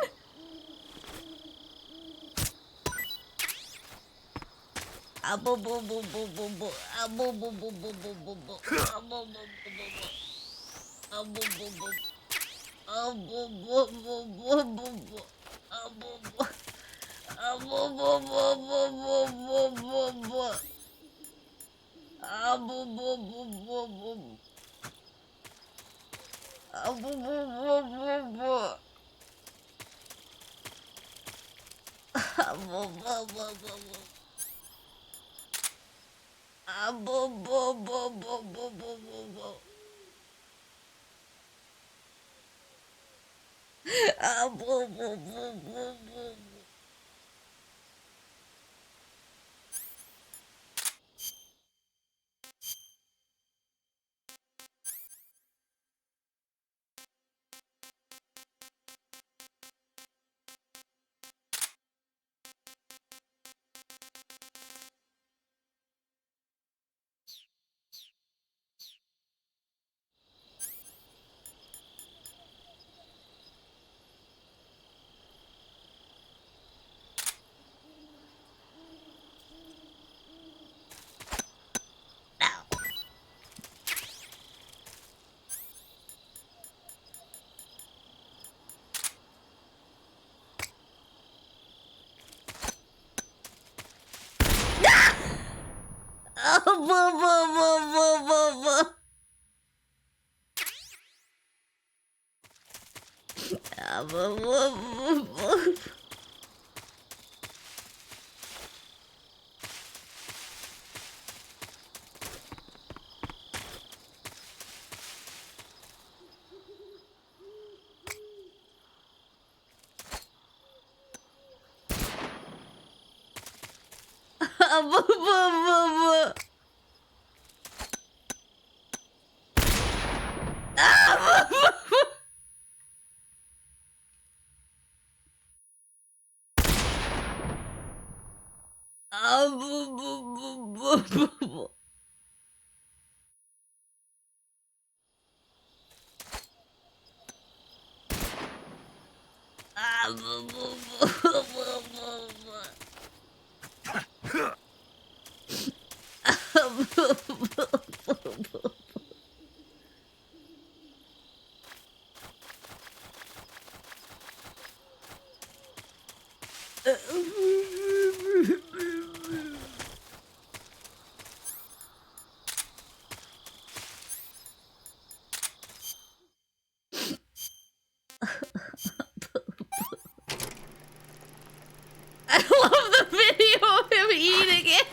I love the video of him eating it.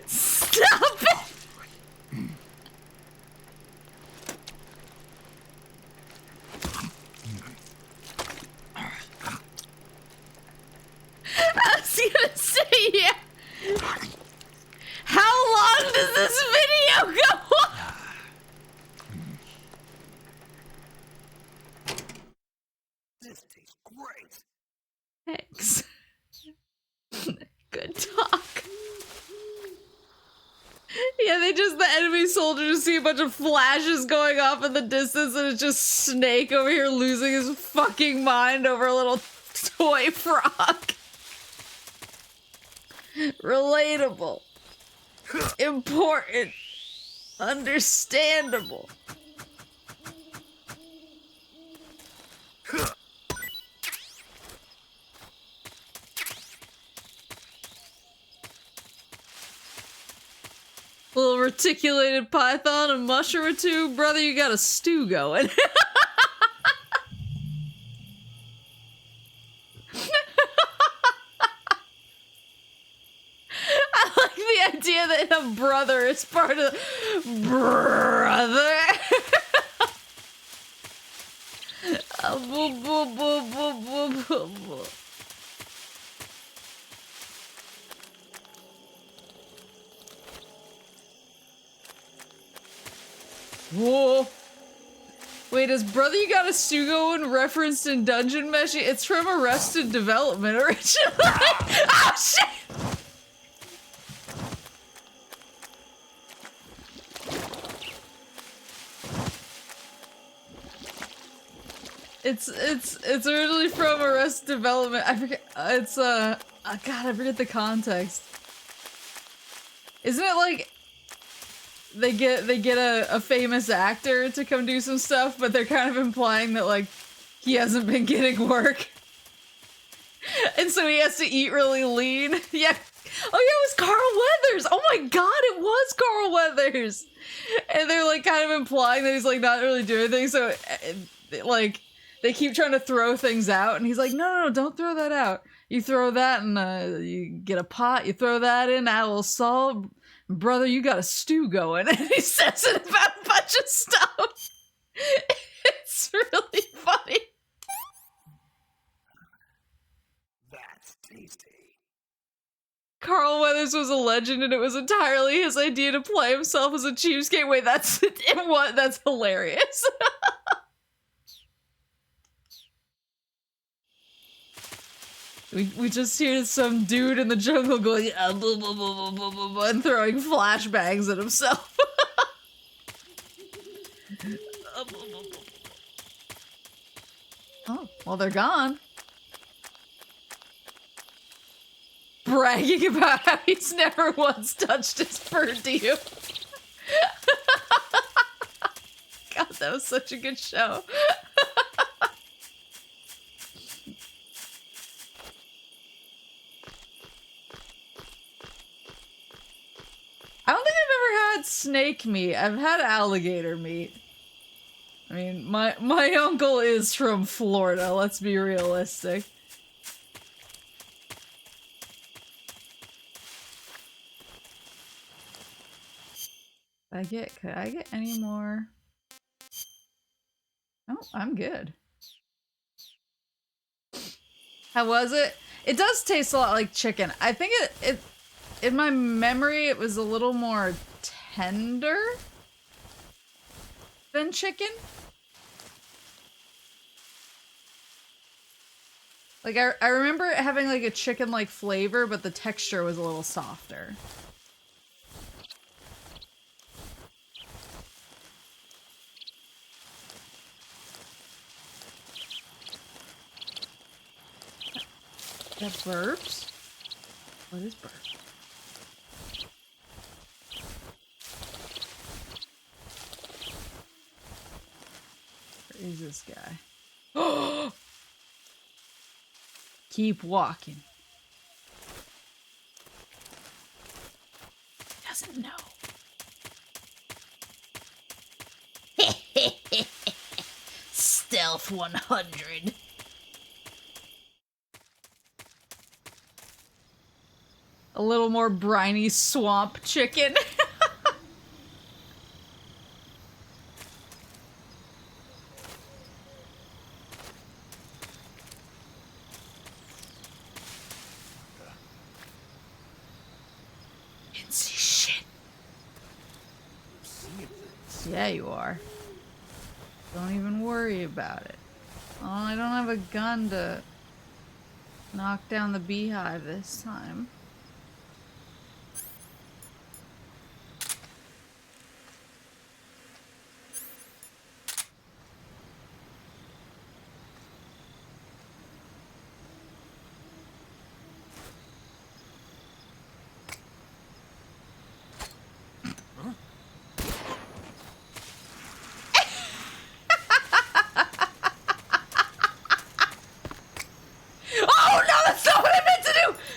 Stop it. I was gonna say, yeah. How long does this video go on? This tastes great. Thanks. Good talk. Yeah, the enemy soldiers see a bunch of flashes going off in the distance, and it's just Snake over here losing his fucking mind over a little toy frog. Relatable. Important. Understandable. Little reticulated python, a mushroom or two. Brother, you got a stew going. brother. It's part of brother. Whoa. Wait, is Brother You Got a Stew Going referenced in Dungeon Mesh? It's from Arrested Development originally. Oh shit! It's originally from Arrested Development. I forget. It's God, I forget the context. Isn't it like they get a famous actor to come do some stuff, but they're kind of implying that like he hasn't been getting work, and so he has to eat really lean. Yeah. Oh yeah, it was Carl Weathers. Oh my god, it was Carl Weathers. And they're like kind of implying that he's like not really doing things. So like they keep trying to throw things out, and he's like, no, don't throw that out. You throw that, and you get a pot. You throw that in, add a little salt. Brother, you got a stew going. And he says it about a bunch of stuff. It's really funny. That's tasty. Carl Weathers was a legend, and it was entirely his idea to play himself as a cheapskate. Wait, that's what? That's hilarious. We just hear some dude in the jungle going blah, blah, blah, blah, blah, blah, blah, and throwing flashbangs at himself. Oh, well, they're gone. Bragging about how he's never once touched his fur deal. God, that was such a good show. I don't think I've ever had snake meat. I've had alligator meat. I mean, my uncle is from Florida, let's be realistic. Could I get any more? Oh, I'm good. How was it? It does taste a lot like chicken. I think it in my memory, it was a little more tender than chicken. Like, I remember it having, like, a chicken-like flavor, but the texture was a little softer. That burps? What is burp? Where is this guy? Keep walking. Doesn't know. Stealth 100. A little more briny swamp chicken. Didn't see shit. Yeah, you are. Don't even worry about it. Oh, I don't have a gun to knock down the beehive this time.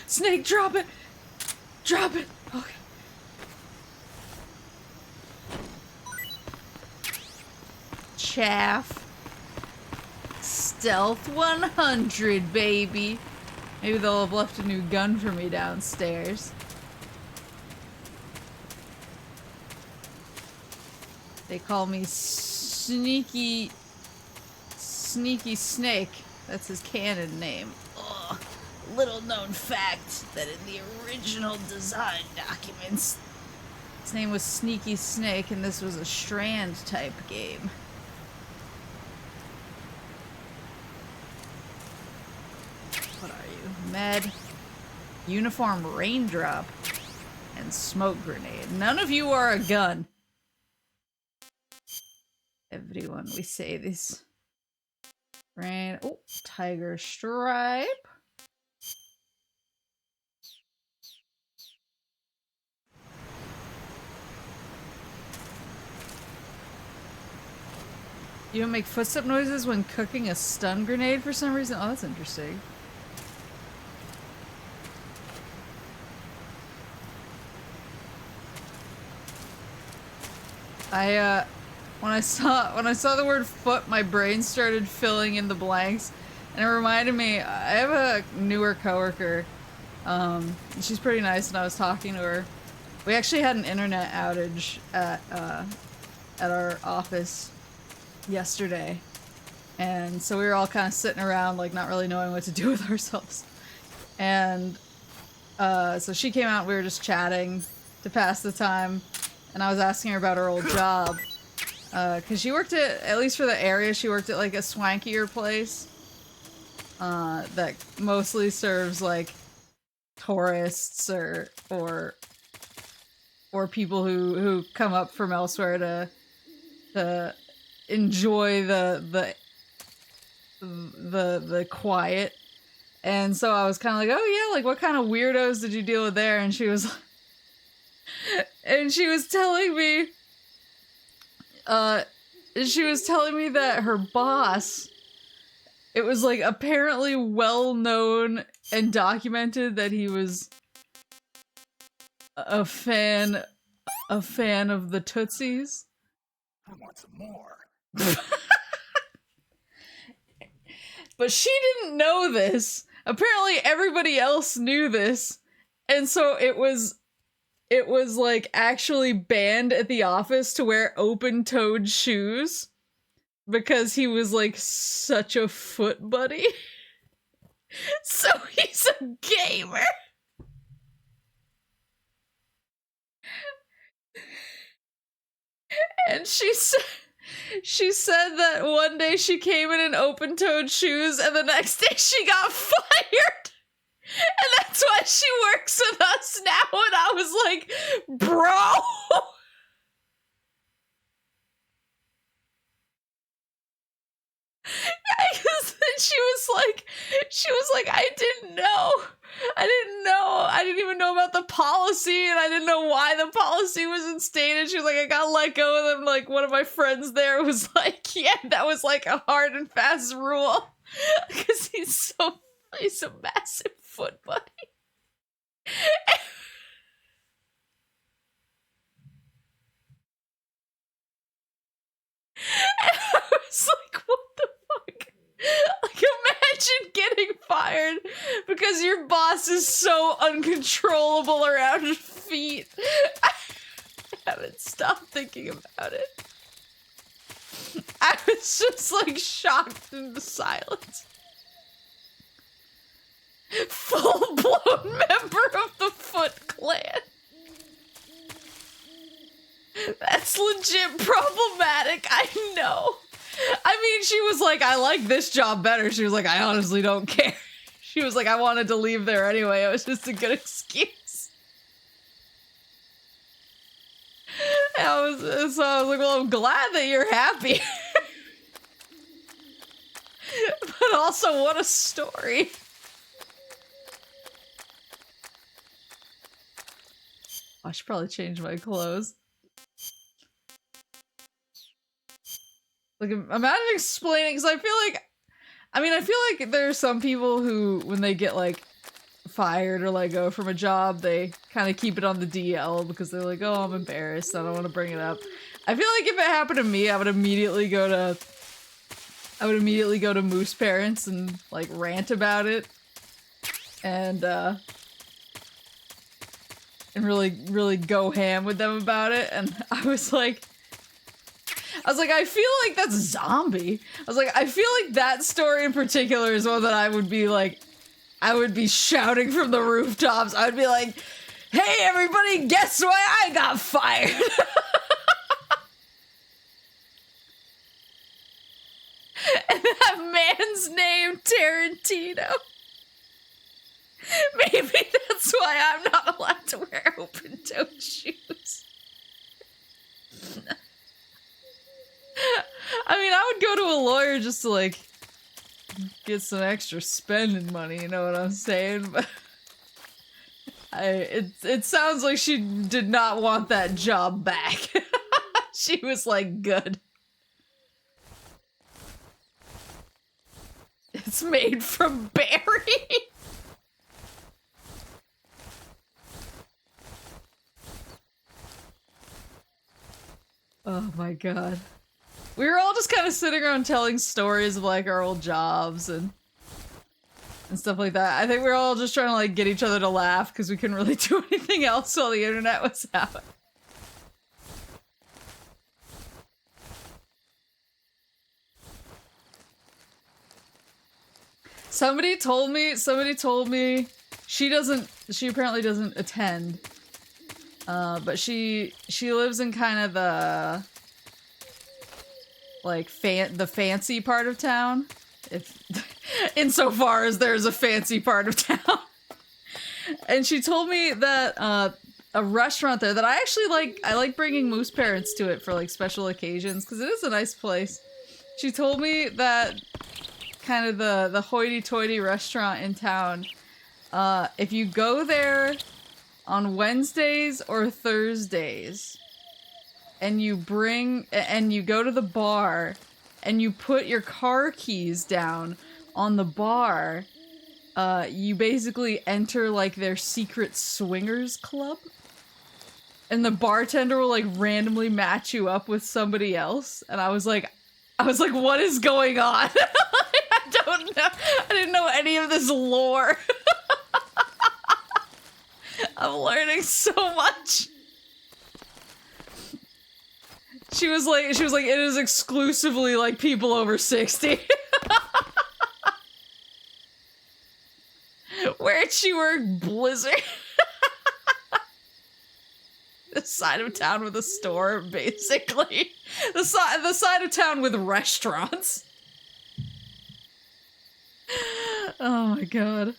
Snake, drop it! Drop it! Okay. Chaff. Stealth 100, baby. Maybe they'll have left a new gun for me downstairs. They call me Sneaky Snake. That's his canon name. Ugh. Little known fact that in the original design documents, his name was Sneaky Snake, and this was a Strand type game. What are you? Med, Uniform Raindrop, and Smoke Grenade. None of you are a gun. Everyone, we say this. Rain. Oh, Tiger Stripe. You don't make footstep noises when cooking a stun grenade for some reason? Oh, that's interesting. When I saw the word foot, my brain started filling in the blanks, and it reminded me, I have a newer coworker. She's pretty nice, and I was talking to her. We actually had an internet outage at our office yesterday, and so we were all kind of sitting around like not really knowing what to do with ourselves, and so she came out, we were just chatting to pass the time, and I was asking her about her old job, because she worked at least for the area, she worked at like a swankier place that mostly serves like tourists or people who come up from elsewhere to enjoy the quiet. And so I was kind of like, oh yeah, like what kind of weirdos did you deal with there? And she was telling me that her boss, it was like apparently well known and documented that he was a fan of the Tootsies. I want some more. But she didn't know this. Apparently everybody else knew this. And so it was like actually banned at the office to wear open-toed shoes because he was like such a foot buddy. So he's a gamer. And she said that one day she came in open-toed shoes and the next day she got fired. And that's why she works with us now. And I was like, bro. She was like, I didn't know. I didn't even know about the policy, and I didn't know why the policy was instated. She was like, I got let go, and then like one of my friends there was like, yeah, that was like a hard and fast rule. Because he's a massive foot buddy. And I was like, what the fuck? Like, imagine getting fired because your boss is so uncontrollable around your feet. I haven't stopped thinking about it. I was just like shocked into silence. Full-blown member of the Foot Clan. That's legit problematic, I know. I mean, she was like, I like this job better. She was like, I honestly don't care. She was like, I wanted to leave there anyway. It was just a good excuse. And I was like, well, I'm glad that you're happy. But also, what a story. I should probably change my clothes. Like, imagine explaining, because I feel like there are some people who, when they get, like, fired or let go from a job, they kind of keep it on the DL because they're like, oh, I'm embarrassed, I don't want to bring it up. I feel like if it happened to me, I would immediately go to Moose Parents and, like, rant about it. And really, really go ham with them about it. And I was like, I was like, I feel like that's zombie. I was like, I feel like that story in particular is one that I would be like, I would be shouting from the rooftops. I would be like, hey everybody, guess why I got fired? And that man's name, Tarantino. Maybe that's why I'm not allowed to wear open-toed shoes. I mean, I would go to a lawyer just to, like, get some extra spending money, you know what I'm saying? But it sounds like she did not want that job back. She was like, good. It's made from berry. Oh my god. We were all just kind of sitting around telling stories of like our old jobs and stuff like that. I think we were all just trying to like get each other to laugh because we couldn't really do anything else while the internet was out. Somebody told me she apparently doesn't attend. But she lives in kind of the like the fancy part of town, if insofar as there's a fancy part of town. And she told me that a restaurant there that I actually like. I like bringing moose parents to it for like special occasions because it is a nice place. She told me that kind of the hoity-toity restaurant in town. If you go there on Wednesdays or Thursdays, and you go to the bar, and you put your car keys down on the bar, you basically enter like their secret swingers club, and the bartender will like randomly match you up with somebody else. And I was like, what is going on? I don't know. I didn't know any of this lore. I'm learning so much. She was like, it is exclusively like people over 60. Where'd she work? Blizzard? The side of town with a store, basically. The side of town with restaurants. Oh my god.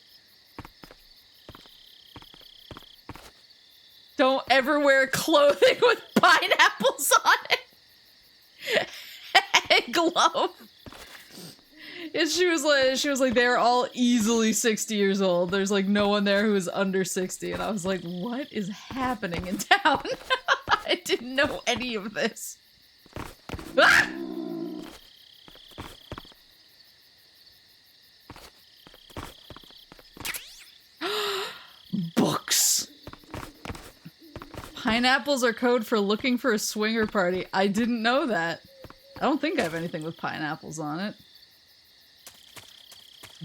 Don't ever wear clothing with pineapples on it. A glove. And she was like, they're all easily 60 years old. There's like no one there who is under 60. And I was like, what is happening in town? I didn't know any of this. Ah! Books. Pineapples are code for looking for a swinger party. I didn't know that. I don't think I have anything with pineapples on it.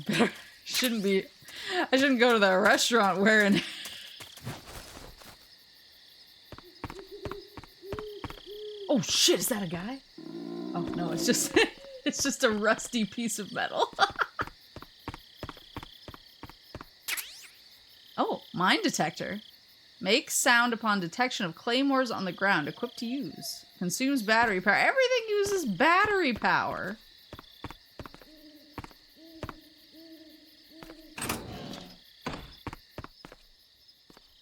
I shouldn't go to that restaurant wearing... Oh shit, is that a guy? Oh no, it's just it's just a rusty piece of metal. Oh, mine detector. Makes sound upon detection of claymores on the ground, equipped to use. Consumes battery power. Everything uses battery power.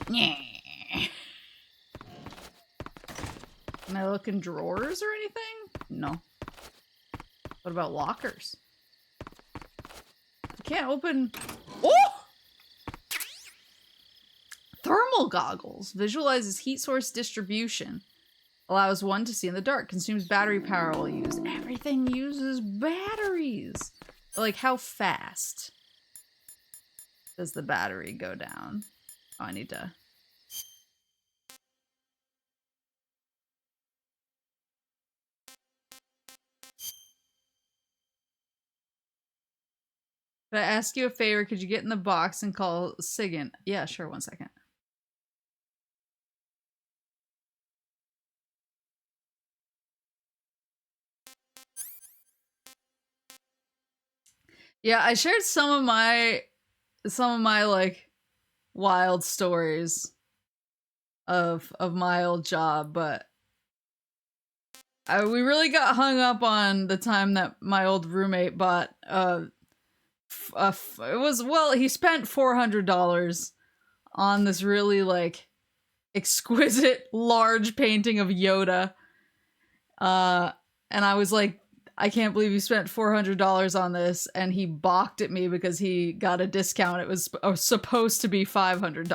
Yeah. Can I look in drawers or anything? No. What about lockers? I can't open... Oh! Thermal goggles. Visualizes heat source distribution. Allows one to see in the dark. Consumes battery power while used. Everything uses batteries. Like, how fast does the battery go down? Oh, I need to... Could I ask you a favor? Could you get in the box and call Sigan? Yeah, sure. 1 second. Yeah, I shared some of my like wild stories of my old job, but we really got hung up on the time that my old roommate bought he spent $400 on this really like exquisite large painting of Yoda. And I was like, I can't believe you spent $400 on this, and he balked at me because he got a discount. It was supposed to be $500.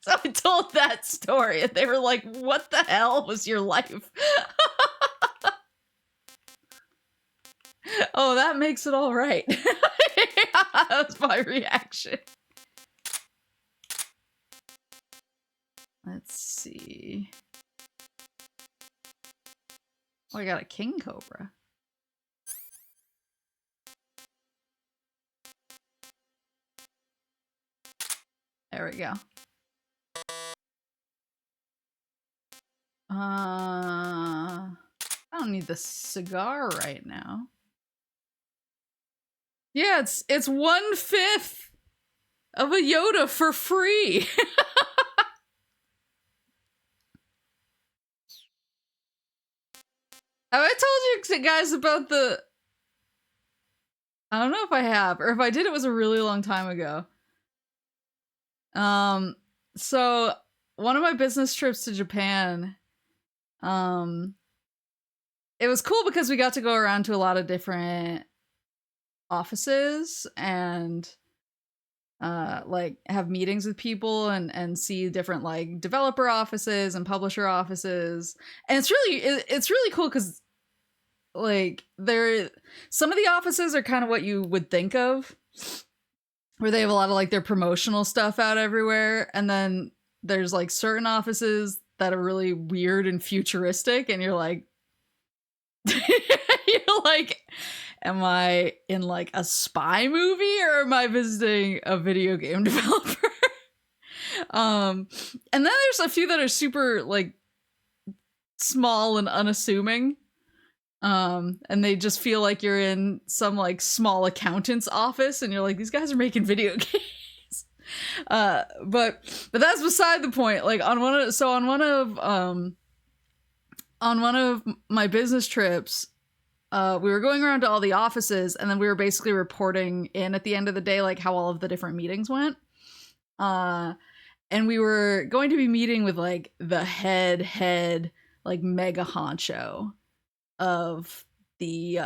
So I told that story, and they were like, what the hell was your life? Oh, that makes it all right. That was my reaction. Let's see. Oh, I got a king cobra. There we go. I don't need the cigar right now. Yeah, it's 1/5 of a Yoda for free. Have I told you guys about the... I don't know if I have, or if I did, it was a really long time ago. So one of my business trips to Japan, it was cool because we got to go around to a lot of different offices and like have meetings with people and see different like developer offices and publisher offices. And it's really cool because like some of the offices are kind of what you would think of, where they have a lot of like their promotional stuff out everywhere, and then there's like certain offices that are really weird and futuristic, and you're like am I in like a spy movie, or am I visiting a video game developer? And then there's a few that are super like small and unassuming. And they just feel like you're in some like small accountant's office, and you're like, these guys are making video games. But that's beside the point. Like on one of my business trips, we were going around to all the offices, and then we were basically reporting in at the end of the day, like how all of the different meetings went. And we were going to be meeting with like the head, like mega honcho of the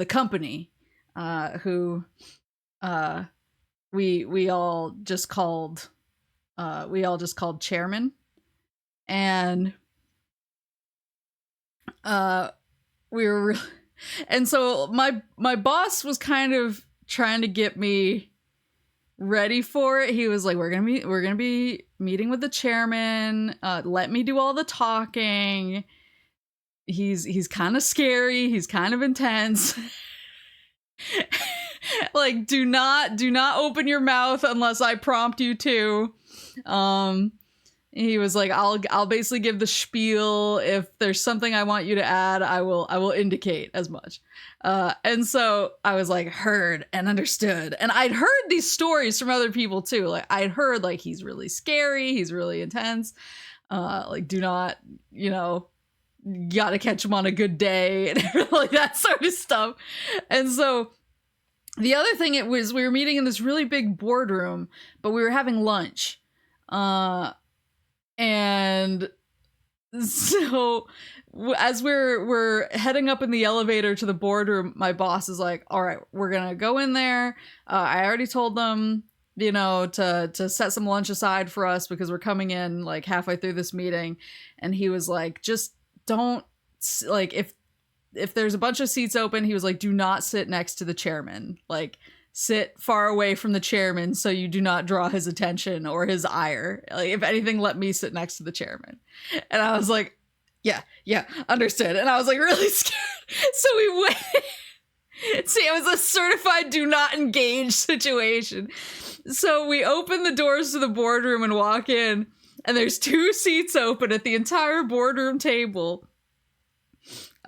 company, who we all just called chairman. And we were and so my boss was kind of trying to get me ready for it. He was like, we're gonna be meeting with the chairman, let me do all the talking. He's kind of scary, he's kind of intense. Like, do not open your mouth unless I prompt you to. He was like, I'll basically give the spiel. If there's something I want you to add, I will indicate as much. And so I was like, heard and understood. And I'd heard these stories from other people too. Like I'd heard like he's really scary, he's really intense. Like do not, gotta catch him on a good day and like that sort of stuff. And so the other thing it was, we were meeting in this really big boardroom, but we were having lunch. And so as we're heading up in the elevator to the boardroom, my boss is like, all right, we're gonna go in there. I already told them, to set some lunch aside for us because we're coming in like halfway through this meeting. And he was like, just don't, like, if there's a bunch of seats open, he was like, do not sit next to the chairman. Like, sit far away from the chairman so you do not draw his attention or his ire. Like, if anything, let me sit next to the chairman. And I was like, yeah, understood. And I was like really scared. So we went. See, it was a certified do not engage situation. So we open the doors to the boardroom and walk in, and there's 2 seats open at the entire boardroom table.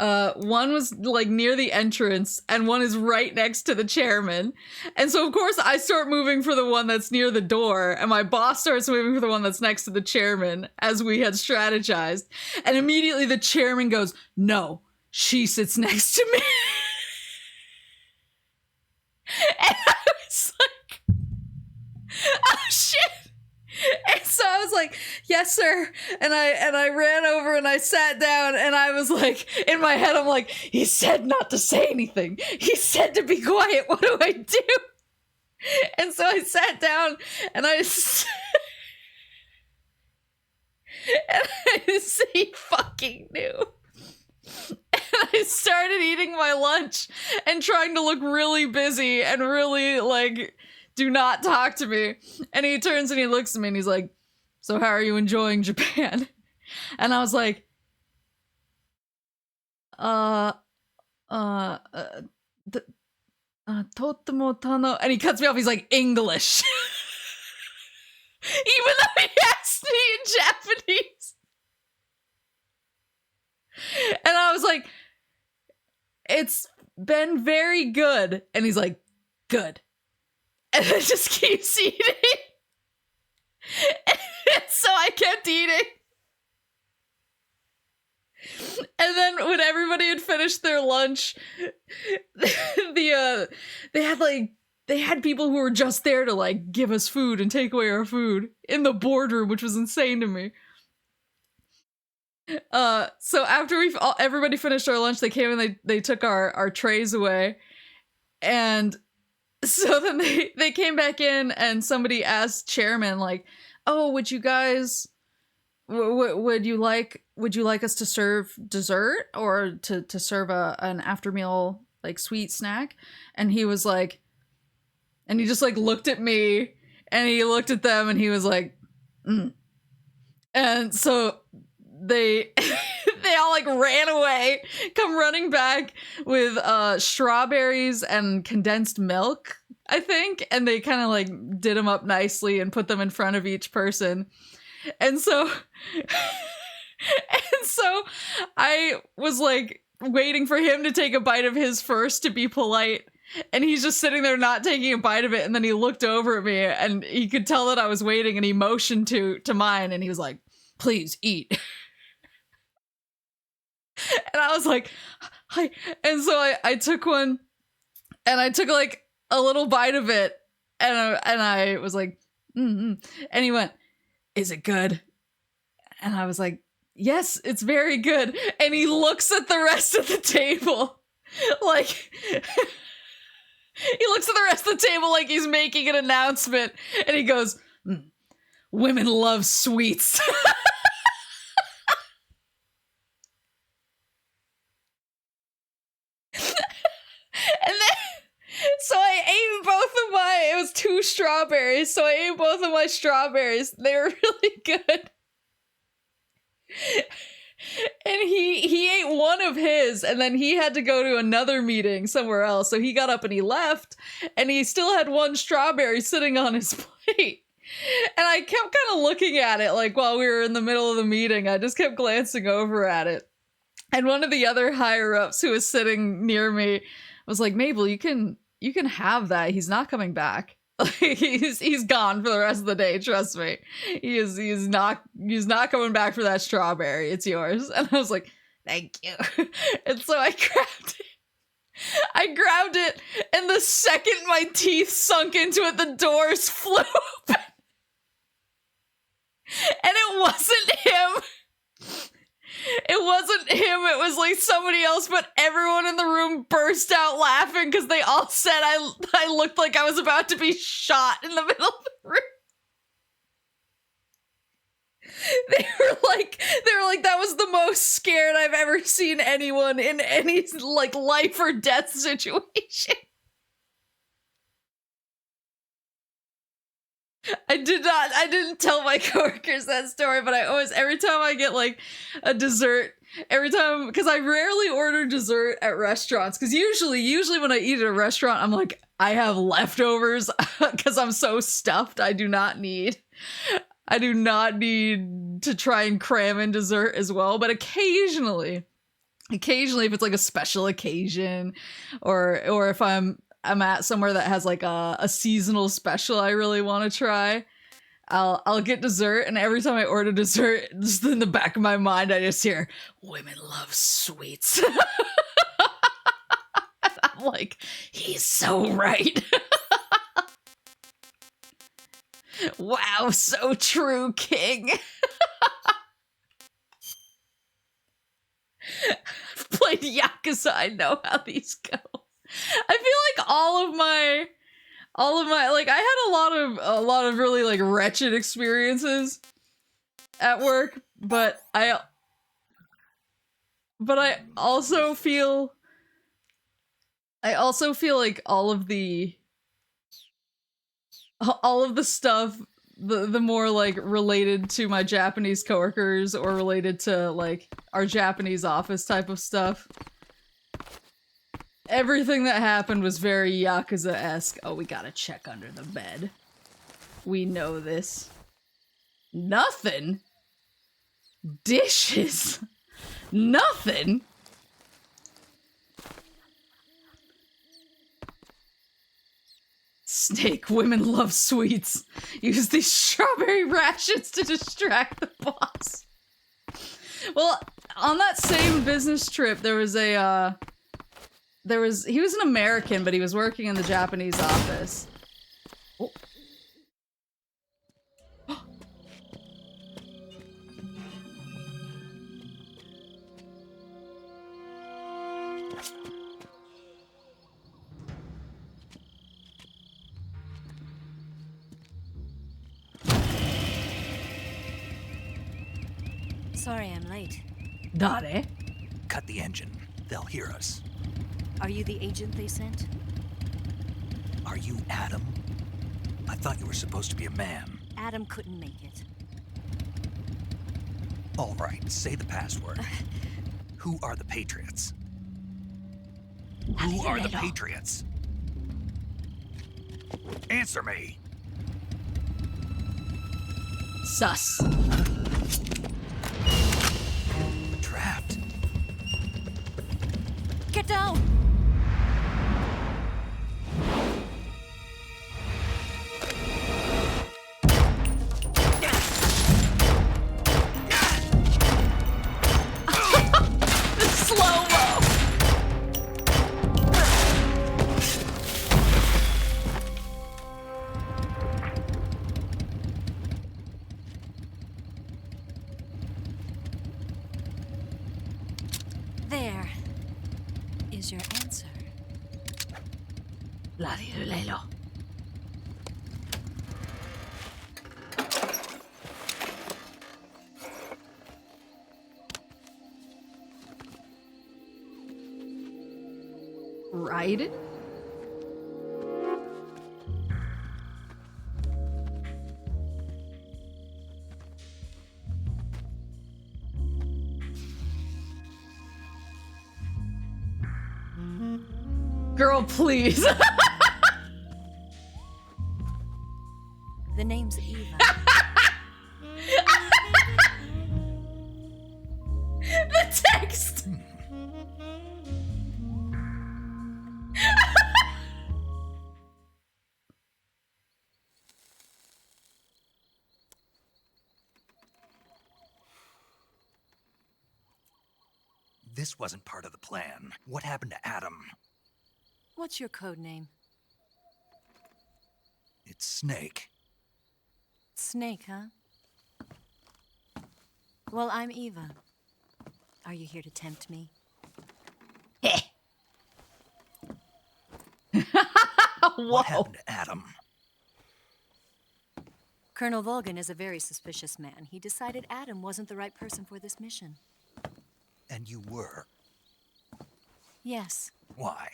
One was like near the entrance and one is right next to the chairman. And so of course I start moving for the one that's near the door and my boss starts moving for the one that's next to the chairman as we had strategized. And immediately the chairman goes, "No, she sits next to me." And I was like, oh shit. And so I was like, "Yes, sir." And I ran over and I sat down and I was like, in my head, I'm like, he said not to say anything. He said to be quiet. What do I do? And so I sat down and I he fucking knew. And I started eating my lunch and trying to look really busy and really like, do not talk to me. And he turns and he looks at me and he's like, "So how are you enjoying Japan?" And I was like, totemo tano, and he cuts me off. He's like, "English." Even though he asked me in Japanese. And I was like, "It's been very good." And he's like, "Good." And I just keeps eating. And so I kept eating. And then when everybody had finished their lunch, they had people who were just there to like give us food and take away our food in the boardroom, which was insane to me. So after everybody finished our lunch, they came and they took our trays away. And so then they came back in and somebody asked chairman like, "Oh, would you guys, would you like us to serve dessert or to serve an after meal like sweet snack?" And he was like, and he just like looked at me and he looked at them and he was like, "Mm." And so they all like ran away, come running back with strawberries and condensed milk, I think, and they kind of like did them up nicely and put them in front of each person. And so I was like waiting for him to take a bite of his first to be polite, and he's just sitting there not taking a bite of it, and then he looked over at me and he could tell that I was waiting and he motioned to mine and he was like, "Please eat." And I was like, "Hi." And so I took one and I took like a little bite of it and I was like, "Mm-hmm." And he went, "Is it good?" And I was like, "Yes, it's very good." And he looks at the rest of the table like, he looks at the rest of the table like he's making an announcement and he goes, "Women love sweets." And then, so I ate it was 2 strawberries, so I ate both of my strawberries. They were really good. And he ate one of his, and then he had to go to another meeting somewhere else, so he got up and he left, and he still had 1 strawberry sitting on his plate. And I kept kind of looking at it, like, while we were in the middle of the meeting, I just kept glancing over at it. And one of the other higher-ups who was sitting near me was like, "Mabel, you can have that. He's not coming back. He's gone for the rest of the day. Trust me. He's not coming back for that strawberry. It's yours." And I was like, "Thank you." And so I grabbed it, and the second my teeth sunk into it, the doors flew open. And it wasn't him. It wasn't him, it was like somebody else, but everyone in the room burst out laughing because they all said I looked like I was about to be shot in the middle of the room. They were like, "That was the most scared I've ever seen anyone in any like life or death situation." I didn't tell my coworkers that story, but I always, every time I get like a dessert, because I rarely order dessert at restaurants, because usually when I eat at a restaurant, I'm like, I have leftovers because I'm so stuffed. I do not need to try and cram in dessert as well, but occasionally occasionally if it's like a special occasion, or if I'm at somewhere that has like a seasonal special I really want to try, I'll get dessert, and every time I order dessert, just in the back of my mind, I just hear, women love sweets. I'm like, he's so right. Wow, so true, King. I've played Yakuza, I know how these go. I feel like all of my like I had a lot of really like wretched experiences at work, but I also feel like all of the stuff, the more like related to my Japanese coworkers or related to like our Japanese office type of stuff, everything that happened was very Yakuza-esque. Oh, we gotta check under the bed. We know this. Nothing? Dishes? Nothing? Snake, women love sweets. Use these strawberry rations to distract the boss. Well, on that same business trip, there was a, he was an American, but he was working in the Japanese office. Oh. Sorry I'm late. Dare? Cut the engine. They'll hear us. Are you the agent they sent? Are you Adam? I thought you were supposed to be a man. Adam couldn't make it. All right, say the password. Who are the Patriots? Who are the Patriots? Answer me. Sus. Trapped. Get down! Slow-mo! There is your answer. Larilulelo. Right? Girl, please. The name's Eva. The text. This wasn't part of the plan. What happened to Adam? What's your code name? It's Snake. Snake, huh? Well, I'm Eva. Are you here to tempt me? What happened to Adam? Colonel Volgan is a very suspicious man. He decided Adam wasn't the right person for this mission. And you were. Yes, Why?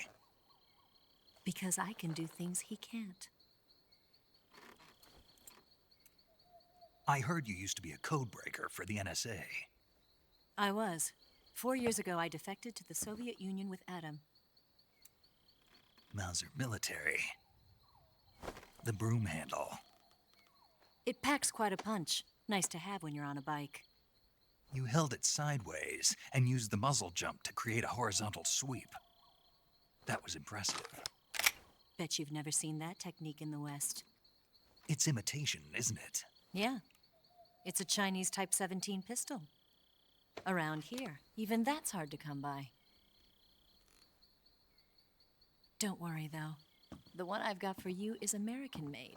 because I can do things he can't. I heard you used to be a code breaker for the NSA. I was. 4 years ago, I defected to the Soviet Union with Adam. Mauser military. The broom handle. It packs quite a punch. Nice to have when you're on a bike. You held it sideways and used the muzzle jump to create a horizontal sweep. That was impressive. Bet you've never seen that technique in the West. It's imitation, isn't it? Yeah. It's a Chinese Type 17 pistol. Around here, even that's hard to come by. Don't worry, though. The one I've got for you is American-made.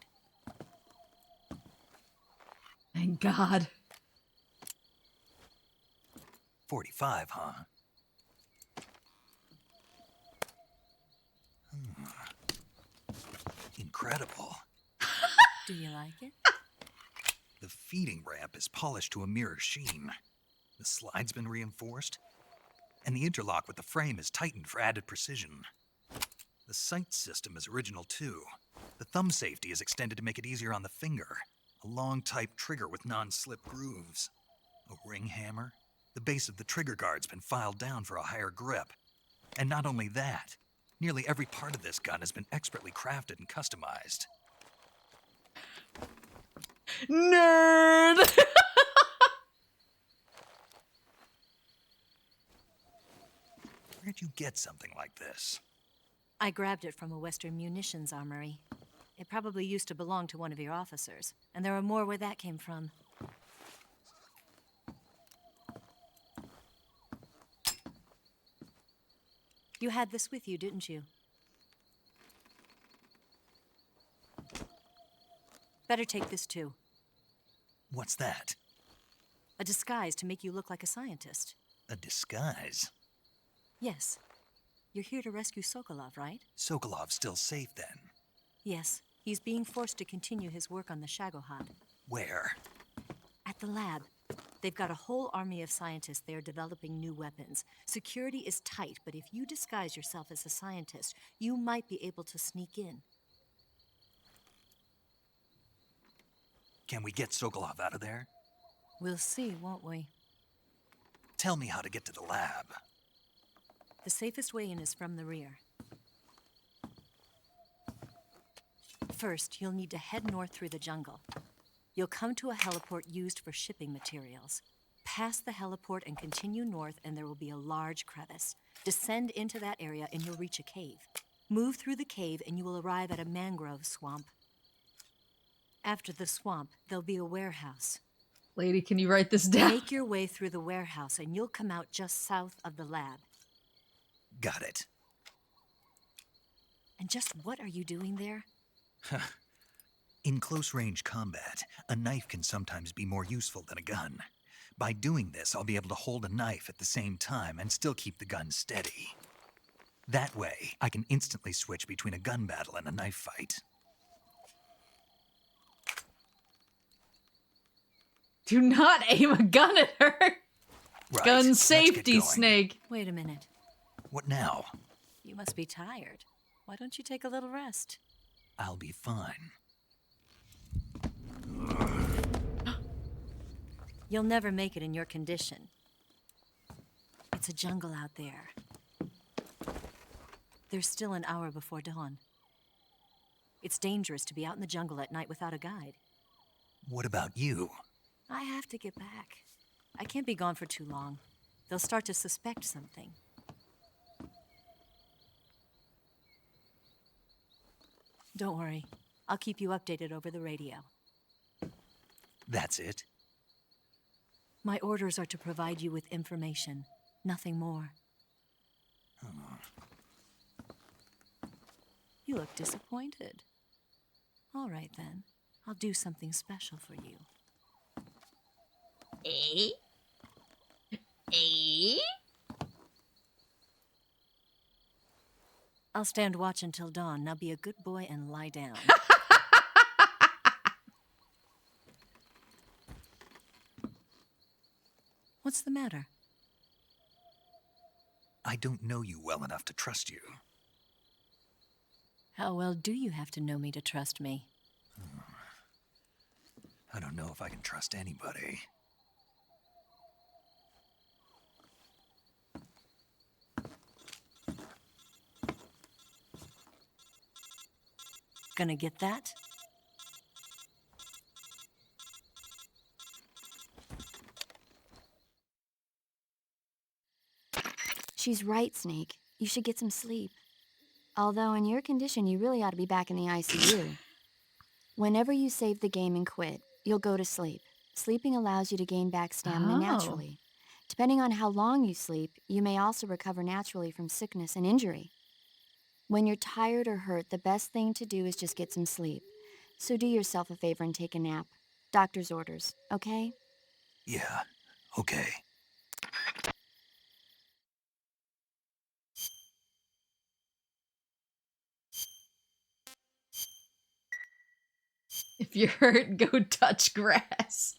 Thank God. 45, huh? Incredible. Do you like it? The feeding ramp is polished to a mirror sheen. The slide's been reinforced, and the interlock with the frame is tightened for added precision. The sight system is original too. The thumb safety is extended to make it easier on the finger. A long type trigger with non-slip grooves. A ring hammer. The base of the trigger guard's been filed down for a higher grip. And not only that, nearly every part of this gun has been expertly crafted and customized. Nerd! Where'd you get something like this? I grabbed it from a Western munitions armory. It probably used to belong to one of your officers, and there are more where that came from. You had this with you, didn't you? Better take this too. What's that? A disguise to make you look like a scientist. A disguise? Yes. You're here to rescue Sokolov, right? Sokolov's still safe then? Yes. He's being forced to continue his work on the Shagohod. Where? At the lab. They've got a whole army of scientists there developing new weapons. Security is tight, but if you disguise yourself as a scientist, you might be able to sneak in. Can we get Sokolov out of there? We'll see, won't we? Tell me how to get to the lab. The safest way in is from the rear. First, you'll need to head north through the jungle. You'll come to a heliport used for shipping materials. Pass the heliport and continue north, and there will be a large crevice. Descend into that area, and you'll reach a cave. Move through the cave, and you will arrive at a mangrove swamp. After the swamp, there'll be a warehouse. Lady, can you write this down? Make your way through the warehouse, and you'll come out just south of the lab. Got it. And just what are you doing there? In close-range combat, a knife can sometimes be more useful than a gun. By doing this, I'll be able to hold a knife at the same time and still keep the gun steady. That way, I can instantly switch between a gun battle and a knife fight. Do not aim a gun at her! Right, Gun let's get safety, going. Snake! Wait a minute. What now? You must be tired. Why don't you take a little rest? I'll be fine. You'll never make it in your condition. It's a jungle out there. There's still an hour before dawn. It's dangerous to be out in the jungle at night without a guide. What about you? I have to get back. I can't be gone for too long. They'll start to suspect something. Don't worry. I'll keep you updated over the radio. That's it? My orders are to provide you with information, nothing more. You look disappointed. All right, then. I'll do something special for you. Eh? Eh? I'll stand watch until dawn. Now be a good boy and lie down. What's the matter? I don't know you well enough to trust you. How well do you have to know me to trust me? I don't know if I can trust anybody. Gonna get that? She's right, Snake. You should get some sleep. Although in your condition, you really ought to be back in the ICU. Whenever you save the game and quit, you'll go to sleep. Sleeping allows you to gain back stamina naturally. Depending on how long you sleep, you may also recover naturally from sickness and injury. When you're tired or hurt, the best thing to do is just get some sleep. So do yourself a favor and take a nap. Doctor's orders, okay? Yeah, okay. If you're hurt, go touch grass.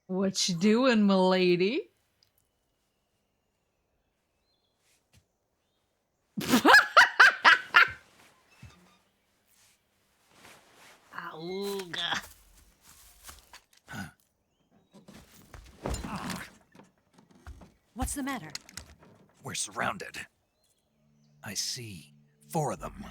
What you doing, m'lady? Auga. What's the matter? We're surrounded. I see 4 of them.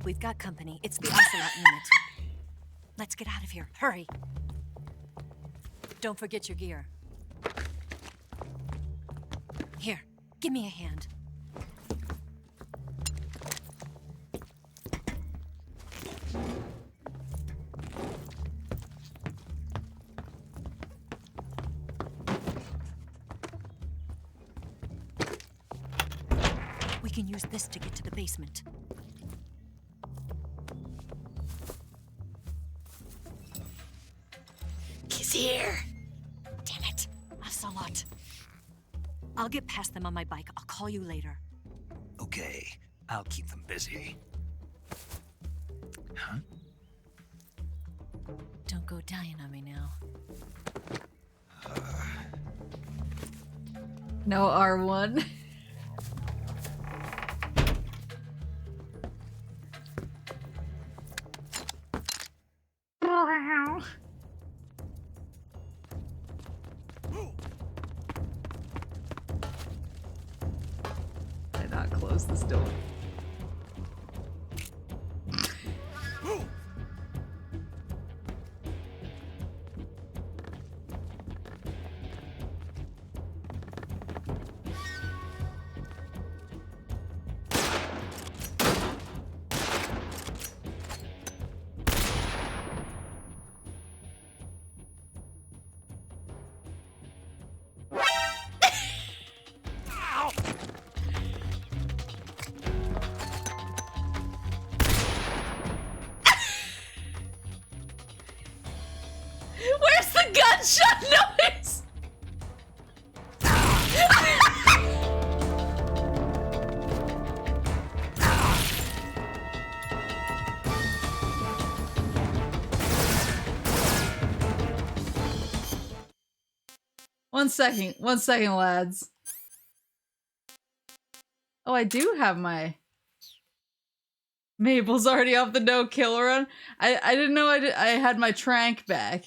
We've got company. It's the Ocelot unit. Let's get out of here. Hurry. Don't forget your gear. Here, give me a hand. We can use this to get to the basement. He's here. Damn it, Ocelot. I'll get past them on my bike. I'll call you later. Okay, I'll keep them busy. Huh? Don't go dying on me now. No R1. Did not close this door. Where's the gunshot noise? One second, lads. Oh, I do have my... Maple's already off the no-kill run. I didn't know I had my trank back.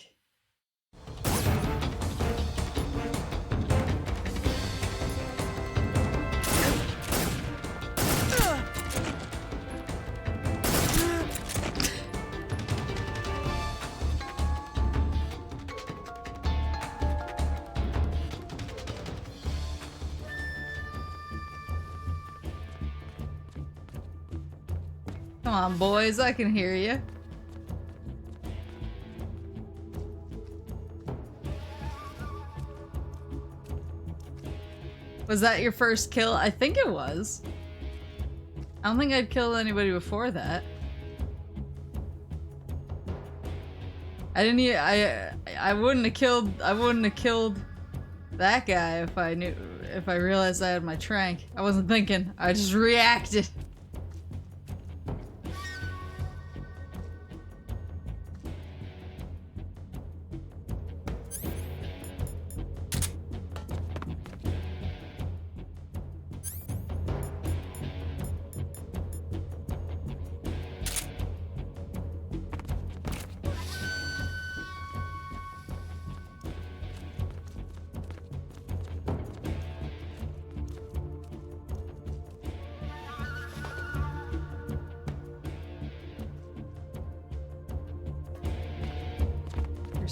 Come on, boys, I can hear you. Was that your first kill? I think it was. I don't think I'd killed anybody before that. I didn't even, I wouldn't have killed that guy if I realized I had my trank. I wasn't thinking, I just reacted.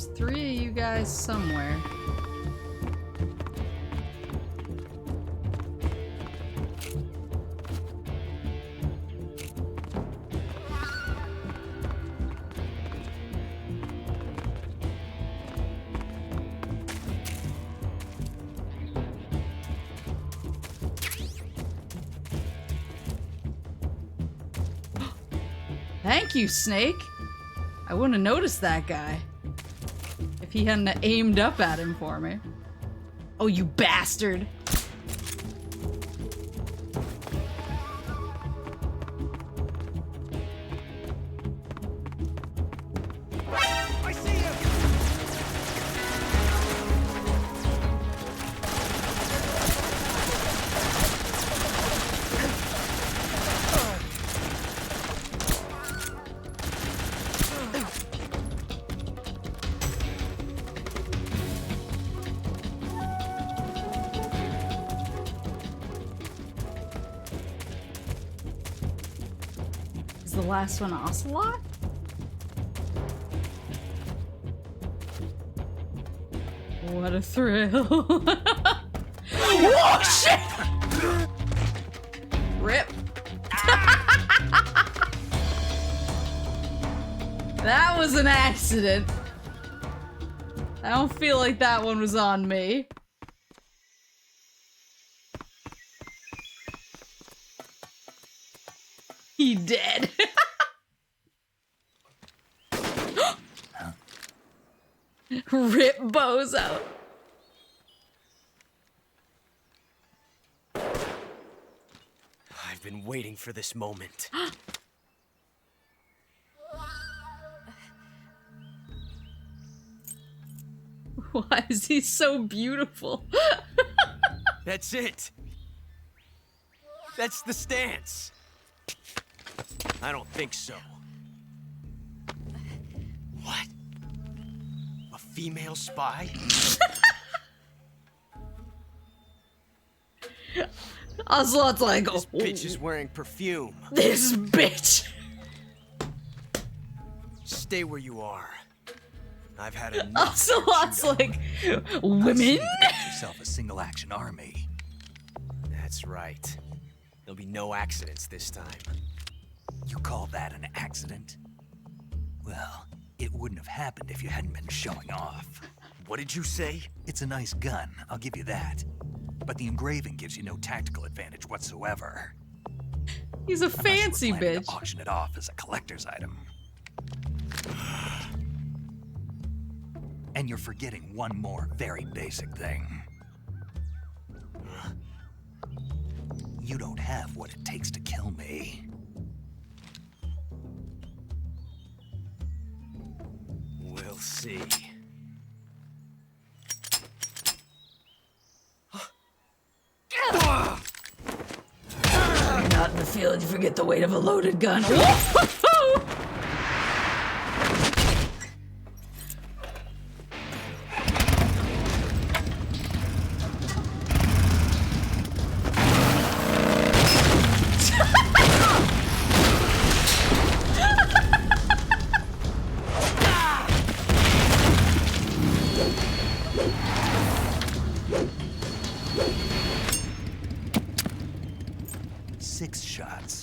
There's 3 of you guys somewhere. Thank you, Snake. I wouldn't have noticed that guy if he hadn't aimed up at him for me. Oh, you bastard! I see you! Is the last one Ocelot? What a thrill. Whoa, shit! Rip. That was an accident. I don't feel like that one was on me. He dead. Rip Bozo. I've been waiting for this moment. Why is he so beautiful? That's it. That's the stance. I don't think so. What? A female spy? Ocelot's like, this bitch is wearing perfume. This bitch. Stay where you are. I've had enough. Ocelot's like, women? You got yourself a single-action army. That's right. There'll be no accidents this time. You call that an accident? Well, it wouldn't have happened if you hadn't been showing off. What did you say? It's a nice gun, I'll give you that. But the engraving gives you no tactical advantage whatsoever. He's a fancy bitch. To auction it off as a collector's item. And you're forgetting one more very basic thing. You don't have what it takes to kill me. We'll see. You're not in the field, you forget the weight of a loaded gun.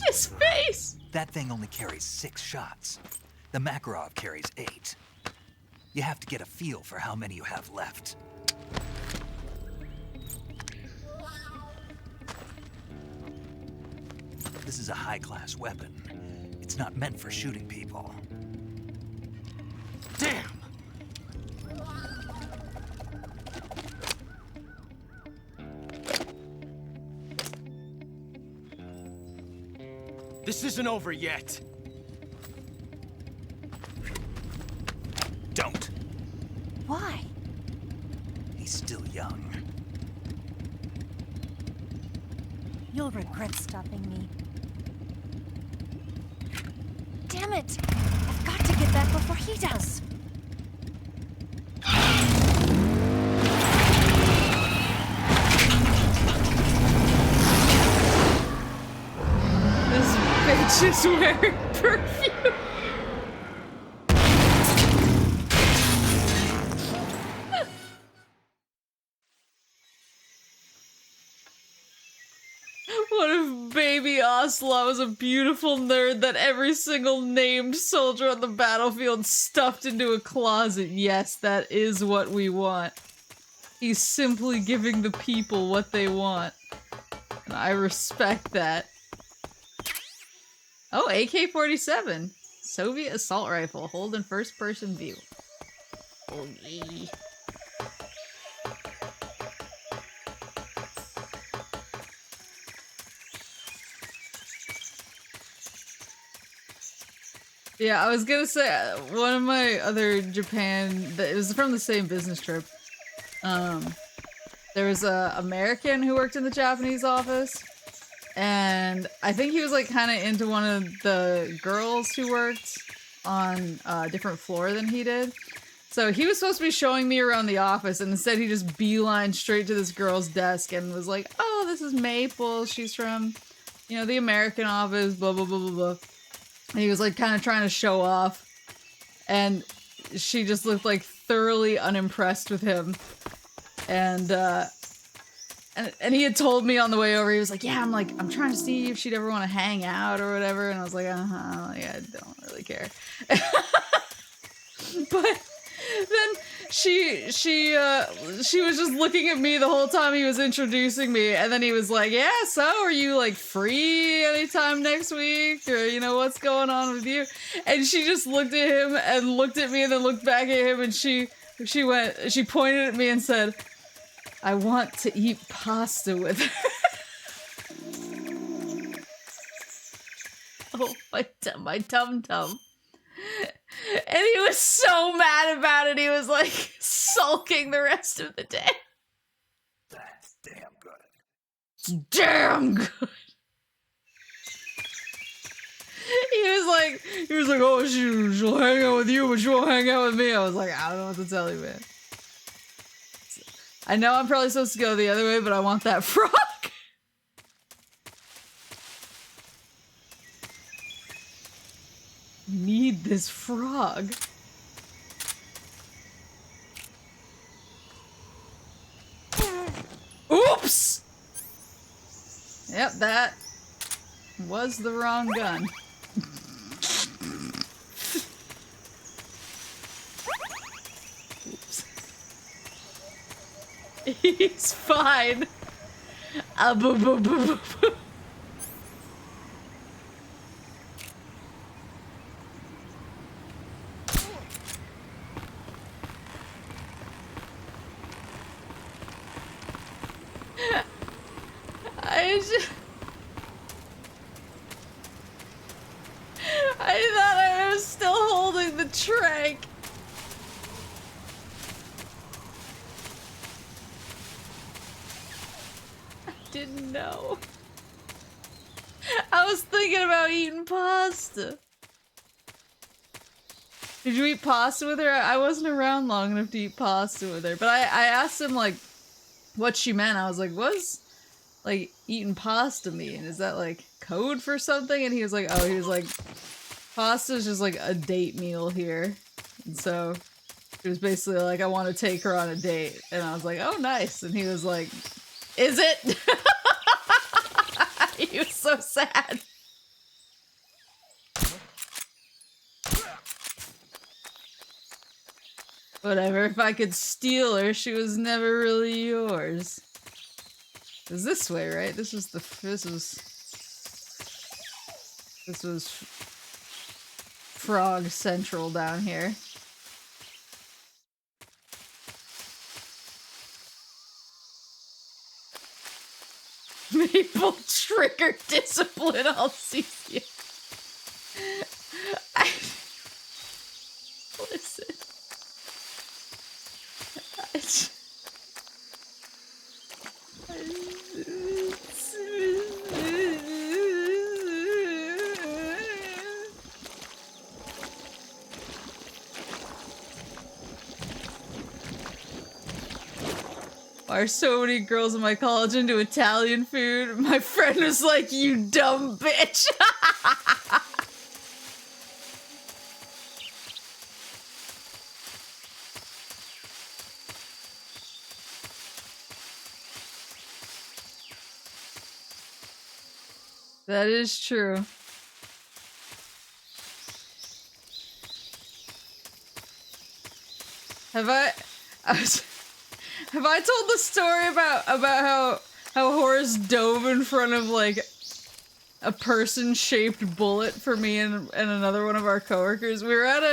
His face! That thing only carries 6 shots. The Makarov carries 8. You have to get a feel for how many you have left. This is a high-class weapon. It's not meant for shooting people. Damn! This isn't over yet. Don't. Why? He's still young. You'll regret stopping me. Damn it! I've got to get back before he does. This bitch is wearing perfume. Russell. I was a beautiful nerd that every single named soldier on the battlefield stuffed into a closet. Yes, that is what we want. He's simply giving the people what they want. And I respect that. Oh, AK-47. Soviet assault rifle. Hold in first person view. Oh, yeah. Yeah, I was gonna say, one of my other Japan, it was from the same business trip. There was a American who worked in the Japanese office, and I think he was like kind of into one of the girls who worked on a different floor than he did. So he was supposed to be showing me around the office, and instead he just beelined straight to this girl's desk and was like, "Oh, this is Maple. She's from, you know, the American office, blah, blah, blah, blah, blah." And he was like kind of trying to show off, and she just looked like thoroughly unimpressed with him. And he had told me on the way over, he was like, "Yeah, I'm trying to see if she'd ever want to hang out or whatever." And I was like, yeah, I don't really care. But then she was just looking at me the whole time he was introducing me, and then he was like, "Yeah, so are you like free anytime next week, or you know, what's going on with you?" And she just looked at him and looked at me and then looked back at him, and she pointed at me and said, "I want to eat pasta with her." Oh, my tum-tum. And he was so mad about it, he was like sulking the rest of the day. That's damn good. It's damn good. He was like, "Oh, she'll hang out with you, but she won't hang out with me." I was like, I don't know what to tell you, man. I know I'm probably supposed to go the other way, but I want that frog. Need this frog. Oops! Yep, that was the wrong gun. Oops. He's fine. I thought I was still holding the trank. I didn't know. I was thinking about eating pasta. Did you eat pasta with her? I wasn't around long enough to eat pasta with her, but I asked him like what she meant. I was like, "What's like eating pasta mean? Is that like code for something?" And he was like, "Pasta is just like a date meal here." And so it was basically like, "I want to take her on a date." And I was like, "Oh, nice." And he was like, "Is it?" He was so sad. Whatever, if I could steal her, she was never really yours. It was this way, right? This was Frog Central down here. Maple trigger discipline, Alcesia. Listen. Why are so many girls in my college into Italian food? My friend was like, "You dumb bitch." That is true. Have I told the story about how Horace dove in front of like a person-shaped bullet for me and another one of our coworkers? We were at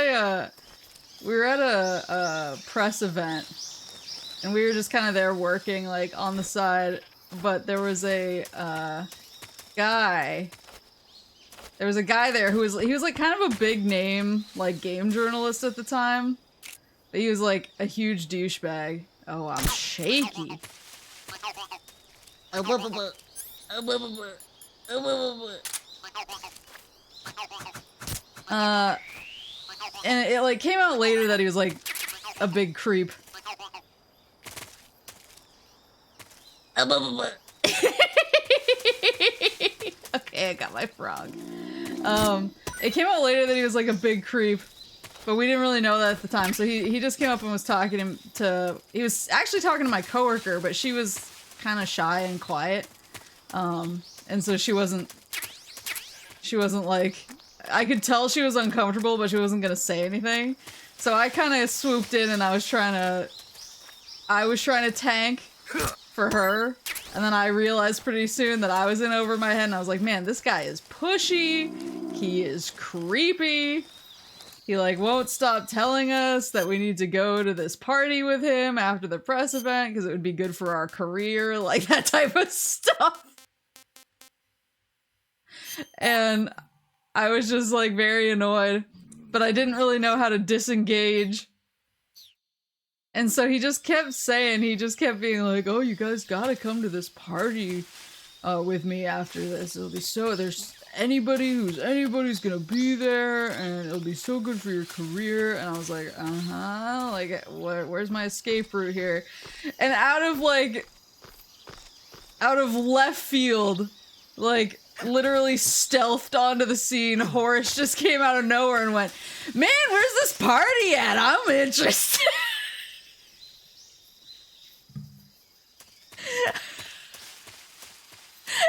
a press event, and we were just kind of there working like on the side. But there was a guy. There was a guy there who was like kind of a big name like game journalist at the time. But he was like a huge douchebag. Oh, I'm shaky. And it like came out later that he was like a big creep. Okay, I got my frog. It came out later that he was like a big creep, but we didn't really know that at the time. So he just came up and was talking to he was actually talking to my coworker, but she was kind of shy and quiet. And so she wasn't like, I could tell she was uncomfortable, but she wasn't gonna say anything. So I kind of swooped in and I was trying to tank for her. And then I realized pretty soon that I was in over my head, and I was like, man, this guy is pushy. He is creepy. He like won't stop telling us that we need to go to this party with him after the press event because it would be good for our career, like that type of stuff. And I was just like very annoyed, but I didn't really know how to disengage. And so he just kept being like, oh, you guys gotta come to this party with me after this. It'll be so, there's anybody's gonna be there and it'll be so good for your career. And I was like, like, where's my escape route here? And out of left field, like, literally stealthed onto the scene, Horace just came out of nowhere and went, man, where's this party at? I'm interested.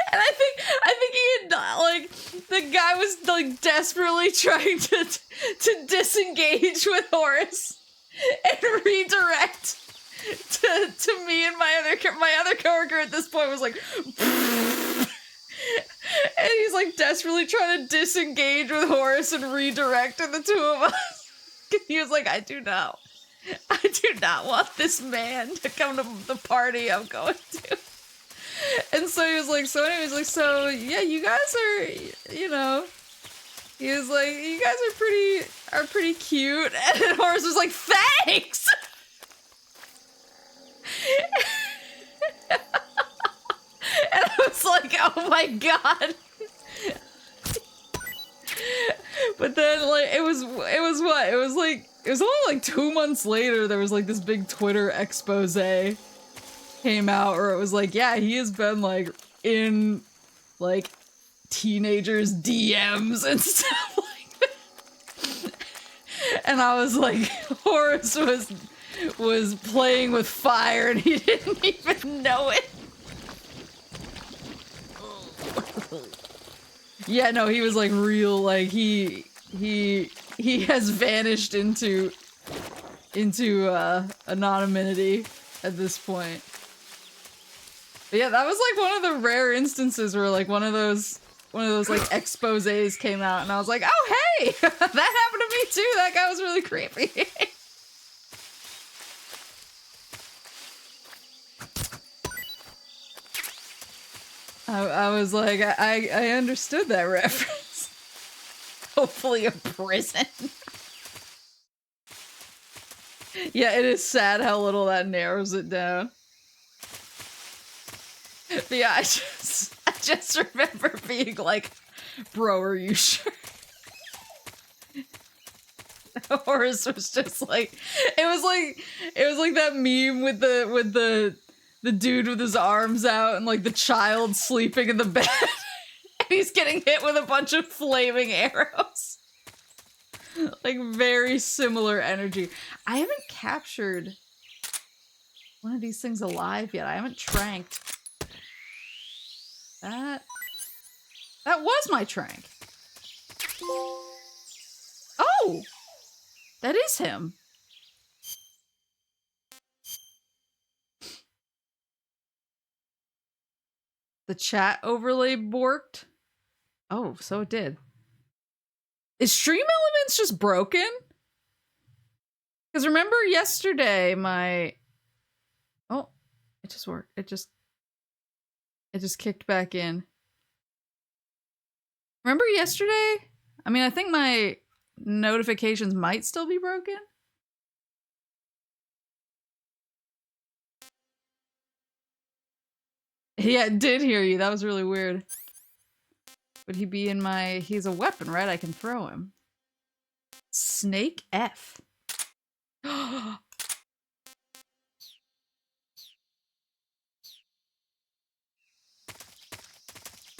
And I think he had, like, the guy was, like, desperately trying to disengage with Horace and redirect to me, and my other coworker at this point was like, and he's, like, desperately trying to disengage with Horace and redirect the two of us. He was like, I do not want this man to come to the party I'm going to. And so he was like, so anyways, like, so yeah, you guys are, you know, he was like, you guys are pretty cute. And then Horace was like, thanks. And I was like, oh my god. But then, like, it was only like 2 months later, there was like this big Twitter expose came out where it was like, yeah, he has been like in like teenagers' DMs and stuff like that. And I was like, Horace was playing with fire and he didn't even know it. Yeah, no, he was like real, like he has vanished into anonymity at this point. But yeah, that was like one of the rare instances where like one of those like exposés came out and I was like, oh hey, that happened to me too. That guy was really creepy. I was like, I understood that reference. Hopefully a prison. Yeah, it is sad how little that narrows it down. But yeah, I just remember being like, bro, are you sure? Horace was just like, it was like that meme with the dude with his arms out and like the child sleeping in the bed and he's getting hit with a bunch of flaming arrows. Like very similar energy. I haven't captured one of these things alive yet. I haven't tranked that. That was my trank. Oh! That is him. The chat overlay borked. Oh, so it did. Is Stream Elements just broken? Because remember yesterday my... Oh, it just worked. It just kicked back in. Remember yesterday? I mean, I think my notifications might still be broken. Yeah, it did hear you. That was really weird. Would he be in my... He's a weapon, right? I can throw him. Snake F.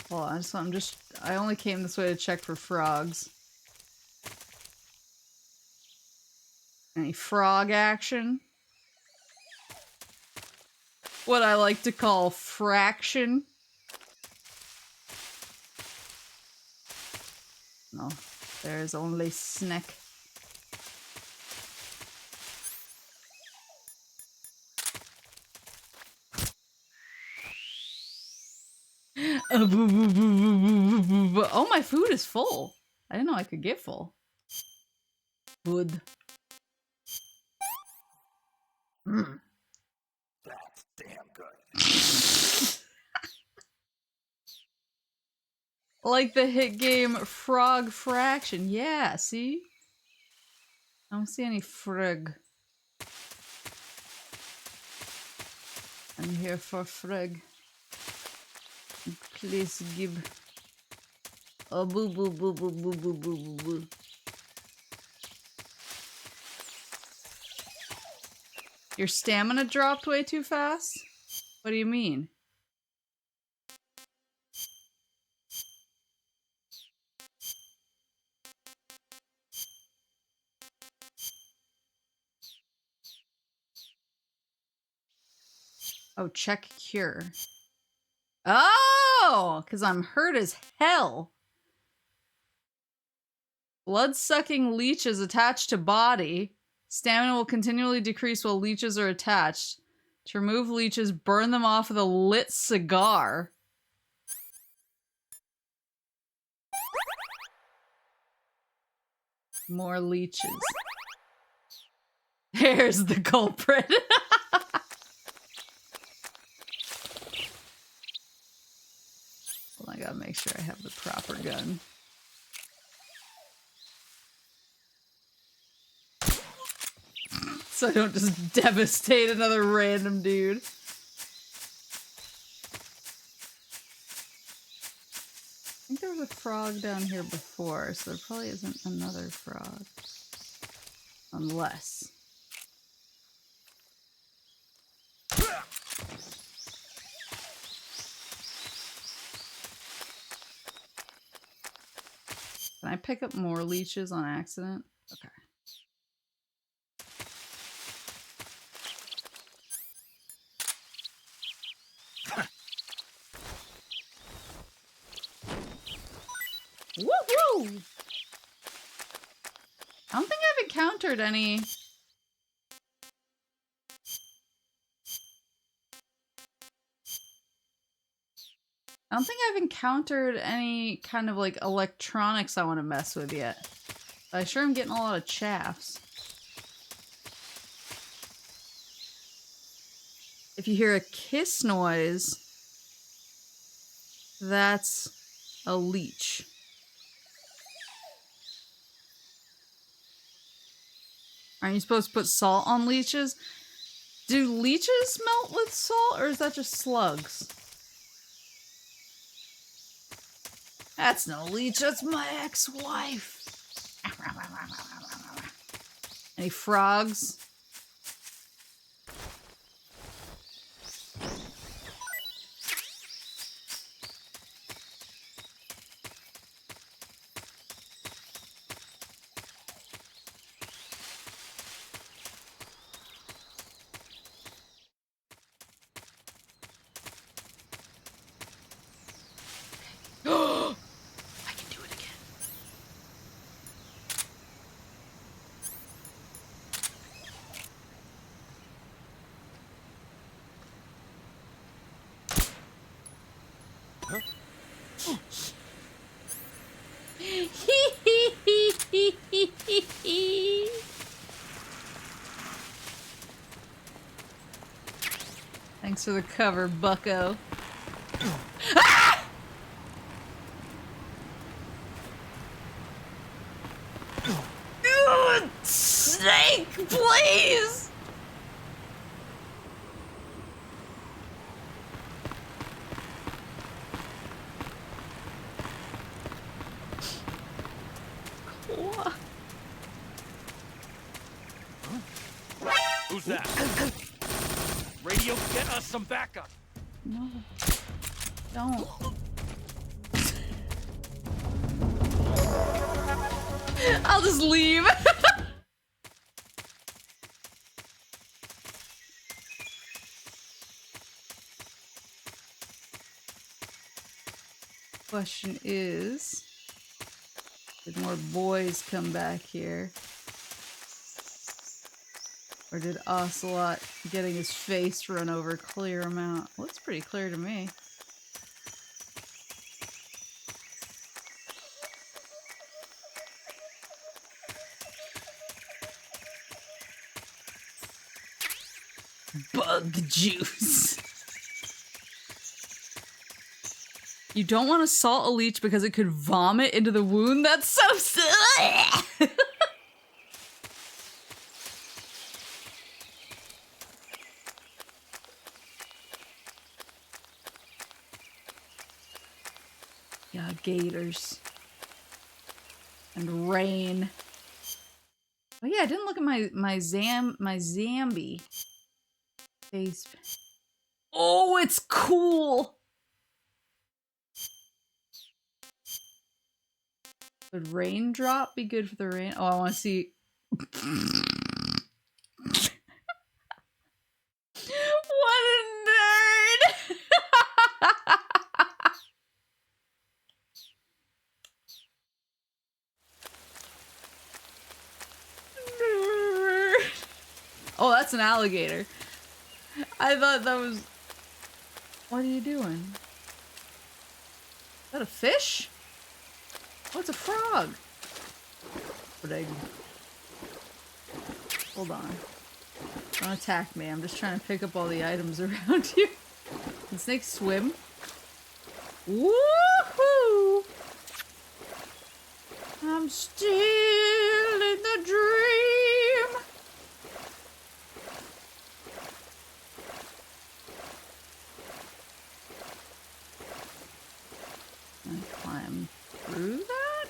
Hold on, so I only came this way to check for frogs. Any frog action? What I like to call fraction. No, there's only snake. Oh, my food is full. I didn't know I could get full. Food. Mm. That's damn good. Like the hit game Frog Fraction. Yeah, see? I don't see any frig. I'm here for frig. Please give. Oh, boo boo boo boo boo boo boo boo boo. Your stamina dropped way too fast? What do you mean? Oh, check cure. Oh, because I'm hurt as hell. Blood-sucking leeches attached to body. Stamina will continually decrease while leeches are attached. To remove leeches, burn them off with a lit cigar. More leeches. There's the culprit. Well, I gotta make sure I have the proper gun. So I don't just devastate another random dude. I think there was a frog down here before, so there probably isn't another frog. Unless. Can I pick up more leeches on accident? Okay. Woohoo! I don't think I've encountered any... I don't think I've encountered any kind of like electronics I want to mess with yet. But I sure am getting a lot of chaffs. If you hear a kiss noise, that's a leech. Aren't you supposed to put salt on leeches? Do leeches melt with salt, or is that just slugs? That's no leech, that's my ex-wife. Any frogs? Thanks for the cover, bucko. Ah! Snake, please! Who's that? Radio, get us some backup. No. Don't. I'll just leave. Question is, did more boys come back here? Or did Ocelot getting his face run over clear him out? Looks pretty clear to me. Bug juice. You don't want to salt a leech because it could vomit into the wound? That's so silly! Yeah, gators. And rain. Oh yeah, I didn't look at my Zambi face. Oh, it's cool! Would raindrop be good for the rain? Oh, I want to see. What a nerd! Nerd. Oh, that's an alligator. I thought that was. What are you doing? Is that a fish? Oh, it's a frog. What did I do? Hold on. Don't attack me. I'm just trying to pick up all the items around you. Can snakes swim? Woohoo! I'm still in the dream. Can I climb through that?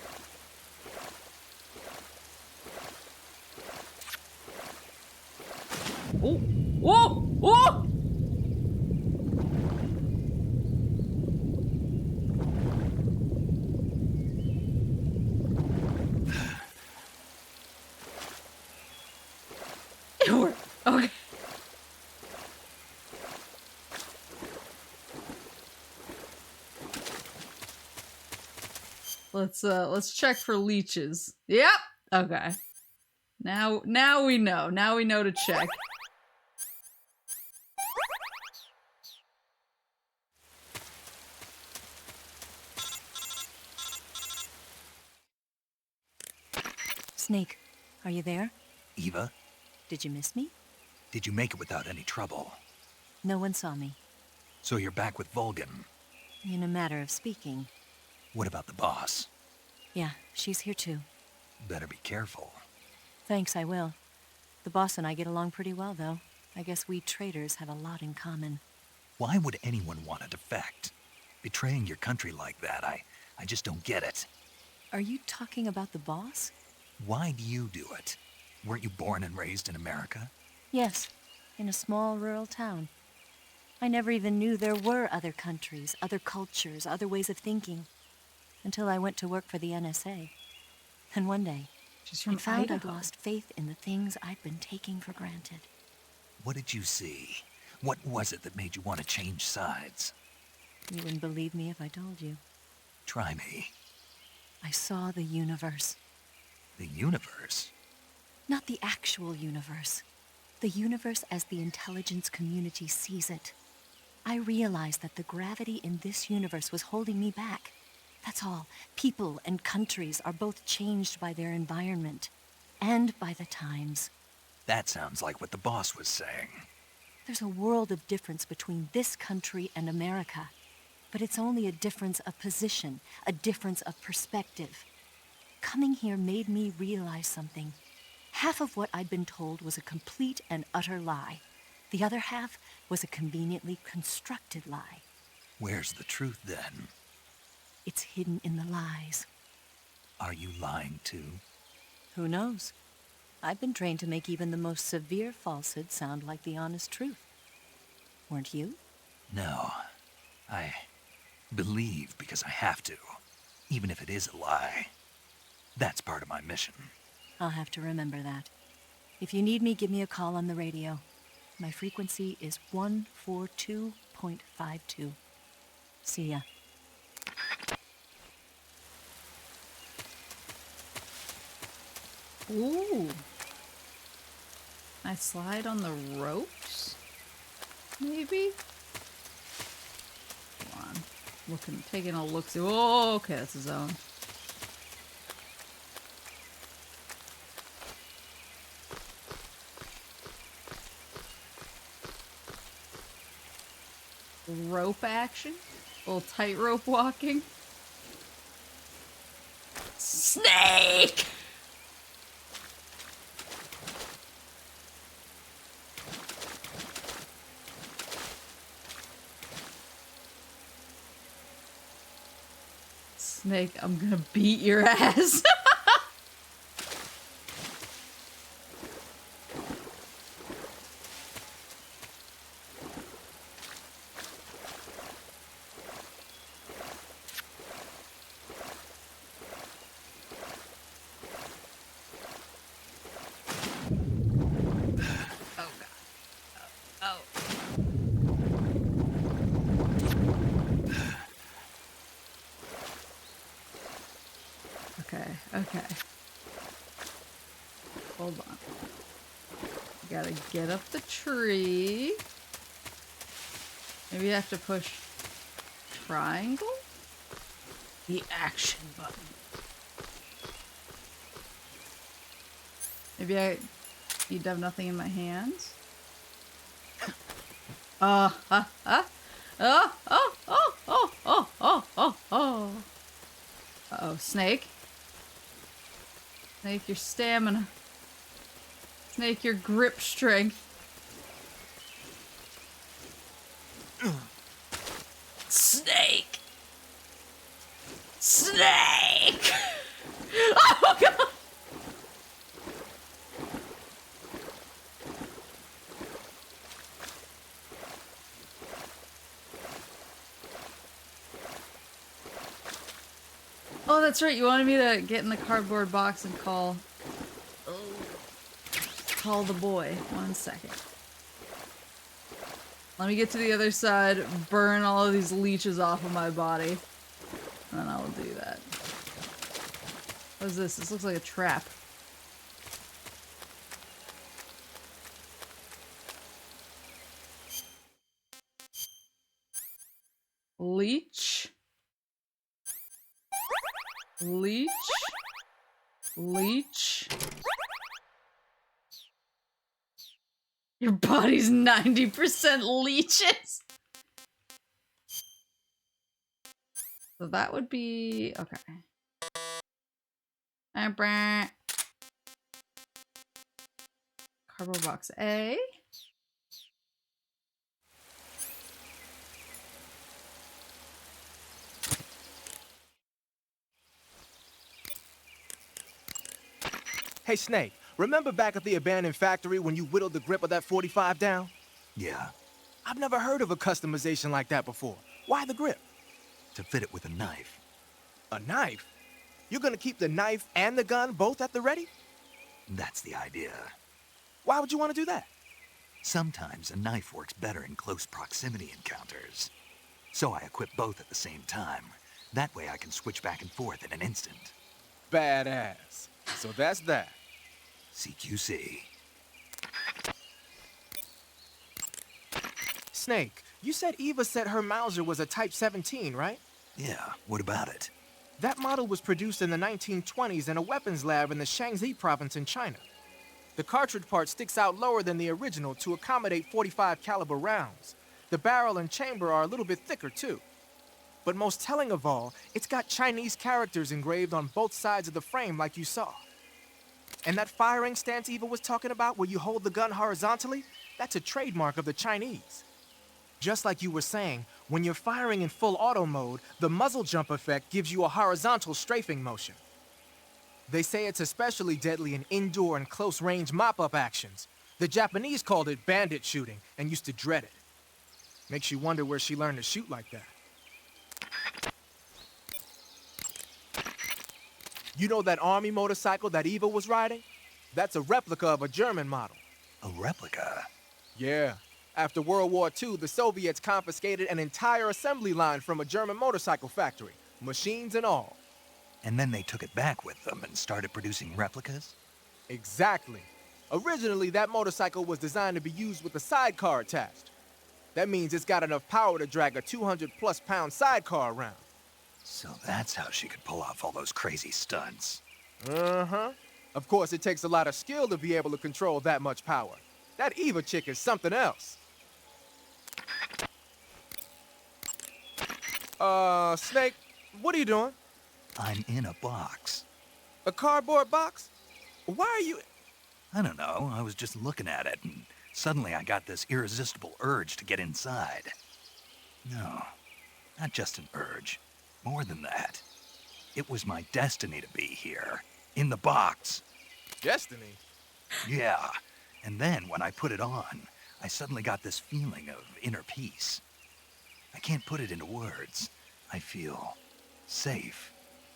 Oh! Whoa! Oh! It worked. Okay. Let's check for leeches. Yep. Okay. Now we know. Now we know to check. Snake, are you there? Eva, Did you miss me? did you make it without any trouble? No one saw me. So you're back with Vulcan. In a matter of speaking. What about the boss? Yeah, she's here too. Better be careful. Thanks, I will. The boss and I get along pretty well, though. I guess we traders have a lot in common. Why would anyone want to defect? Betraying your country like that, I just don't get it. Are you talking about the boss? Why do you do it? Weren't you born and raised in America? Yes, in a small rural town. I never even knew there were other countries, other cultures, other ways of thinking. Until I went to work for the NSA. And one day, I found I'd lost faith in the things I'd been taking for granted. What did you see? What was it that made you want to change sides? You wouldn't believe me if I told you. Try me. I saw the universe. The universe? Not the actual universe. The universe as the intelligence community sees it. I realized that the gravity in this universe was holding me back. That's all. People and countries are both changed by their environment and by the times. That sounds like what the boss was saying. There's a world of difference between this country and America. But it's only a difference of position, a difference of perspective. Coming here made me realize something. Half of what I'd been told was a complete and utter lie. The other half was a conveniently constructed lie. Where's the truth, then? It's hidden in the lies. Are you lying, too? Who knows? I've been trained to make even the most severe falsehood sound like the honest truth. Weren't you? No. I believe because I have to, even if it is a lie. That's part of my mission. I'll have to remember that. If you need me, give me a call on the radio. My frequency is 142.52. See ya. Ooh. I slide on the ropes? Maybe? Come on. Looking, taking a look. Oh, okay, that's a zone. Rope action? A little tightrope walking? Snake! Snake, I'm gonna beat your ass. Okay. Hold on. Gotta get up the tree. Maybe you have to push triangle? The action button. Maybe I need to have nothing in my hands. Uh-oh, snake. Snake, your stamina. Snake, your grip strength. Snake! Snake! Oh god! Oh, that's right. You wanted me to get in the cardboard box and call the boy. 1 second. Let me get to the other side, burn all of these leeches off of my body, and then I will do that. What is this? This looks like a trap. Leech. Leech. Leech. Your body's 90% leeches. So that would be okay. Cardboard box A. Hey, Snake, remember back at the abandoned factory when you whittled the grip of that 45 down? Yeah. I've never heard of a customization like that before. Why the grip? To fit it with a knife. A knife? You're gonna keep the knife and the gun both at the ready? That's the idea. Why would you want to do that? Sometimes a knife works better in close proximity encounters. So I equip both at the same time. That way I can switch back and forth in an instant. Badass. So that's that. CQC. Snake, you said Eva said her Mauser was a Type 17, right? Yeah, what about it? That model was produced in the 1920s in a weapons lab in the Shaanxi province in China. The cartridge part sticks out lower than the original to accommodate 45 caliber rounds. The barrel and chamber are a little bit thicker too. But most telling of all, it's got Chinese characters engraved on both sides of the frame like you saw. And that firing stance Eva was talking about where you hold the gun horizontally, that's a trademark of the Chinese. Just like you were saying, when you're firing in full auto mode, the muzzle jump effect gives you a horizontal strafing motion. They say it's especially deadly in indoor and close-range mop-up actions. The Japanese called it bandit shooting and used to dread it. Makes you wonder where she learned to shoot like that. You know that army motorcycle that Eva was riding? That's a replica of a German model. A replica? Yeah. After World War II, the Soviets confiscated an entire assembly line from a German motorcycle factory, machines and all. And then they took it back with them and started producing replicas? Exactly. Originally, that motorcycle was designed to be used with a sidecar attached. That means it's got enough power to drag a 200-plus pound sidecar around. So that's how she could pull off all those crazy stunts. Uh-huh. Of course, it takes a lot of skill to be able to control that much power. That Eva chick is something else. Snake, what are you doing? I'm in a box. A cardboard box? Why are you... I don't know, I was just looking at it, and suddenly I got this irresistible urge to get inside. No, not just an urge. More than that. It was my destiny to be here. In the box. Destiny? Yeah. And then when I put it on, I suddenly got this feeling of inner peace. I can't put it into words. I feel safe.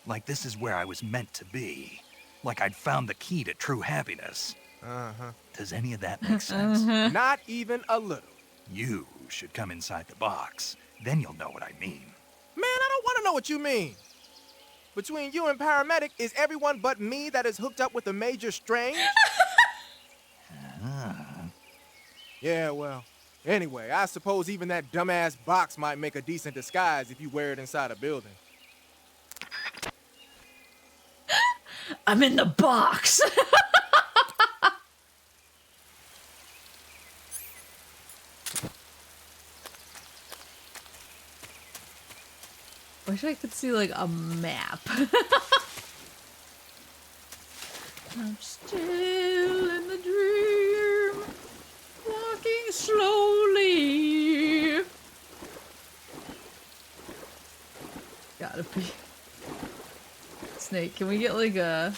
Like this is where I was meant to be. Like I'd found the key to true happiness. Uh-huh. Does any of that make sense? Not even a little. You should come inside the box. Then you'll know what I mean. Man, I don't want to know what you mean. Between you and paramedic, is everyone but me that is hooked up with a major strain? Yeah, well, anyway, I suppose even that dumbass box might make a decent disguise if you wear it inside a building. I'm in the box. Wish I could see like a map. I'm still in the dream, walking slowly. Gotta be. Snake, can we get like a...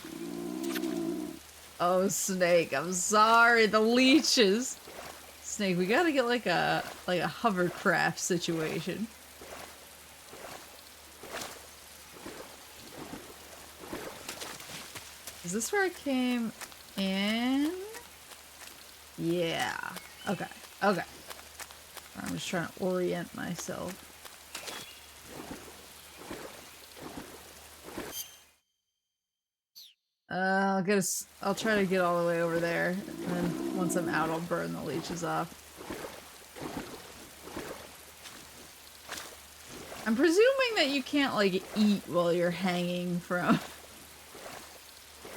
Oh, Snake, I'm sorry, the leeches. Snake, we gotta get like a hovercraft situation. Is this where I came in? Yeah. Okay. Okay. I'm just trying to orient myself. I'll try to get all the way over there, and then once I'm out, I'll burn the leeches off. I'm presuming that you can't, like, eat while you're hanging from...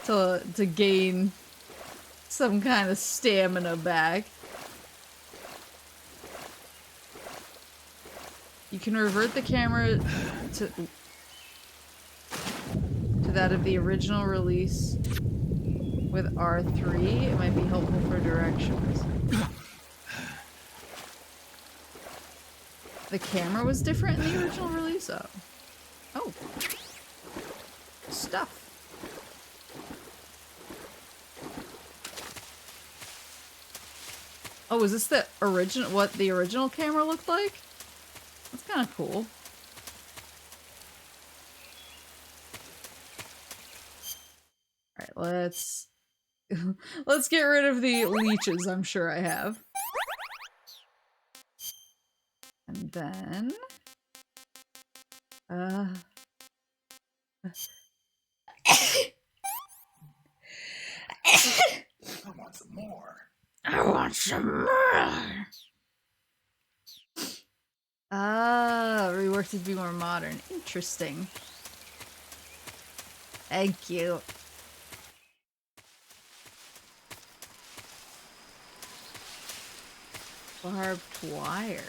to gain some kind of stamina back. You can revert the camera to that of the original release with R3. It might be helpful for directions. The camera was different in the original release? Oh. Oh. Stuff. Oh, is this the original, what the original camera looked like? That's kind of cool. Alright, let's get rid of the leeches I'm sure I have. And then... I want some more. I want some more! Ah, reworked to be more modern. Interesting. Thank you. Barbed wire.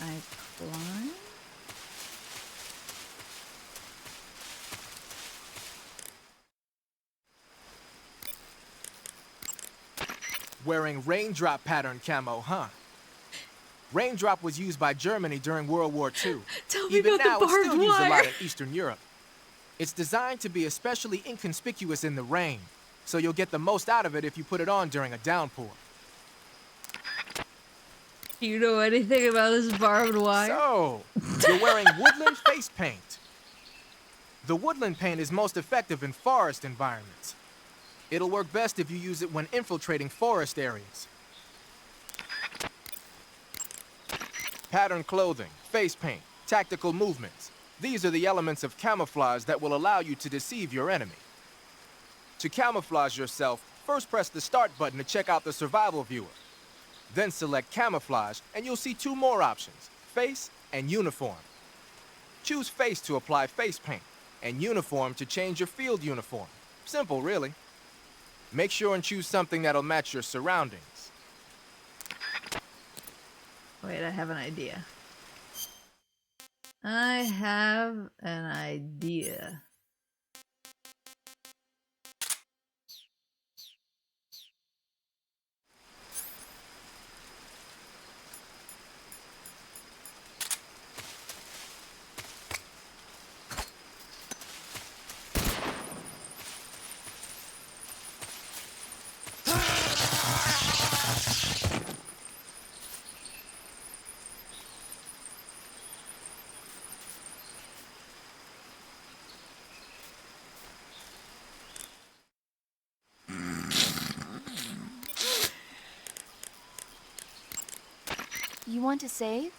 I climb? Wearing raindrop pattern camo, huh? Raindrop was used by Germany during World War II. Tell me Even about now, the it's still barbed used a lot wire. in Eastern Europe. It's designed to be especially inconspicuous in the rain, so you'll get the most out of it if you put it on during a downpour. Do you know anything about this barbed wire? So, you're wearing woodland face paint. The woodland paint is most effective in forest environments. It'll work best if you use it when infiltrating forest areas. Pattern clothing, face paint, tactical movements. These are the elements of camouflage that will allow you to deceive your enemy. To camouflage yourself, first press the start button to check out the survival viewer. Then select camouflage and you'll see two more options, face and uniform. Choose face to apply face paint and uniform to change your field uniform. Simple, really. Make sure and choose something that'll match your surroundings. Wait, I have an idea. I have an idea. You want to save?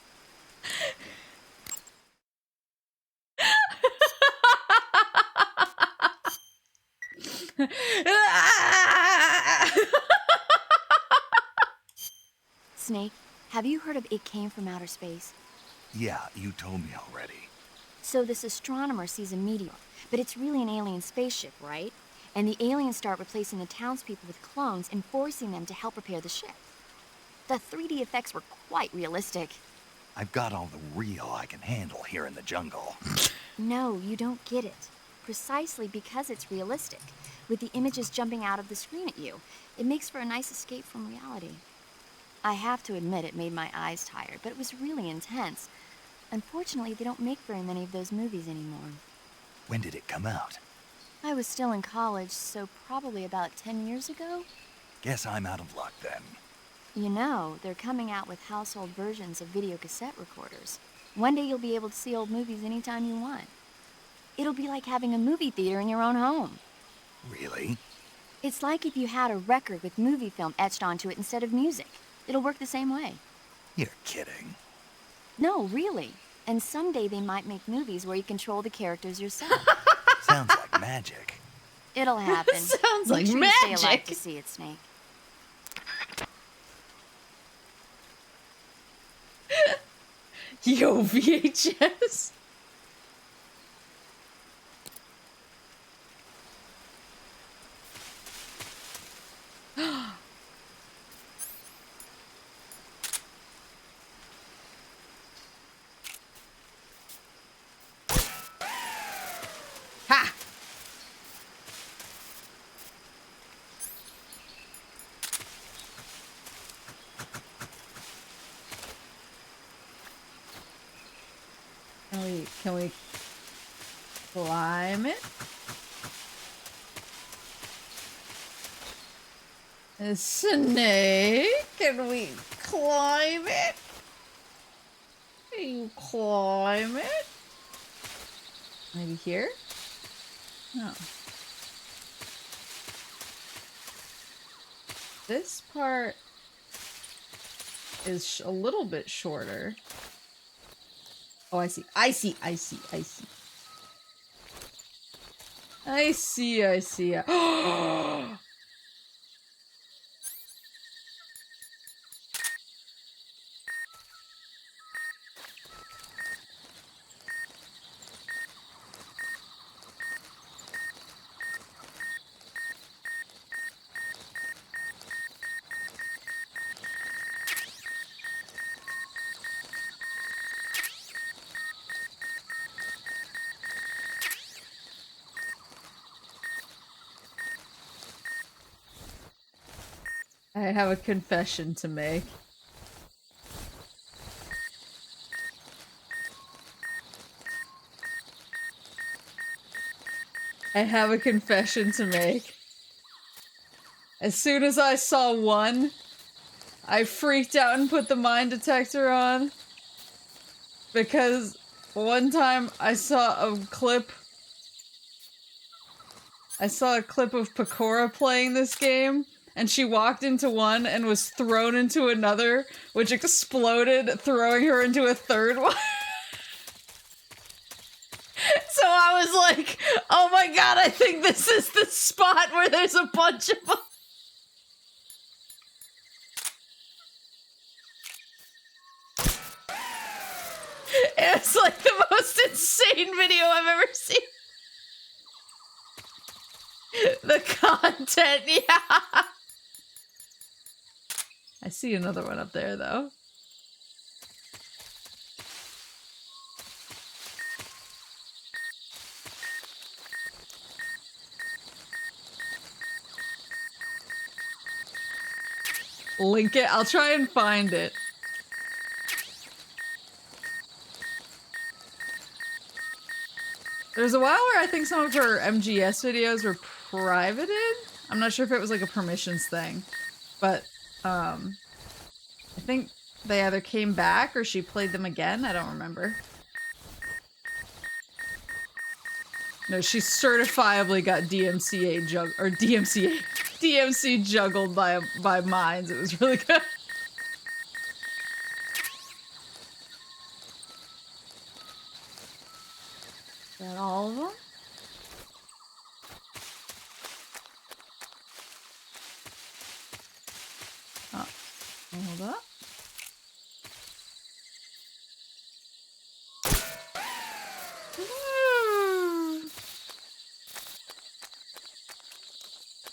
Snake, have you heard of It Came from Outer Space? Yeah, you told me already. So this astronomer sees a meteor, but it's really an alien spaceship, right? And the aliens start replacing the townspeople with clones and forcing them to help repair the ship. The 3D effects were quite realistic. I've got all the real I can handle here in the jungle. No, you don't get it. Precisely because it's realistic, with the images jumping out of the screen at you, it makes for a nice escape from reality. I have to admit it made my eyes tired, but it was really intense. Unfortunately, they don't make very many of those movies anymore. When did it come out? I was still in college, so probably about 10 years ago. Guess I'm out of luck then. You know, they're coming out with household versions of video cassette recorders. One day you'll be able to see old movies anytime you want. It'll be like having a movie theater in your own home. Really? It's like if you had a record with movie film etched onto it instead of music. It'll work the same way. You're kidding. No, really. And someday they might make movies where you control the characters yourself. Sounds like magic. It'll happen. Sounds like Make sure you stay magic. alive to see it, Snake. Yo, VHS. Ha! Can we climb it? A snake? Can we climb it? Can you climb it? Maybe here? No. This part is a little bit shorter. Oh, I see. I see. I see. I see. I see. I see. I have a confession to make. I have a confession to make. As soon as I saw one, I freaked out and put the mine detector on. Because one time I saw a clip of Pecora playing this game, and she walked into one and was thrown into another, which exploded, throwing her into a third one. So I was like, oh my god, I think this is the spot where there's a bunch of them. It's like the most insane video I've ever seen. The content, yeah. I see another one up there, though. Link it. I'll try and find it. There's a while where I think some of her MGS videos were privated. I'm not sure if it was like a permissions thing, but I think they either came back or she played them again. I don't remember. No, she certifiably got DMCA DMC juggled by mines. It was really good. Is that all of them? Oh, hold up.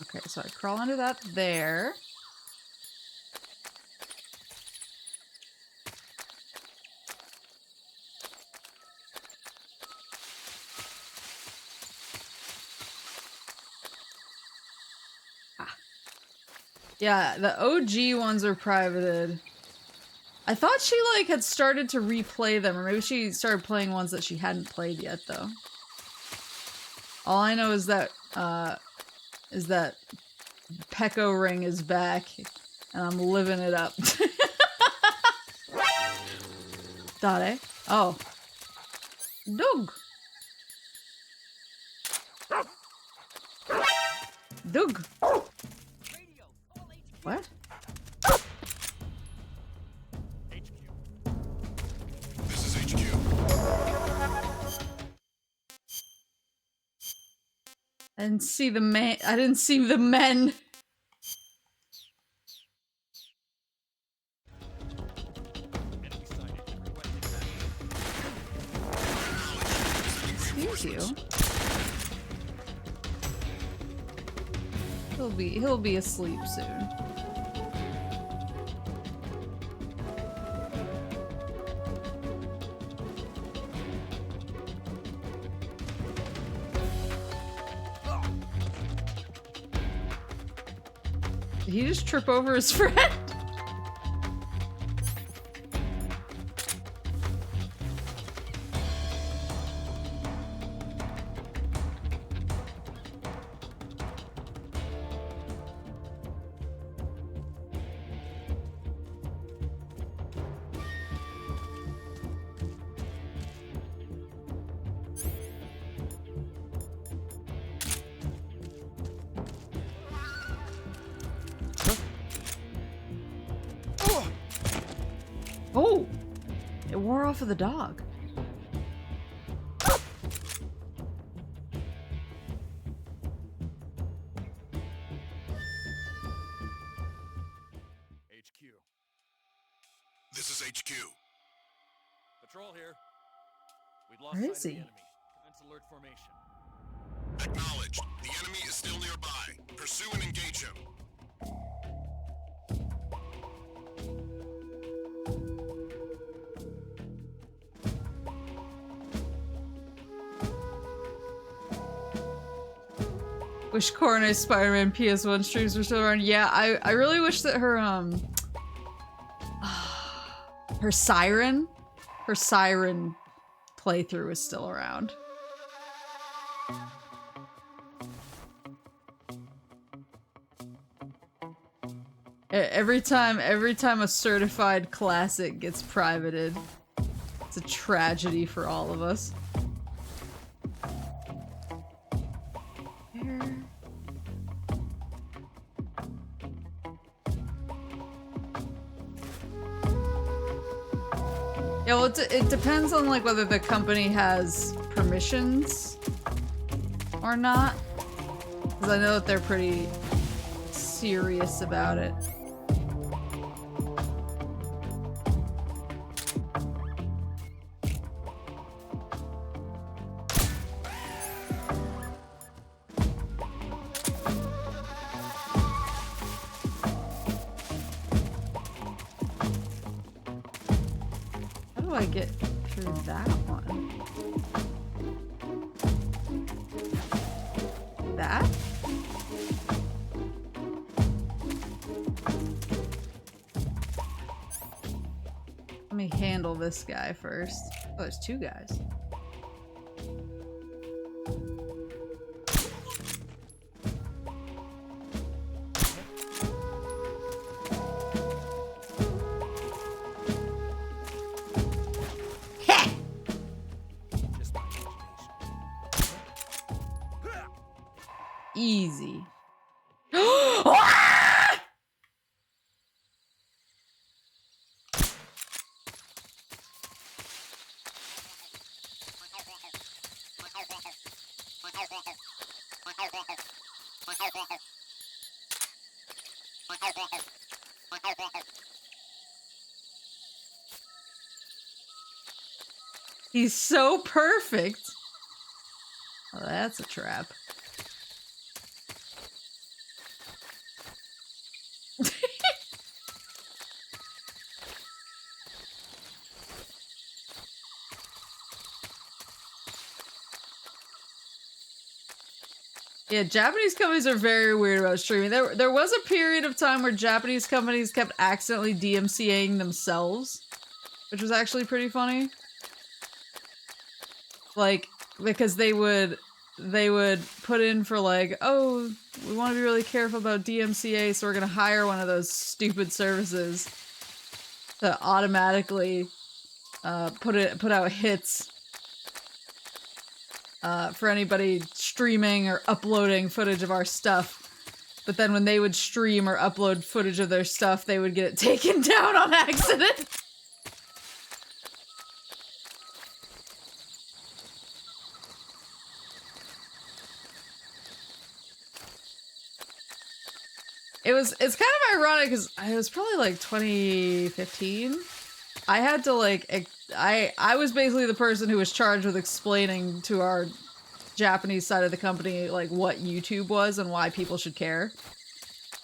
Okay, so I crawl under that there. Yeah, the OG ones are privated. I thought she, like, had started to replay them, or maybe she started playing ones that she hadn't played yet, though. All I know is that Pecco Ring is back, and I'm living it up. Dare? Oh. Doug! Doug! What? This is HQ. I didn't see the man. I didn't see the men. Excuse you. He'll be asleep soon. Did he just trip over his friend? Oh! It wore off of the dog. HQ. This is HQ. Patrol here. We've lost Where sight is of the he? enemy. Commence alert formation. Acknowledged. The enemy is still nearby. Pursue and engage him. Wish Cornet's Spider-Man PS1 streams were still around. Yeah, I really wish that her her Siren playthrough was still around. Every time a certified classic gets privated, it's a tragedy for all of us. Yeah, well, it depends on like whether the company has permissions or not, because I know that they're pretty serious about it. How do I get through that one? That? Let me handle this guy first. Oh, there's two guys. Easy. He's so perfect. Oh, that's a trap. Yeah, Japanese companies are very weird about streaming. There was a period of time where Japanese companies kept accidentally DMCAing themselves, which was actually pretty funny. Like, because they would put in for like, oh, we want to be really careful about DMCA, so we're gonna hire one of those stupid services to automatically put out hits for anybody streaming or uploading footage of our stuff. But then when they would stream or upload footage of their stuff, they would get it taken down on accident. It's kind of ironic because it was probably like 2015. I had to like, I was basically the person who was charged with explaining to our Japanese side of the company like what YouTube was and why people should care.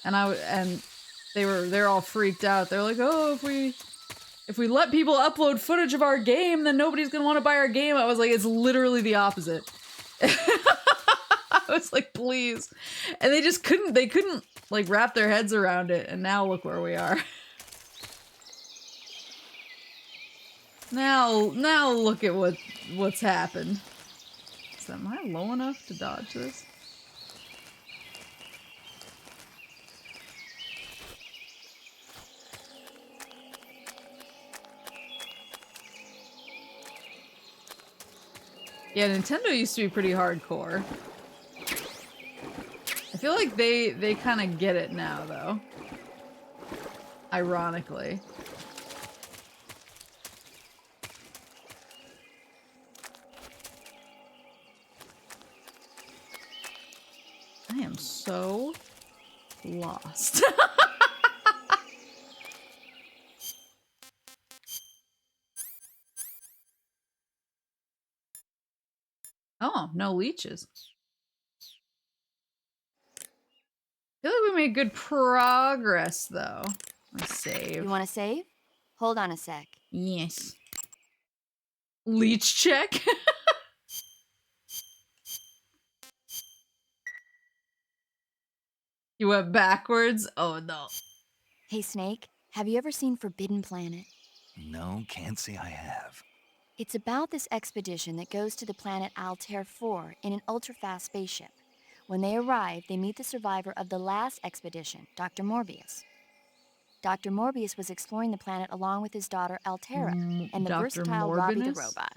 And they're all freaked out. They're like, oh, if we let people upload footage of our game, then nobody's gonna want to buy our game. I was like, it's literally the opposite. I was like, please. And they just couldn't like wrap their heads around it, and now look where we are. Now look at what's happened. So am I low enough to dodge this? Yeah, Nintendo used to be pretty hardcore. I feel like they kind of get it now, though. Ironically. I am so lost. Oh, no leeches. I feel like we made good progress, though. Let's save. You want to save? Hold on a sec. Yes. Leech check? You went backwards? Oh no. Hey, Snake, have you ever seen Forbidden Planet? No, can't say I have. It's about this expedition that goes to the planet Altair 4 in an ultra-fast spaceship. When they arrive, they meet the survivor of the last expedition, Dr. Morbius. Dr. Morbius was exploring the planet along with his daughter Altera and the Dr. versatile Robbie the Morbinus? robot.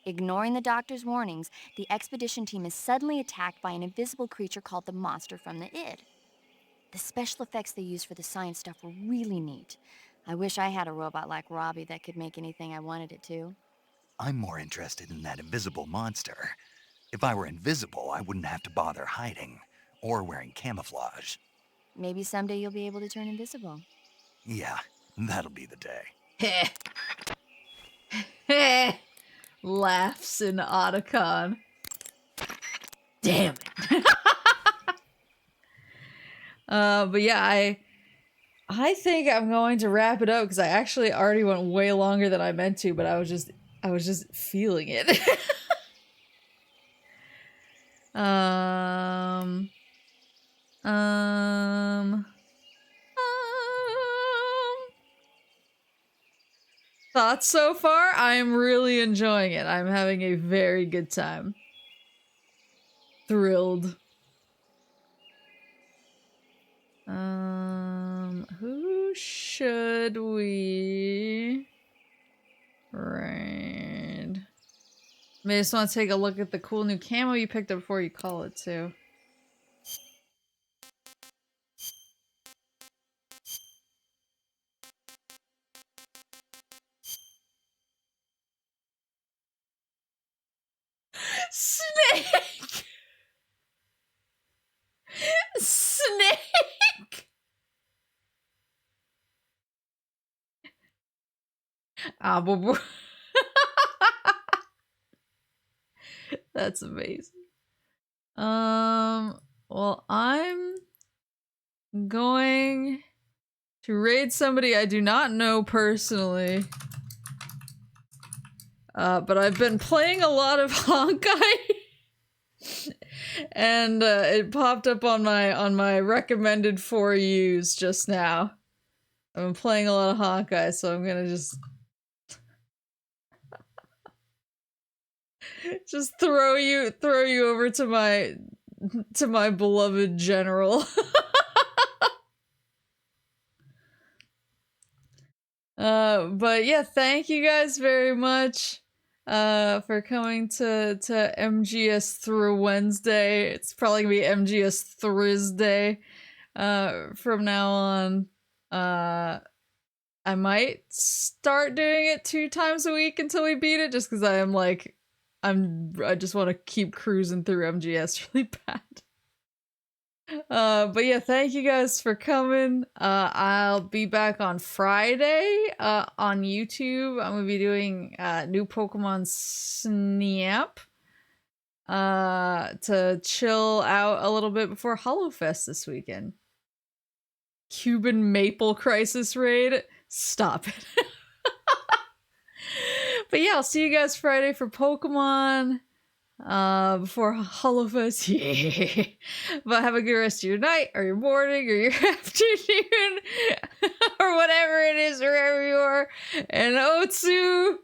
Ignoring the doctor's warnings, the expedition team is suddenly attacked by an invisible creature called the Monster from the Id. The special effects they used for the science stuff were really neat. I wish I had a robot like Robbie that could make anything I wanted it to. I'm more interested in that invisible monster. If I were invisible, I wouldn't have to bother hiding or wearing camouflage. Maybe someday you'll be able to turn invisible. Yeah, that'll be the day. Heh. Heh. Laughs in Otacon. Damn it. But yeah, I think I'm going to wrap it up because I actually already went way longer than I meant to, but I was just feeling it. Thoughts so far? I'm really enjoying it. I'm having a very good time. Thrilled. Who should we raid? I just want to take a look at the cool new camo you picked up before you call it too. Snake! Snake! Ah, boo. That's amazing. Well, I'm going to raid somebody I do not know personally. But I've been playing a lot of Honkai. And it popped up on my recommended for yous just now. I've been playing a lot of Honkai, so I'm gonna just throw you over to my beloved general. But yeah, thank you guys very much for coming to MGS through Wednesday. It's probably gonna be MGS Thursday from now on. I might start doing it 2 times a week until we beat it, just because I just want to keep cruising through MGS really bad. But yeah, thank you guys for coming. I'll be back on Friday on YouTube. I'm gonna be doing new Pokemon Snap to chill out a little bit before HoloFest this weekend. Cuban Maple Crisis raid. Stop it. But yeah, I'll see you guys Friday for Pokemon before HoloFest. Yeah. But have a good rest of your night or your morning or your afternoon or whatever it is wherever you are. And Otsu.